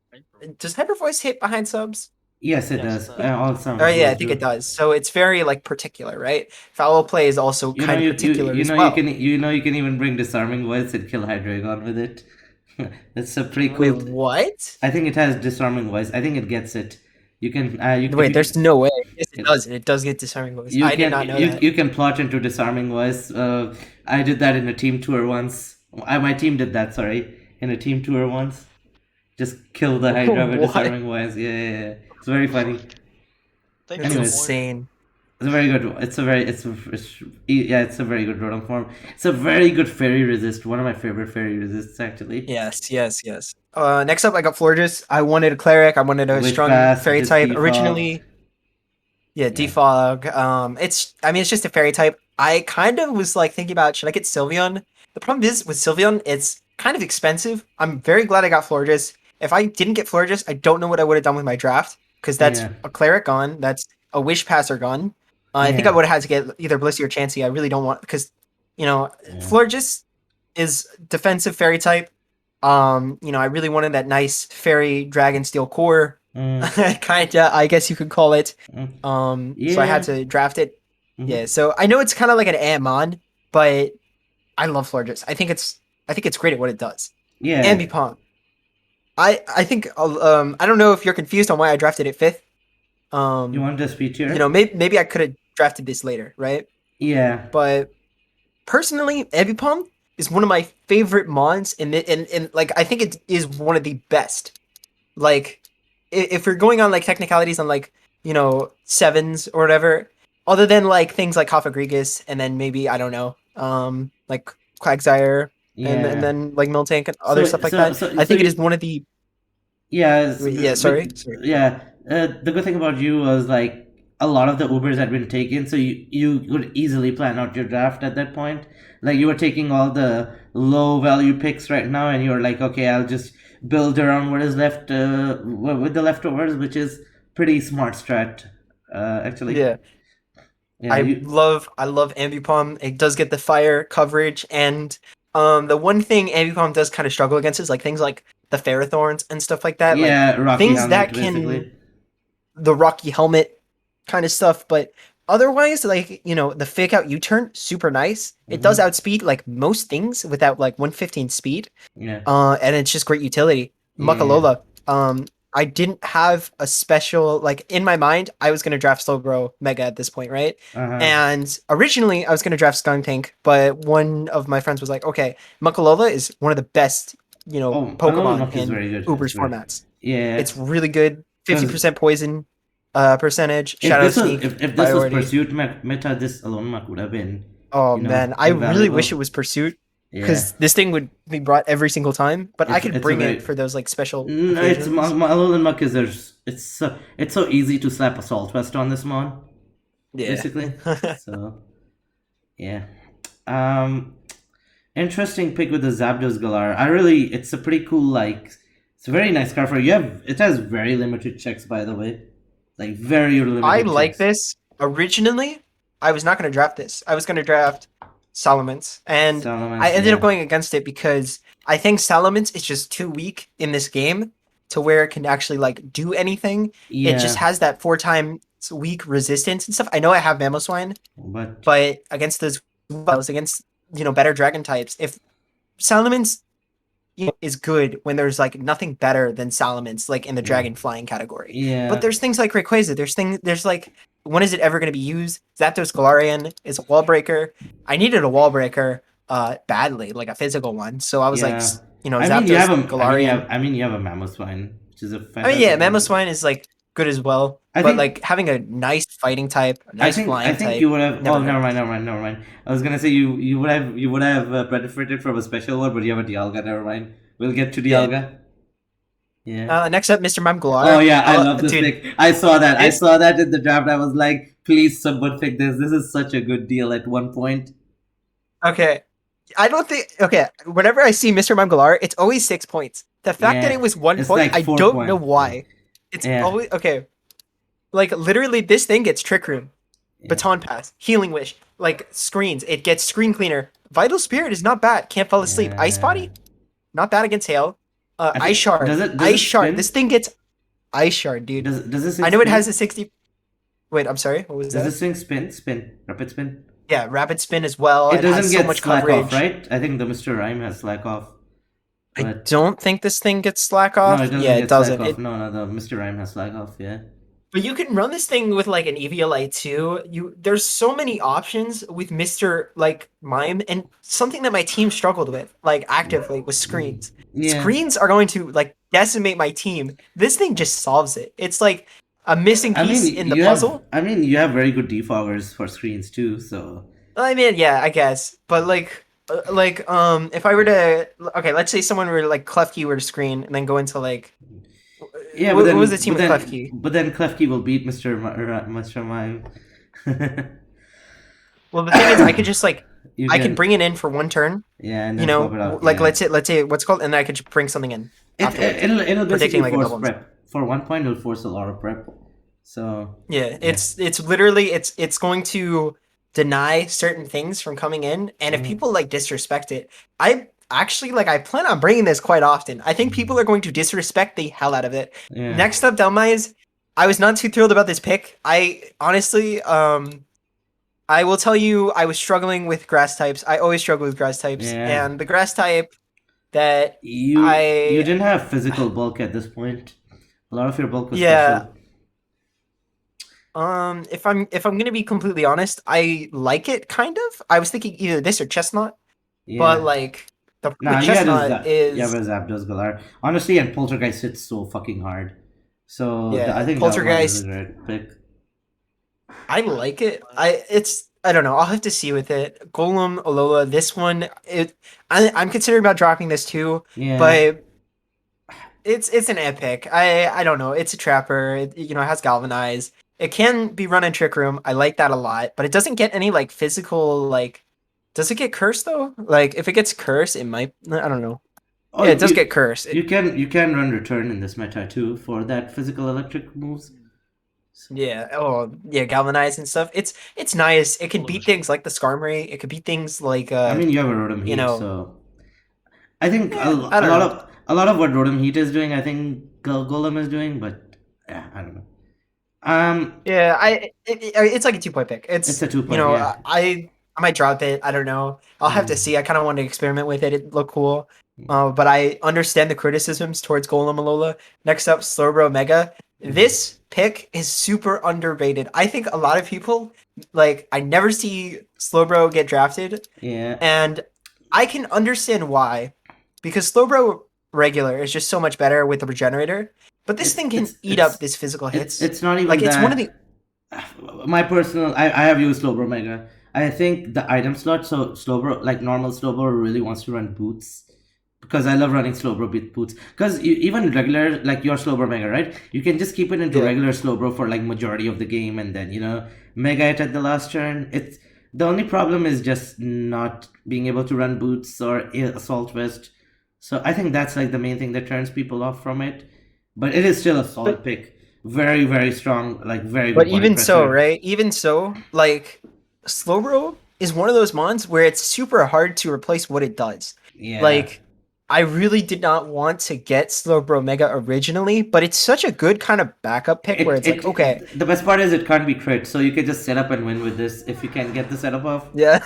Does Hyper Voice hit behind subs? Yes, it does. All Oh yeah, I think it does. So it's very like particular, right? Foul play is also kind of particular as well. You can even bring Disarming Voice and kill Hydreigon with it. It's a pretty cool. Wait, what? I think it has Disarming Voice. I think it gets it. You can. Wait, there's no way. Yes, it does. It does get Disarming Voice. I did not know that. You can plot into Disarming Voice. I did that in a team tour once. My team did that. Sorry, in a team tour once. Just kill the Hydra with Disarming Voice. Yeah. It's very funny. That's insane. It's a very good. It's a very good Rotom form. It's a very good Fairy Resist. One of my favorite Fairy Resists, actually. Yes. Next up, I got Florges. I wanted a Cleric. I wanted a strong Fairy type Defog. originally. Yeah, Defog. It's just a Fairy type. I kind of was like thinking about, should I get Sylveon? The problem is with Sylveon, it's kind of expensive. I'm very glad I got Florges. If I didn't get Florges, I don't know what I would have done with my draft. Because that's a Cleric gone, that's a Wish Passer gone. I think I would have had to get either Blissey or Chansey. I really don't want, because Florges is defensive Fairy type. I really wanted that nice Fairy Dragon Steel core. Kinda, I guess you could call it. So I had to draft it. Yeah, so I know it's kind of like an Amon, but I love Florges. I think it's great at what it does. Yeah. Ambipom. I think I don't know if you're confused on why I drafted it 5th. You want this feature? Maybe I could have drafted this later, right? Yeah. But personally, Ambipom is one of my favorite mons, and like I think it is one of the best. Like, if you're going on like technicalities on like 7s or whatever, other than like things like Kofagrigus, and then maybe I don't know, like Quagsire. Yeah. And then like Miltank and other stuff like that. I think it is one of the. Yeah. Sorry. Yeah. The good thing about you was like a lot of the Ubers had been taken, so you could easily plan out your draft at that point. Like you were taking all the low value picks right now, and you were like, okay, I'll just build around what is left with the leftovers, which is pretty smart strat, actually. Yeah. I love Ambipom. It does get the fire coverage, and the one thing Ambipom does kind of struggle against is like things like the Ferrothorns and stuff like that. Yeah, like, Rocky things helmet, that can basically. The Rocky Helmet kind of stuff, but otherwise, like the fake out U-turn, super nice. It does outspeed like most things without like 115 speed. Yeah. And it's just great utility. Muckalola. I didn't have a special, like, in my mind, I was going to draft Slowbro Mega at this point, right? And originally, I was going to draft Skuntank, but one of my friends was like, okay, Muckalola is one of the best, Pokemon in Uber's formats. Yeah. It's really good. 50% poison. percentage, If Shadow this was Sneak, if this was priority. Pursuit meta, this alone would have been, Oh man, I really invaluable. wish it was Pursuit Yeah, because this thing would be brought every single time. But I it's could a bring very it for those like special no, it's occasions. Alolan Muck is it's so easy to slap Assault Vest on this mon, Yeah. basically. So yeah, um, interesting pick with the Zapdos Galar. It's a pretty cool it's a very nice card for you. It has very limited checks, by the way, like very limited. I like checks. this. Originally, I was not going to draft this. I was going to draft Salamence, and I ended up going against it because I think Salamence is just too weak in this game to where it can actually like do anything. Yeah. It just has that 4 times weak resistance and stuff. I know I have Memo Swine, but against those against better dragon types, if Salamence is good when there's like nothing better than Salamence like in the dragon flying category. Yeah. But there's things like Rayquaza. There's like, when is it ever going to be used? Zapdos Galarian is a wall breaker. I needed a wall breaker badly, like a physical one. So I was like, Zapdos Galarian. You have a Memo Swine, which is a fantastic. I mean, yeah, Memo Swine is like good as well. But like having a nice fighting type, a nice flying type. I think you would have. Never mind. I was gonna say you would have benefited from a special one, but you have a Dialga. Never mind. We'll get to Dialga. Yeah. Next up, Mr. Mamgalar. Oh yeah, I love this pick. I saw that. I saw that in the draft. I was like, please, someone pick this. This is such a good deal at one point. Okay. I don't think. Okay, whenever I see Mr. Mamgalar, it's always 6 points. The fact that it was 1 point, I don't know why. It's always okay. Like literally, this thing gets Trick Room, Baton Pass, Healing Wish, like screens. It gets Screen Cleaner. Vital Spirit is not bad. Can't fall asleep. Ice Body, not bad against Hail. Ice Shard. Ice Shard. This thing gets Ice Shard, dude. Does this? I know it has a 60. Wait, I'm sorry. What was that? Does this thing spin? Rapid spin? Yeah, rapid spin as well. It doesn't get so much slack coverage. off, right? I think the Mr. Rhyme has slack off. I don't think this thing gets slack off. No, it doesn't. Yeah, it doesn't. No, the Mr. Rhyme has slack off. Yeah. But you can run this thing with like an EVLI too. There's so many options with Mr. like Mime, and something that my team struggled with, like actively, was screens. Yeah. Screens are going to like decimate my team. This thing just solves it. It's like a missing piece in the puzzle. You have very good defoggers for screens too, so. I mean, yeah, I guess, but if I were to, okay, let's say someone were to like Klefki were to screen and then go into like. Yeah, what was the team with Klefki? But then Klefki will beat Mr. Mime. Well, the thing is, I could just like I can bring it in for 1 turn. Yeah, and then let's say what's called, and then I could just bring something in. It'll basically like force prep. For 1 point, it'll force a lot of prep. So yeah, it's literally it's going to deny certain things from coming in, and if people like disrespect it, I plan on bringing this quite often. I think people are going to disrespect the hell out of it. Yeah. Next up, Delmise. I was not too thrilled about this pick. I honestly, I will tell you, I was struggling with grass types. I always struggle with grass types, and the grass type that you didn't have physical bulk at this point. A lot of your bulk was special. If I'm gonna be completely honest, I like it kind of. I was thinking either this or Chestnut, but like. The Chestnut is... Yeah, but Zapdos Galar. Honestly, and Poltergeist hits so fucking hard. So yeah, I think Poltergeist that was a great pick. I like it. I don't know. I'll have to see with it. Golem, Alola, this one, I'm considering about dropping this too. Yeah. But it's an epic. I don't know. It's a trapper. It has Galvanize. It can be run in Trick Room. I like that a lot. But it doesn't get any like physical like. Does it get cursed though? Like if it gets cursed, it might. I don't know. Oh, yeah, it does get cursed. You can run return in this meta too for that physical electric moves. Yeah. Oh yeah, Galvanize and stuff. It's nice. It can beat things like the Skarmory. It could beat things like. You have a Rotom Heat, so. I think a lot of what Rotom Heat is doing, I think Golem is doing, but yeah, I don't know. Yeah, it's like a 2-point pick. It's a 2-point. I might drop it. I don't know. I'll have to see. I kind of want to experiment with it. It looked cool. But I understand the criticisms towards Golem Alola. Next up, Slowbro Mega. This pick is super underrated. I think a lot of people, I never see Slowbro get drafted. Yeah. And I can understand why. Because Slowbro regular is just so much better with the regenerator. But this thing can eat up this physical hits. It's not even like it's that. one of the My personal, I have used Slowbro Mega. I think the item slot, so Slowbro, like normal Slowbro, really wants to run boots. Because I love running Slowbro with boots. Because even regular, like your Slowbro Mega, right? You can just keep it into regular Slowbro for like majority of the game, and then Mega it at the last turn. It's the only problem is just not being able to run boots or Assault Vest. So I think that's like the main thing that turns people off from it. But it is still a solid pick. Very, very strong, like very good. But even so, right? Even so, like Slowbro is one of those mons where it's super hard to replace what it does. Yeah. Like I really did not want to get Slowbro Mega originally, but it's such a good kind of backup pick where it's like, okay. The best part is it can't be crit, so you can just set up and win with this if you can get the setup off. Yeah.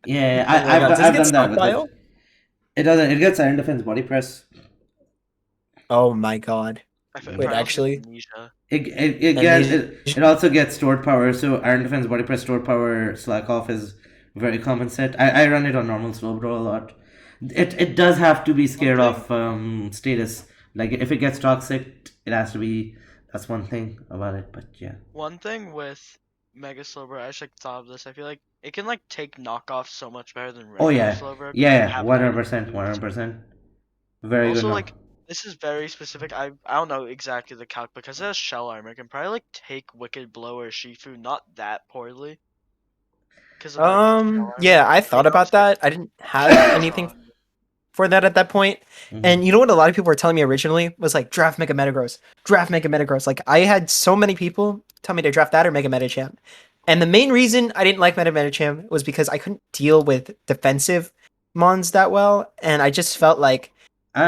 Yeah, I've done that with it. It doesn't. It gets Iron Defense Body Press. Oh my god. Wait, actually, it also gets Stored Power. So Iron Defense Body Press, Stored Power, Slack Off is very common set. I run it on normal Slowbro a lot. It does have to be scared of status. Like if it gets toxic, it has to be. That's one thing about it. But yeah. One thing with Mega Slowbro, I actually thought of this. I feel like it can like take knockoff so much better than regular Slowbro. Yeah, 100%, 100%. Very also, good. Like this is very specific. I don't know exactly the calc because it has Shell Armor. It can probably like take Wicked Blow or Shifu not that poorly. Yeah, I thought about that. I didn't have anything for that at that point. And you know what a lot of people were telling me originally was like draft Mega Metagross. Draft Mega Metagross. Like I had so many people tell me to draft that or Mega Metachamp. And the main reason I didn't like Mega Metachamp was because I couldn't deal with defensive mons that well, and I just felt like it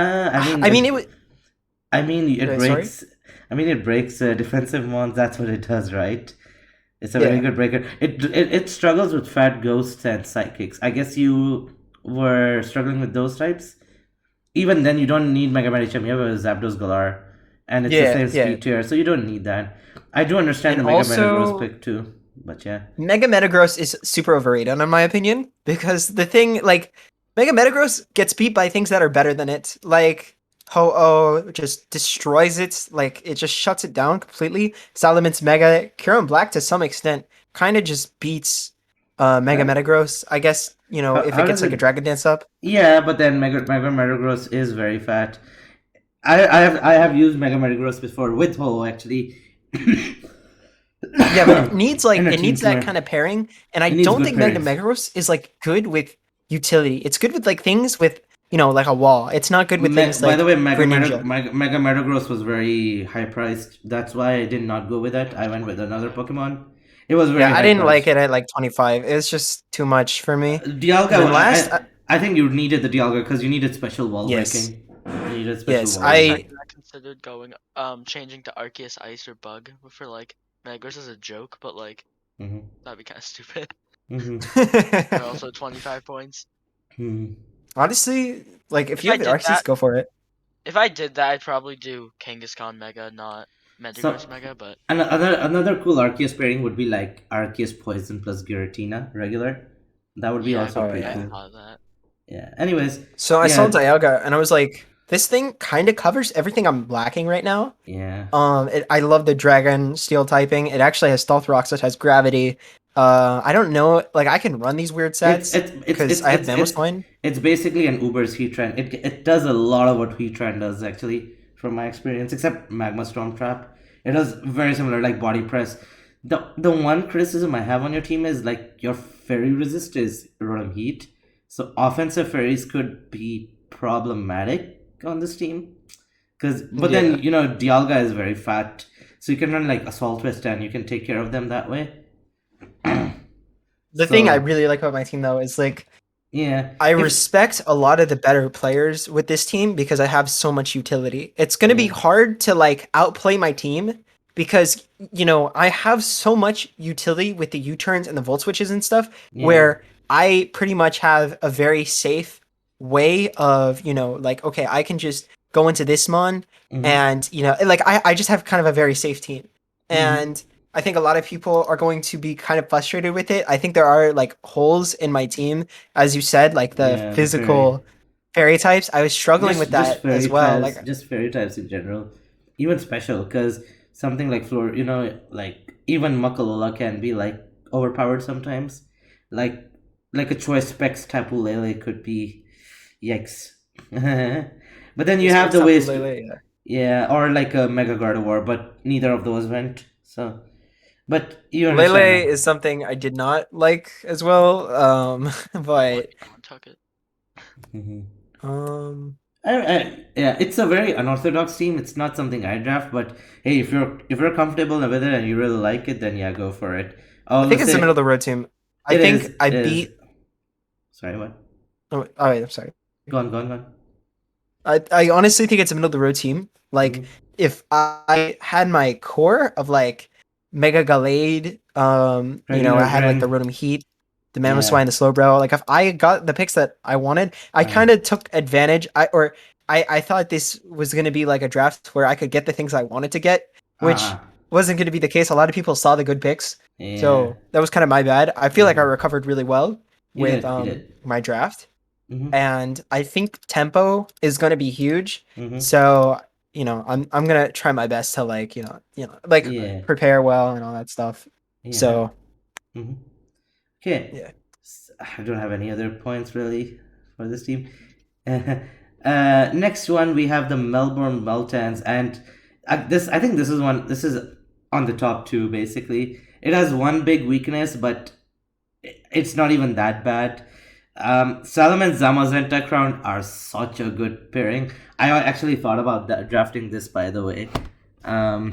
breaks defensive mons. That's what it does, right? It's a very good breaker. It struggles with Fat Ghosts and Psychics. I guess you were struggling with those types. Even then, you don't need Mega Medicham. You have a Zapdos Galar, and it's the same speed tier, so you don't need that. I do understand the Mega Metagross pick too, but yeah. Mega Metagross is super overrated in my opinion, because the thing, like, Mega Metagross gets beat by things that are better than it. Like, Ho-Oh just destroys it. Like, it just shuts it down completely. Salamence Mega, Kyurem Black to some extent kind of just beats Mega Metagross. I guess, if it gets like a Dragon Dance up. Yeah, but then Mega Metagross is very fat. I have used Mega Metagross before with Ho actually. Yeah, but it needs that kind of pairing, and I don't think Mega Metagross is like good with utility. It's good with like things with like a wall. It's not good with things like. By the way, Mega Metagross was very high priced. That's why I did not go with it. I went with another Pokemon. It was very. Yeah, I didn't like it at like 25. It was just too much for me. Dialga. I think you needed the Dialga because you needed special wall breaking. You needed special wall breaking. I considered going changing to Arceus Ice or Bug for like Metagross as a joke, but like that'd be kind of stupid. Also 25 points. Honestly, like if you have the Arceus, go for it. If I did that, I'd probably do Kangaskhan Mega, not Metagross Mega. But another cool Arceus pairing would be like Arceus Poison plus Giratina regular. That would be also pretty cool. I thought of that. Yeah. Anyways, so I saw Dialga and I was like, this thing kind of covers everything I'm lacking right now. Yeah. I love the Dragon Steel typing. It actually has Stealth Rocks, it has Gravity. I don't know, like I can run these weird sets because I have Memo Swine. It's basically an Uber's Heatran. It does a lot of what Heatran does actually, from my experience, except Magma Storm Trap. It does very similar, like Body Press. The one criticism I have on your team is like your Fairy resist is Rotom Heat, so offensive fairies could be problematic on this team. Then Dialga is very fat, so you can run like Assault Vest and you can take care of them that way. The thing I really like about my team though is like I respect a lot of the better players with this team because I have so much utility. It's going to be hard to like outplay my team because I have so much utility with the U-turns and the Volt Switches and stuff where I pretty much have a very safe way of like, okay, I can just go into this mon and like I just have kind of a very safe team. And I think a lot of people are going to be kind of frustrated with it. I think there are like holes in my team, as you said, like the physical fairy types. I was struggling with that fairy as well. types, Like, just fairy types in general, even special, because something like floor, like even Muckalola can be like overpowered sometimes, like a choice specs Tapu Lele could be, yikes. But then you have the ways, yeah, or like a Mega Gardevoir, but neither of those went. So, but you understand. Lele is something I did not like as well. But Took it. Yeah, it's a very unorthodox team. It's not something I draft, but hey, if you're comfortable with it and you really like it, then yeah, go for it. I think it's the middle of the road team. I think I beat. Sorry, what? Oh, wait, I'm sorry. Go on. I honestly think it's a middle of the road team. Like, if I had my core of like Mega Gallade, I had like the Rotom Heat, the Memo Swine, the Slowbro. Like, if I got the picks that I wanted, I kind of took advantage. I thought this was going to be like a draft where I could get the things I wanted to get, which wasn't going to be the case. A lot of people saw the good picks, so that was kind of my bad. I feel like I recovered really well with my draft. And I think tempo is going to be huge. So, I'm going to try my best to prepare well and all that stuff. So, okay. Yeah. I don't have any other points really for this team. Next one, we have the Melbourne Meltans, and I think this is on the top two basically. It has one big weakness, but it's not even that bad. Salamence, Zamazenta Crown are such a good pairing. I actually thought about drafting this, by the way. But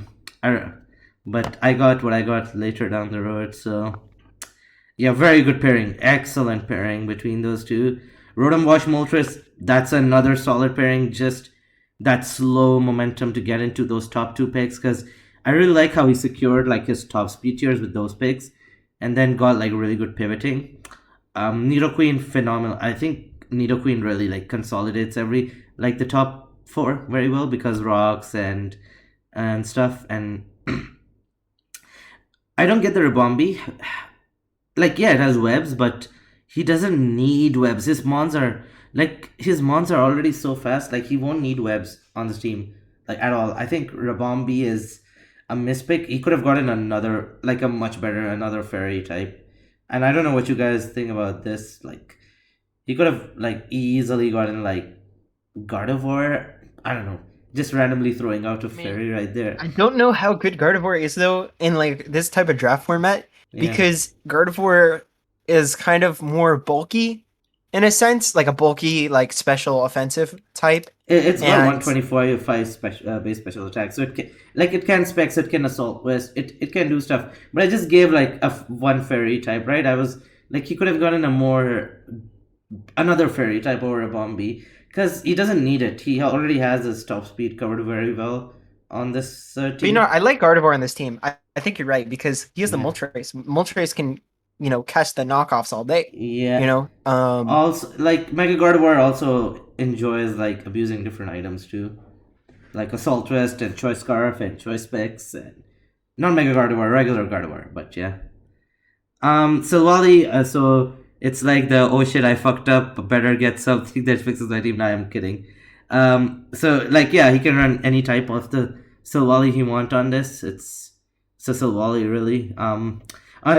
I got what I got later down the road. So yeah, very good pairing, excellent pairing between those two. Rotom Wash Moltres, that's another solid pairing. Just that slow momentum to get into those top two picks, because I really like how he secured like his top speed tiers with those picks, and then got like really good pivoting. Nidoqueen, phenomenal. I think Nidoqueen really like consolidates the top four very well, because rocks and stuff. And I don't get the Ribombee. Like, yeah, it has webs, but he doesn't need webs. His mons are already so fast. Like, he won't need webs on this team like at all. I think Ribombee is a mispick. He could have gotten another fairy type. And I don't know what you guys think about this. Like, he could have like easily gotten like Gardevoir. I don't know, just randomly throwing out a fairy right there. I don't know how good Gardevoir is though in like this type of draft format, because Gardevoir is kind of more bulky in a sense, like a bulky like special offensive type. It's got 125 special base special attack, so it can specs, it can assault west, it can do stuff. But I just gave like one fairy type, right? I was like, he could have gotten another fairy type over a Bombay, because he doesn't need it. He already has his top speed covered very well on this team. But, I like Gardevoir on this team. I think you're right, because he has the Moltres. Moltres can catch the knockoffs all day. Yeah. Also, like, Mega Gardevoir also enjoys like abusing different items too, like Assault Vest and Choice Scarf and Choice Specs, and not Mega Gardevoir, regular Gardevoir, but yeah. Silvally, so it's like the oh shit I fucked up, better get something that fixes my team. Now I'm kidding. So like, yeah, he can run any type of the Silvally he want on this. It's Silvally really. I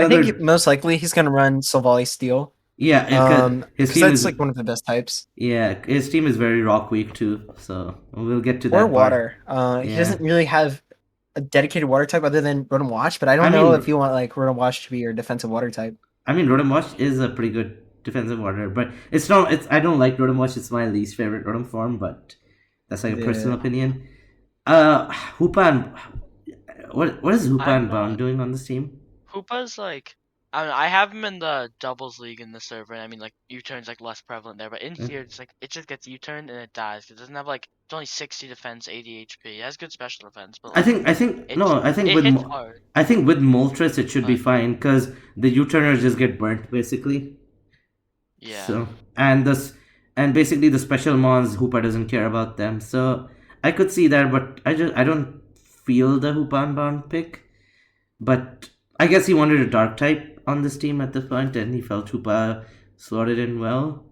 think most likely he's gonna run Silvally Steel. Yeah, his team is like one of the best types. Yeah, his team is very rock weak too, so we'll get to that. Or water. He doesn't really have a dedicated water type other than Rotom Wash, but I don't know if you want like Rotom Wash to be your defensive water type. I mean, Rotom Wash is a pretty good defensive water, but it's not. I don't like Rotom Wash. It's my least favorite Rotom form, but that's like a personal opinion. Hoopan, what is Hoopan Bound doing on this team? Hoopa's like, I have him in the doubles league in the server, and I mean, like, U-turn's like less prevalent there, but in here it's like it just gets U-turned and it dies. It doesn't have like, it's only 60 defense, 80 HP. It has good special defense, but like, I think with Moltres it should be fine, because the U-turners just get burnt basically. Yeah. So and basically the special mons, Hoopa doesn't care about them, so I could see that, but I don't feel the Hoopan Bound pick, but I guess he wanted a dark type on this team at this point, and he felt Hoopa slotted in well.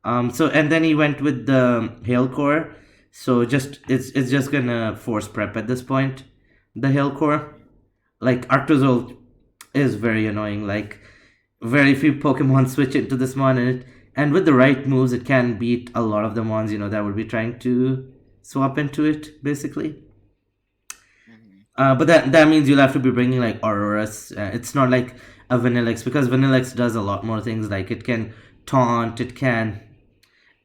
So and then he went with the Hail Core. So just it's just gonna force prep at this point. The Hail Core, like Arctozolt, is very annoying. Like very few Pokemon switch into this mon, and with the right moves, it can beat a lot of the mons. That would be trying to swap into it, basically. But that means you'll have to be bringing like Aurorus. It's not like a Vanillix, because Vanillix does a lot more things. Like it can taunt, it can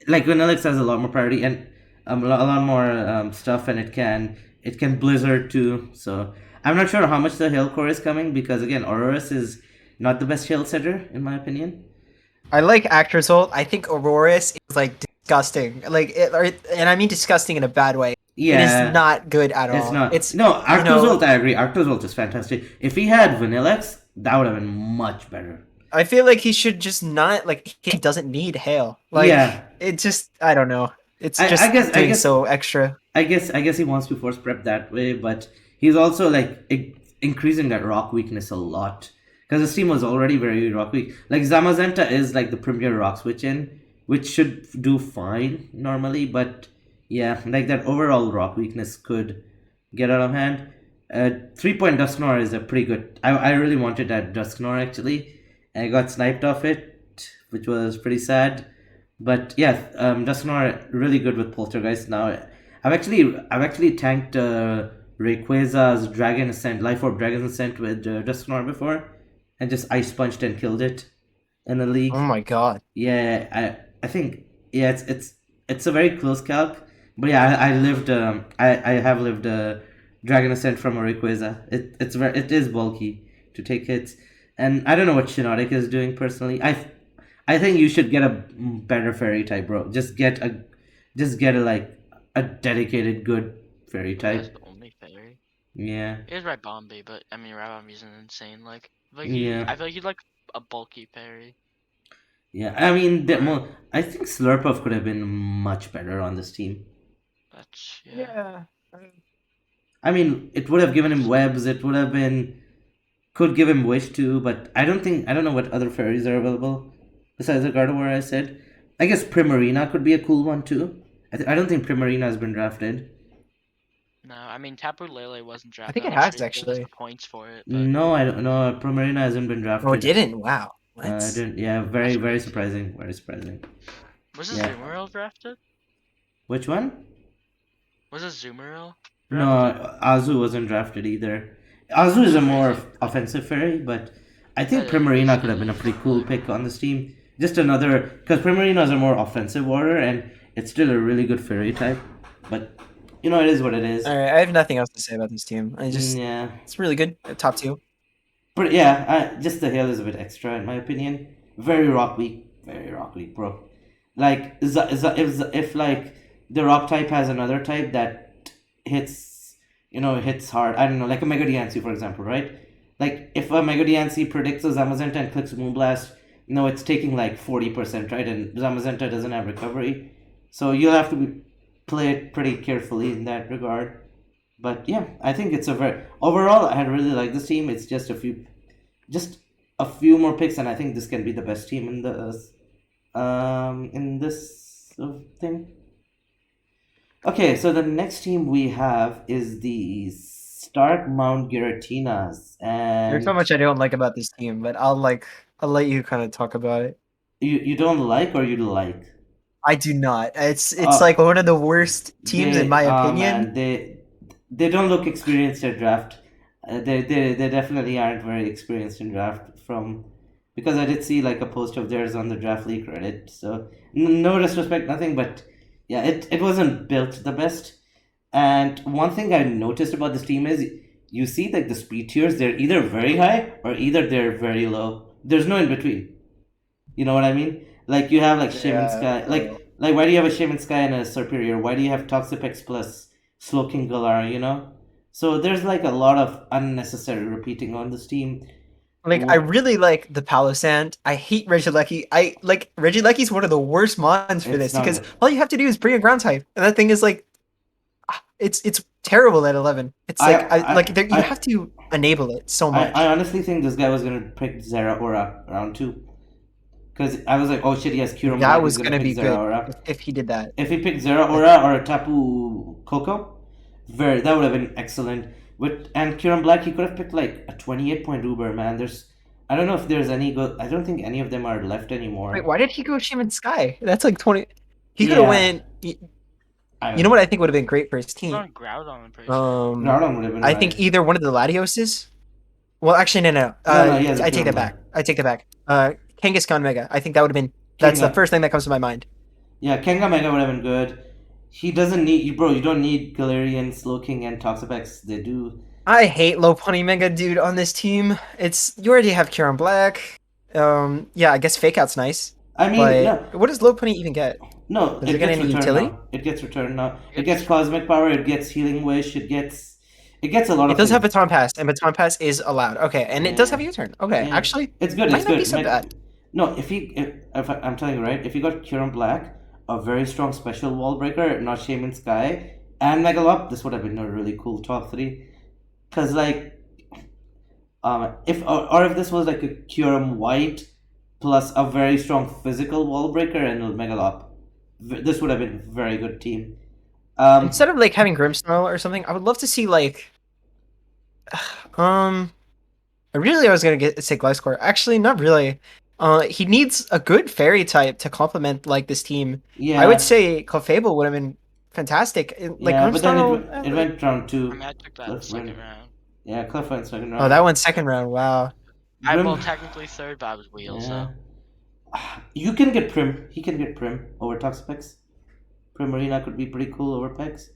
like Vanillix has a lot more priority and a lot more stuff, and it can Blizzard too. So I'm not sure how much the Hail Core is coming, because again, Aurorus is not the best Hail setter in my opinion. I like Actrasult. I think Auroras is like disgusting. And I mean disgusting in a bad way. Yeah, it is not good at all. It's not. It's No, Arctozolt. I agree. Arctozolt is fantastic. If he had Vanillix, that would have been much better. I feel like he should just not like he doesn't need hail. Like it just I don't know. It's just doing so extra. I guess he wants to force prep that way, but he's also like increasing that rock weakness a lot, because his team was already very rock weak. Like Zamazenta is like the premier rock switch in, which should do fine normally, but yeah, like that overall rock weakness could get out of hand. 3-point Dusknoir is a pretty good. I really wanted that Dusknoir actually. I got sniped off it, which was pretty sad. But yeah, Dusknoir really good with Poltergeist now. I've actually tanked Rayquaza's Dragon Ascent, Life Orb Dragon Ascent with Dusknoir before, and just ice punched and killed it in the league. Oh my god! Yeah, I think it's a very close calc. But yeah, I have lived Dragon Ascent from a Rayquaza. It is bulky to take hits. And I don't know what Shiinotic is doing personally. I think you should get a better fairy type, bro. Just get a dedicated good fairy type. That's the only fairy. Yeah. Here's Ribombi, but I mean Ribombi's an insane Yeah. I feel like you'd like a bulky fairy. Yeah, I mean, I think Slurpuff could have been much better on this team. That's Yeah. I mean, it would have given him webs. It would have could give him wish too, but I don't know what other fairies are available besides the Gardevoir I said. I guess Primarina could be a cool one too. I don't think Primarina has been drafted. No, I mean Tapu Lele wasn't drafted. I think it has actually. Points for it. But... No, I don't know. Primarina hasn't been drafted. Oh, it didn't. Wow. Didn't. Yeah, very surprising. Very surprising. Was a Zoomeril drafted? Which one? Was a Zoomeril? No, Azu wasn't drafted either. Azu is a more offensive fairy, but I think Primarina could have been a pretty cool pick on this team. Just another, because Primarina is a more offensive warrior, and it's still a really good fairy type. But it is what it is. All right, I have nothing else to say about this team. It's really good. Top 2. But yeah, just the hail is a bit extra in my opinion. Very rock weak, bro. Like if like the rock type has another type that hits hard. I don't know, like a Mega Diancie, for example, right? Like if a Mega Diancie predicts a Zamazenta and clicks Moonblast, it's taking like 40%, right? And Zamazenta doesn't have recovery, so you'll have to play it pretty carefully in that regard. But yeah, I think it's overall I really like this team. It's just a few more picks, and I think this can be the best team in this thing. Okay, so the next team we have is the Stark Mount Giratinas, and there's so much I don't like about this team, but I'll let you kind of talk about it. You don't like, or you like? I do not. It's like one of the worst teams in my opinion. Man, they don't look experienced at draft. They definitely aren't very experienced in draft, because I did see like a post of theirs on the Draft League Reddit. So no disrespect, nothing, but yeah, it wasn't built the best. And one thing I noticed about this team is you see like the speed tiers, they're either very high or either they're very low. There's no in between. You know what I mean? Like you have like Shaman Sky, like why do you have a Shaman Sky and a Superior? Why do you have Toxapex plus Slowking Galar, So there's like a lot of unnecessary repeating on this team. Like I really like the Palossand. I hate Regieleki. Regieleki's one of the worst mons for this, because all you have to do is bring a ground type, and that thing is like, it's terrible at 11. It's you have to enable it so much. I honestly think this guy was gonna pick Zeraora round 2. Because I was like, oh shit, he has Kyurem That Black. was He's gonna gonna be pick good Zeraora. if he did that. If he picked Zeraora or a Tapu Koko, that would have been excellent. And Kyurem Black, he could have picked like a 28-point Uber, man. I don't know if there's any good. I don't think any of them are left anymore. Wait, why did he go Shaman Sky? That's like 20. He could have went. I You know what I think would have been great for his It's team? on Groudon, I'm pretty sure. Groudon would have been I think either one of the Latioses. Well, actually, no. No, he has a I take Kyurem that back. I take that back. Kangaskhan Mega. I think that would have been. That's the Kenga. first thing that comes to my mind. Yeah, Kenga Mega would have been good. He doesn't need bro. You don't need Galarian, Slowking, and Toxapex. They do. I hate Lopunny Mega, dude, on this team. You already have Kyurem Black. Yeah, I guess Fake Out's nice. I mean, But no, what does Lopunny even get? no. Does It it get gets any returned utility? now. It gets returned now. It gets Cosmic Power. It gets Healing Wish. It gets a lot of. It does things. have Baton Pass, and Baton Pass is allowed. Okay, and it does have U-turn. Okay, Yeah. actually, It's good. might It's not good. be so bad. No, if I'm telling you right, if you got Kyurem Black, a very strong special wall breaker, not Shaman Sky, and Megalop, this would have been a really cool top 3. Cause like, if this was like a Kyurem White plus a very strong physical wall breaker and a Megalop, this would have been a very good team. Instead of like having Grimmsnarl or something, I would love to see like, I was gonna say Gliscor. Actually, not really. He needs a good fairy type to complement like this team. Yeah, I would say Clefable would have been fantastic. Like yeah, but then Grimmsnarl, it went round 2. I mean, I took that in the second round. Yeah, Clef went second round. Oh, that went second round. Wow. Well, technically third, but I was wheel, so. You can get Prim. He can get Prim over Toxapex. Primarina could be pretty cool over Pex.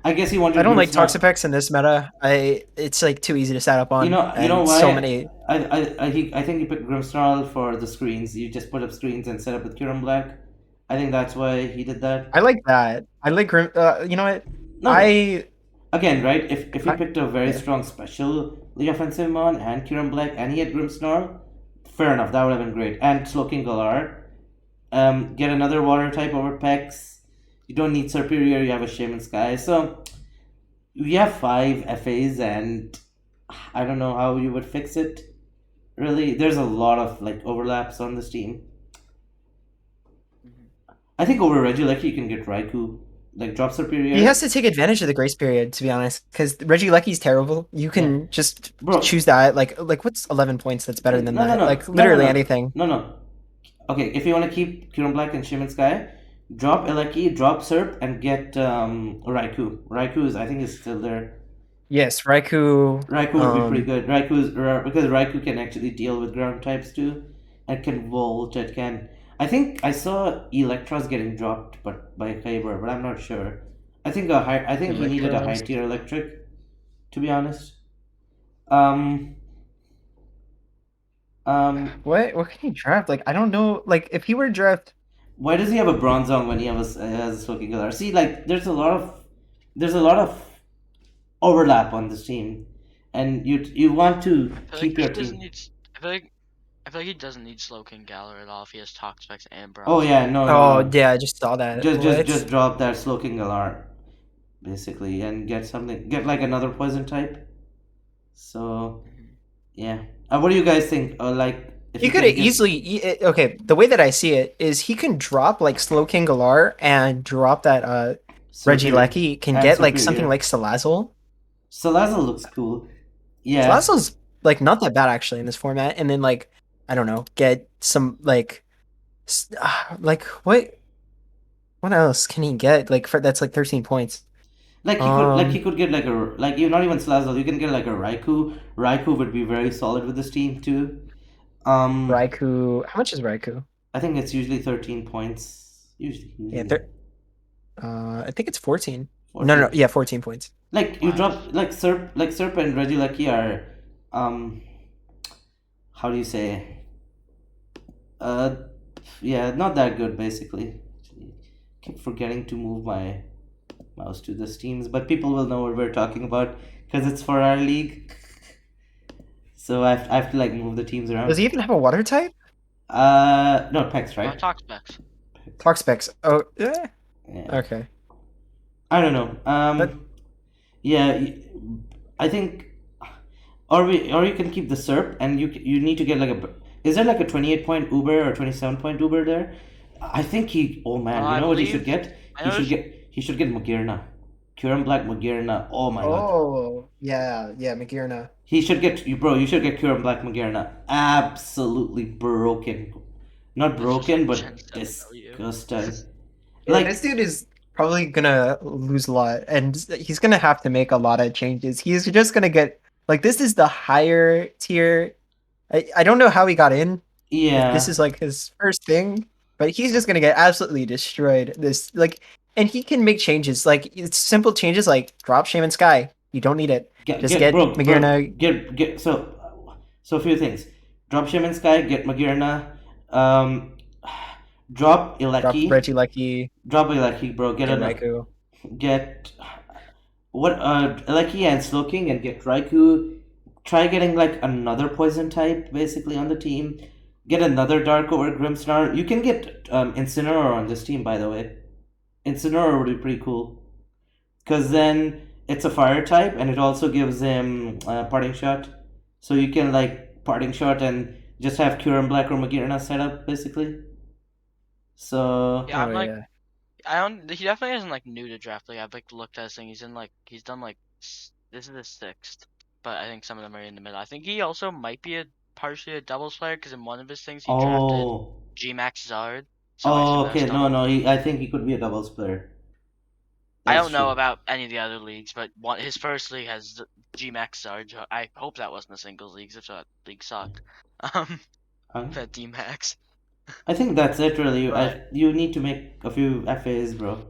I guess he wanted. I don't like Grimmsnarl. Toxapex in this meta. It's like too easy to set up on. You know why? So many. I think he picked Grimmsnarl for the screens. You just put up screens and set up with Kyurem Black. I think that's why he did that. I like that. I like Grim. You know what? No, I again, right? If he picked a very strong special offensive mon and Kyurem Black and he had Grimmsnarl, fair enough. That would have been great. And Slowking Galar. Get another water type over Pex. You don't need Superior. You have a Shaman Sky. So we have 5 FAs, and I don't know how you would fix it. Really, there's a lot of like overlaps on this team. I think over Regieleki you can get Raikou, like drop Superior. He has to take advantage of the grace period, to be honest, because Regieleki's terrible. You can just choose that. Like what's 11 points that's better than that? Like literally anything. No. Okay, if you want to keep Kyurem Black and Shaman Sky, drop Eleki, drop Serp, and get Raikou. Raikou I think is still there. Yes, Raikou. Raikou would be pretty good. Because Raikou can actually deal with ground types too, and can volt. It can. I think I saw Electros getting dropped, but by Kyber, but I'm not sure. I think he needed a high tier electric, to be honest. What can he draft? Like I don't know. Like if he were to draft. Why does he have a Bronzong when he has a Smoking Galar? See, like there's a lot of overlap on this team, and you want to keep your team. I feel like he doesn't need Slowking Galar at all if he has Toxapex and Bronzong. Oh yeah, no. Yeah, I just saw that. Just drop that Slowking Galar, basically, and get like another poison type. So, yeah. What do you guys think? He could easily okay. The way that I see it is he can drop like Slowking Galar and drop that Regieleki. Can get like something like Salazzle. Salazzle looks cool. Yeah, Salazzle's like not that bad actually in this format. And then like I don't know, get some like what else can he get that's like 13 points. He could get you not even Salazzle. You can get like a Raikou. Raikou would be very solid with this team too. Raikou. How much is Raikou? I think it's usually 13 points. Usually. Yeah, I think it's 14. 14. No, yeah, 14 points. Like you drop Serp and Regieleki are how do you say? Yeah, not that good basically. Keep forgetting to move my mouse to the teams, but people will know what we're talking about because it's for our league. So I have to move the teams around. Does he even have a water type? No, Pex, right? Toxapex. Toxapex. Oh, yeah. Okay. I don't know. Yeah, I think, or you can keep the Serp, and you need to get Is there like a 28-point Uber or 27-point Uber there? I think he. Oh man, you I know what he should believe get? I He should noticed. get. He should get Magirna. Kyurem Black Magirna. Oh my god. Oh, yeah, Magirna. He should get you, bro. You should get Kyurem Black Magirna. Absolutely broken. Not It's just broken, like Gen but 7 value. disgusting. Yeah, this Like, dude is probably gonna lose a lot, and he's gonna have to make a lot of changes. He's just gonna get like this is the higher tier. I don't know how he got in. If this yeah, is like his first thing, but he's just gonna get absolutely destroyed. This like, and he can make changes. Like it's simple changes like drop Shaman Sky. You don't need it. Just get get bro, Magirna. get so a few things. Drop Shaman Sky, get Magirna, drop Drop Ileki, Regieleki. bro. Get Get another, Raikou. get what Eleki and Slowking and get Raikou. Try getting like another poison type basically on the team. Get another Dark or Grimmsnarl. You can get Incineroar on this team, by the way. Incineroar would be pretty cool because then it's a fire type and it also gives him parting shot. So you can like parting shot and just have Kyurem Black or Magirna set up basically. So Yeah, I'm Oh like yeah. I don't. He definitely isn't like new to draft. Like I've like looked at his thing. He's done like this is his sixth, but I think some of them are in the middle. I think he also might be partially a doubles player because in one of his things he drafted oh Gmax Zard. So I oh assume that's okay, no double. I think he could be a doubles player. I That's don't know true. about any of the other leagues, but his first league has Gmax Zard. I hope that wasn't a singles league. If so, that league sucked. Huh? That D-Max. I think that's it really. But You need to make a few FAs, bro.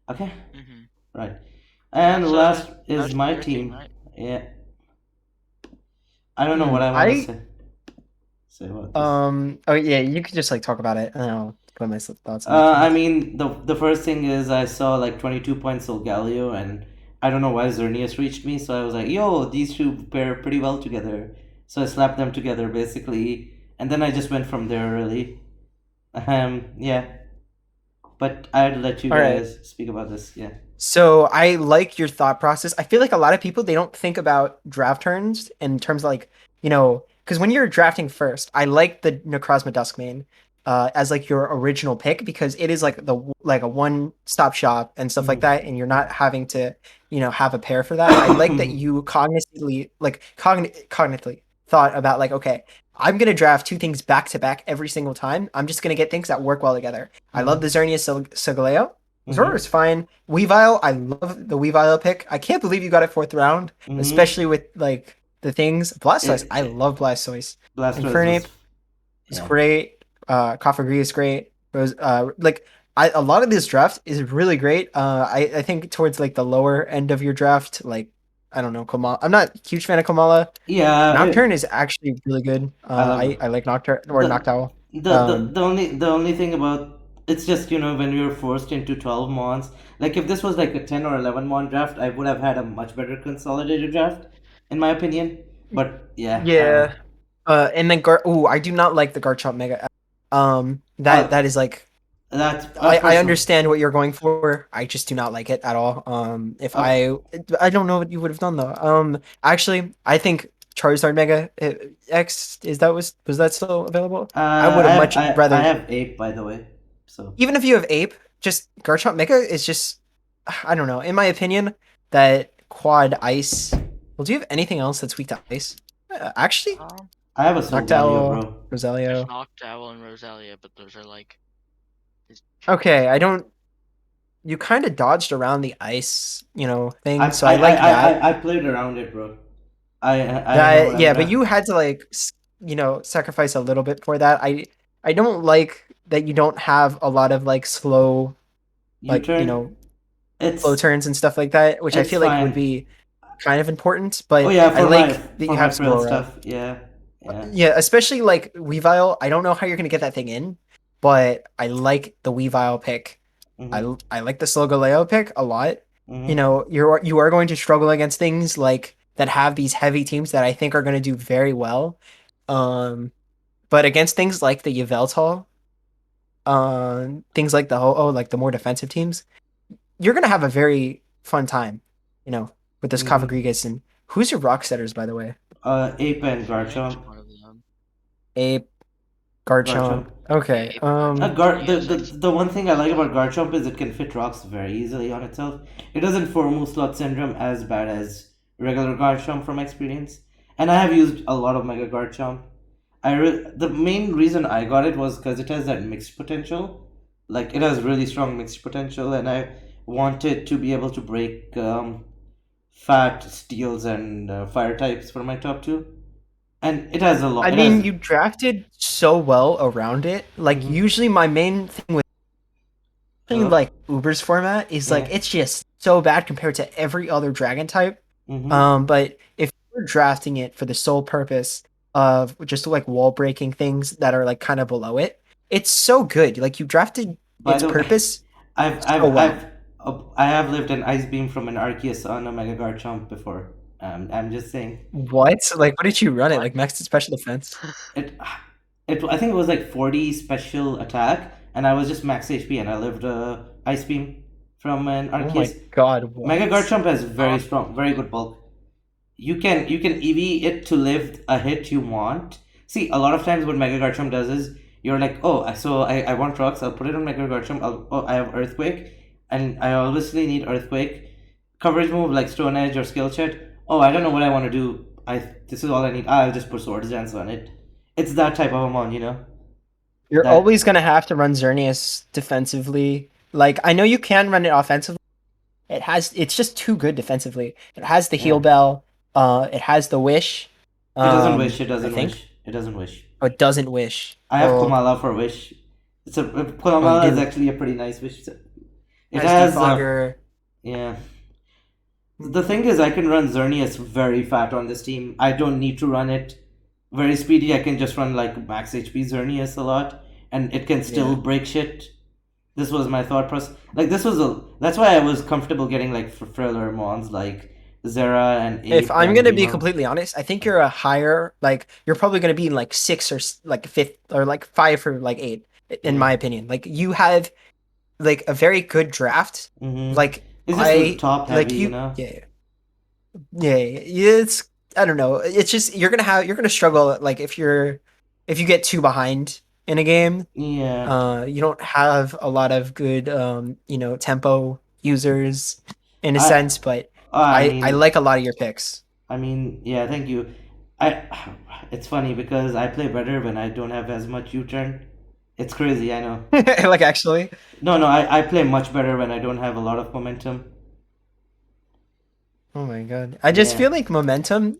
Okay, mhm. right. Yeah, And so last that is should be my your team, team. right? Yeah, I don't know what I want to say about this. Oh yeah, you could just like talk about it, and I'll put my thoughts on after. I mean, the first thing is I saw like 22 points Solgaleo, and I don't know why Xerneas reached me, so I was like, yo, these two pair pretty well together. So I slapped them together basically, and then I just went from there really. Yeah, but I'd let you All right. guys speak about this. Yeah. So I like your thought process. I feel like a lot of people they don't think about draft turns in terms of like, because when you're drafting first, I like the Necrozma Duskmane as like your original pick because it is like a one-stop shop and stuff like Mhm. that, and you're not having to, have a pair for that. I like that you cognitively thought about like, okay, I'm gonna draft two things back to back every single time. I'm just gonna get things that work well together. I love the Xerneas Sigaleo. Zoro is fine. Weavile, I love the Weavile pick. I can't believe you got it fourth round, especially with like the things. Blastoise, I love Blastoise. Blastoise Infernape was is yeah. great. Cofagri is great. Rose, like a lot of this draft is really great. I think towards like the lower end of your draft, like I don't know, Kamala. I'm not a huge fan of Kamala. Yeah, Nocturne is actually really good. I love I like Nocturne or the Noctowl. the only thing about it's just when we were forced into 12 months, like if this was like a 10 or 11 month draft, I would have had a much better consolidated draft, in my opinion. But yeah, I don't know. Yeah. And then I do not like the Garchomp Mega. That is like That's I personal. understand what you're going for. I just do not like it at all. If Uh, I don't know what you would have done though. Actually, I think Charizard Mega X was that still available? I would have much I rather, have ape, by the way. So even if you have Ape, just Garchomp Mega is just I don't know. In my opinion, that quad ice. Well, do you have anything else that's weak to ice? Actually, I have a Solgaleo, Noctowl, bro. There's Rosalio. Noctowl and Rosalia, but those are like. Okay, I don't. You kind of dodged around the ice, thing, I so I I I like that. I, I played around it, bro. I know what That I'm yeah, but drafting. you had to like sacrifice a little bit for that. I don't like that you don't have a lot of like slow U like turn. slow It's turns and stuff like that, which I it's feel like would fine. be kind of important. Oh But yeah, I like that for you my have frail Squirrel. stuff. Yeah, yeah. Yeah, especially like Weavile. I don't know how you're gonna get that thing in, but I like the Weavile pick. Mhm. I like the Solgaleo pick a lot. Mhm. You are going to struggle against things like that have these heavy teams that I think are going to do very well. Um, but against things like the Yveltal, things like the Ho-Oh, like the more defensive teams, you're going to have a very fun time, with this Mhm. Cofagrigus. And who's your rock setters, by the way? Ape and Forget which Garchomp. one of them. Ape. Garchomp. Okay. The one thing I like about Garchomp is it can fit rocks very easily on itself. It doesn't 4-move slot syndrome as bad as regular Garchomp from experience. And I have used a lot of Mega Garchomp. The main reason I got it was because it has that mixed potential. Like, it has really strong mixed potential, and I wanted to be able to break fat, steels, and fire types for my top two. And it has a lot. I mean, you drafted so well around it. Like, Mhm. usually my main thing with Hello? like Uber's format is like Yeah. it's just so bad compared to every other dragon type. Mhm. But if you're drafting it for the sole purpose of just like wall breaking things that are like kind of below it, it's so good. Like you drafted By its the way, purpose I've so well. I have lived an Ice Beam from an Arceus on a Mega Garchomp before. I'm just saying What? Like, what did you run it? Like max special defense? it. I think it was like 40 special attack, and I was just max HP, and I lived a Ice Beam from an Oh my Arceus. god! What? Mega Garchomp has very strong, very good bulk. You can EV it to live a hit you want. See, a lot of times what Mega Garchomp does is you're like, oh, so I want rocks. I'll put it on Mega Garchomp. I have Earthquake, and I obviously need Earthquake coverage move like Stone Edge or Skill Chat. Oh, I don't know what I want to do. This is all I need. I'll just put Swords Dance on it. It's that type of a mon, you know. You're That always gonna have to run Xerneas defensively. Like I know you can run it offensively. It's just too good defensively. It has the heal Yeah. bell. It has the wish. It doesn't wish. It I doesn't think. wish. It doesn't wish. Oh, it doesn't wish. I have Oh, Komala for wish. you Komala is didn't. actually a pretty nice wish. It Has has Defogger. yeah. The thing is, I can run Xerneas very fat on this team. I don't need to run it very speedy. I can just run like max HP Xerneas a lot, and it can still Yeah. break shit. This was my thought process. Like that's why I was comfortable getting like friller mons like Zera and Ape If I'm and gonna be Nemo. completely honest, I think you're a higher like you're probably gonna be in like 6 or like 5th or like 5 or like 8 in Yeah. my opinion. Like you have like a very good draft. Mm-hmm. Like It's just top heavy, like you know. yeah. It's I don't know. It's just you're gonna struggle like if you get too behind in a game. Yeah. You don't have a lot of good tempo users in a I sense, but I I mean like a lot of your picks. yeah, thank you. I it's funny because I play better when I don't have as much U-turn. It's crazy, I know. Like actually, No, I play much better when I don't have a lot of momentum. oh my god, I just Yeah. feel like momentum,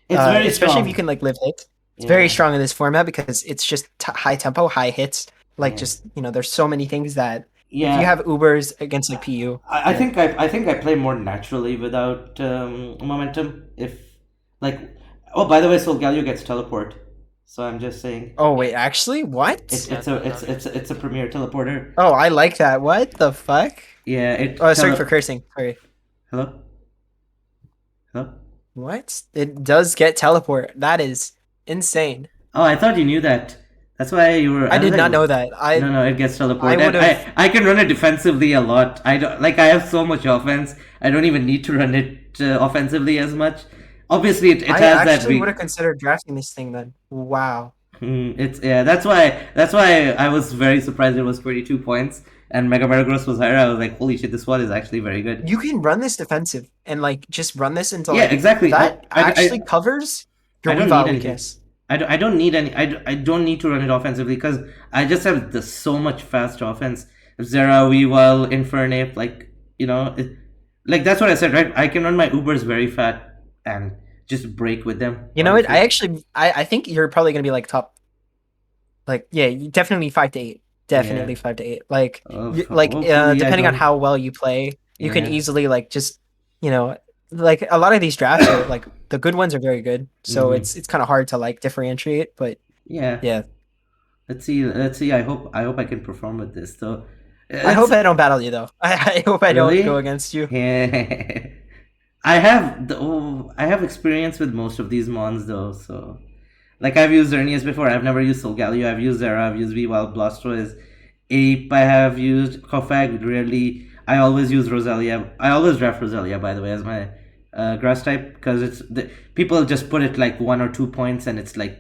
It's very especially if you strong. can like live hits. It's Yeah. very strong in this format because it's just high tempo, high hits. Like Yeah. just there's so many things that if you Yeah. have Ubers against like PU, I think I play more naturally without momentum. If like, oh, by the way, Solgaleo gets teleport. So I'm just saying, oh wait, actually, what? it's a premier teleporter. Oh, I like that. What the fuck? Yeah, it. Oh, sorry for cursing. Sorry. Hello. Hello. What? It does get teleport. That is insane. Oh, I thought you knew that. That's why you were. I was did like, not know that. No, it gets teleported. I would've- I can run it defensively a lot. I don't like. I have so much offense. I don't even need to run it offensively as much. Obviously, it I has that actually big. would have considered drafting this thing then. Wow. It's yeah. That's why I was very surprised it was 22 points and Mega Metagross was higher. I was like, holy shit, this one is actually very good. You can run this defensive and like just run this into Yeah, like exactly. that I actually covers your I don't Weavile need anything. weakness. I don't need any. I don't need to run it offensively because I just have so much fast offense. Zera, Weavile, Infernape, like like that's what I said, right? I can run my Ubers very fat and just break with them. You know what? I think you're probably gonna be like top. Like definitely 5 to 8. Definitely 5 to 8. Like Hopefully I depending on don't- how well you play, you can Yeah. easily like just like a lot of these drafts are like the good ones are very good. So Mhm. it's kind of hard to like differentiate, but Yeah. yeah. Let's see. I hope I can perform with this though. I hope I don't battle you though. I hope I Really? don't go against you. Yeah. I have experience with most of these mons though, so like I've used Xerneas before. I've never used Solgaleo. I've used Zera. I've used Weavile, Blastoise, Ape. I have used Kofag. Rarely. I always use Roselia. I always draft Roselia, by the way, as my grass type because people just put it like 1 or 2 points and it's like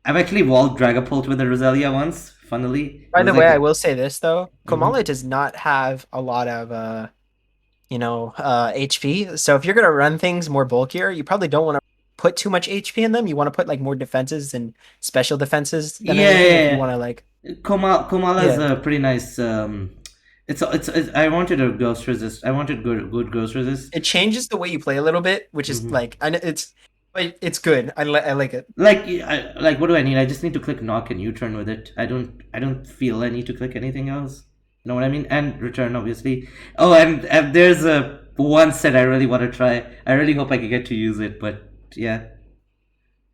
I've actually walled Dragapult with a Roselia once, funnily. By It the was way, like I will say this though, Mhm. Komala does not have a lot of HP. So if you're gonna run things more bulkier, you probably don't want to put too much HP in them. You want to put like more defenses and special defenses than Yeah, anything. If you yeah, want to like, yeah. Komala is yeah, a pretty nice. It's. I wanted a ghost resist. I wanted good ghost resist. it changes the way you play a little bit, which is Hmm. like, I know it's good. I like it. Like what do I need? I just need to click knock and U-turn with it. I don't feel I need to click anything else. Know what I mean? And return obviously. Oh, and there's a one set I really want to try. I really hope I can get to use it, but yeah,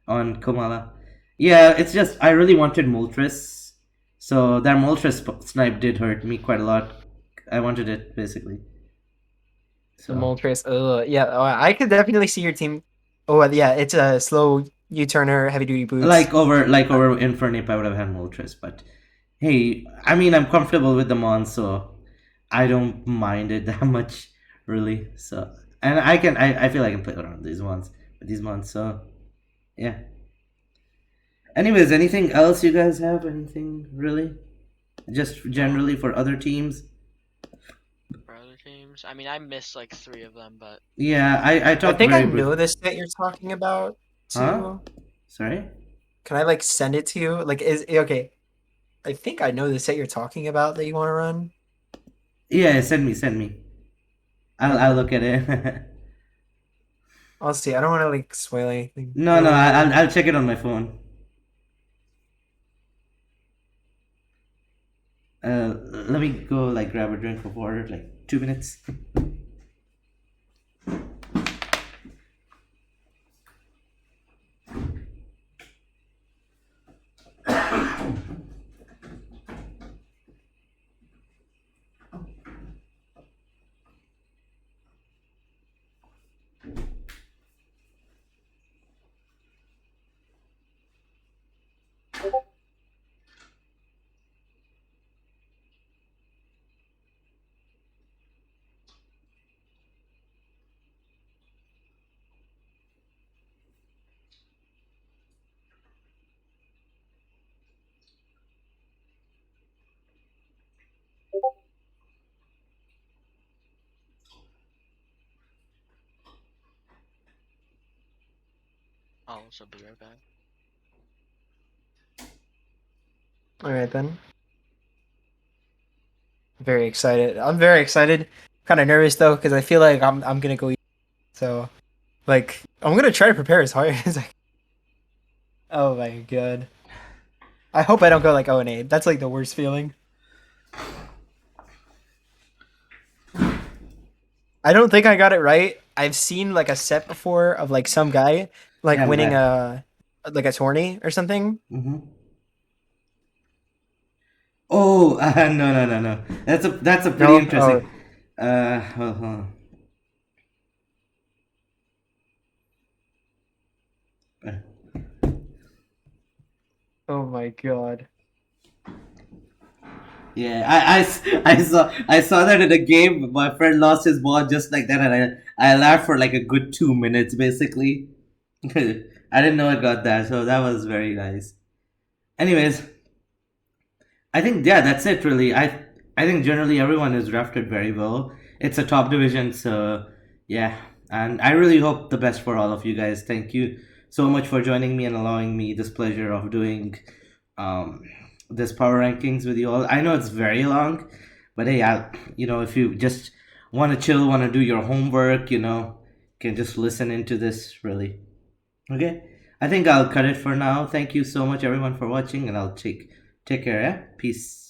on Komala. Yeah, it's just I really wanted Moltres, so that Moltres snipe did hurt me quite a lot. I wanted it basically. The So Moltres. Yeah, I could definitely see your team. Oh, yeah, it's a slow U-turner, heavy duty boots. like over Infernape, I would have had Moltres, but hey, I mean I'm comfortable with the Mon, so I don't mind it that much really. So and I feel I can play around these ones with these Mons. So yeah. Anyways, anything else you guys have? Anything really? Just generally for other teams? For other teams, I mean, I missed like 3 of them, but Yeah, I I talked think I very brief. know this that you're talking about Huh? too. Sorry? Can I like send it to you? Like, is okay? I think I know the set you're talking about that you want to run. Yeah, send me. I'll Okay, look at it. I'll see. I don't want to like spoil anything. No, I'll check it on my phone. Let me go like grab a drink of water, like 2 minutes. I'll also be right back. All right then. Very excited. I'm very excited. Kind of nervous though because I feel like I'm gonna go. So like I'm gonna try to prepare as hard as I. Oh my god. I hope I don't go like 0-8. That's like the worst feeling. I don't think I got it right. I've seen like a set before of like some guy like Yeah, I'm winning back. a tourney or something. Mm-hmm. Oh, no. That's a pretty No? Oh, interesting. Hold on. oh my god. Yeah, I saw that in a game. My friend lost his ball just like that, and I laughed for like a good 2 minutes, basically. I didn't know I got that, so that was very nice. Anyways, I think yeah, that's it really. I think generally everyone is drafted very well. It's a top division, so yeah. And I really hope the best for all of you guys. Thank you so much for joining me and allowing me this pleasure of doing um this power rankings with you all. I know it's very long, but hey, if you just want to chill, want to do your homework, can just listen into this really. Okay? I think I'll cut it for now. Thank you so much everyone for watching, and I'll take care, yeah? Peace.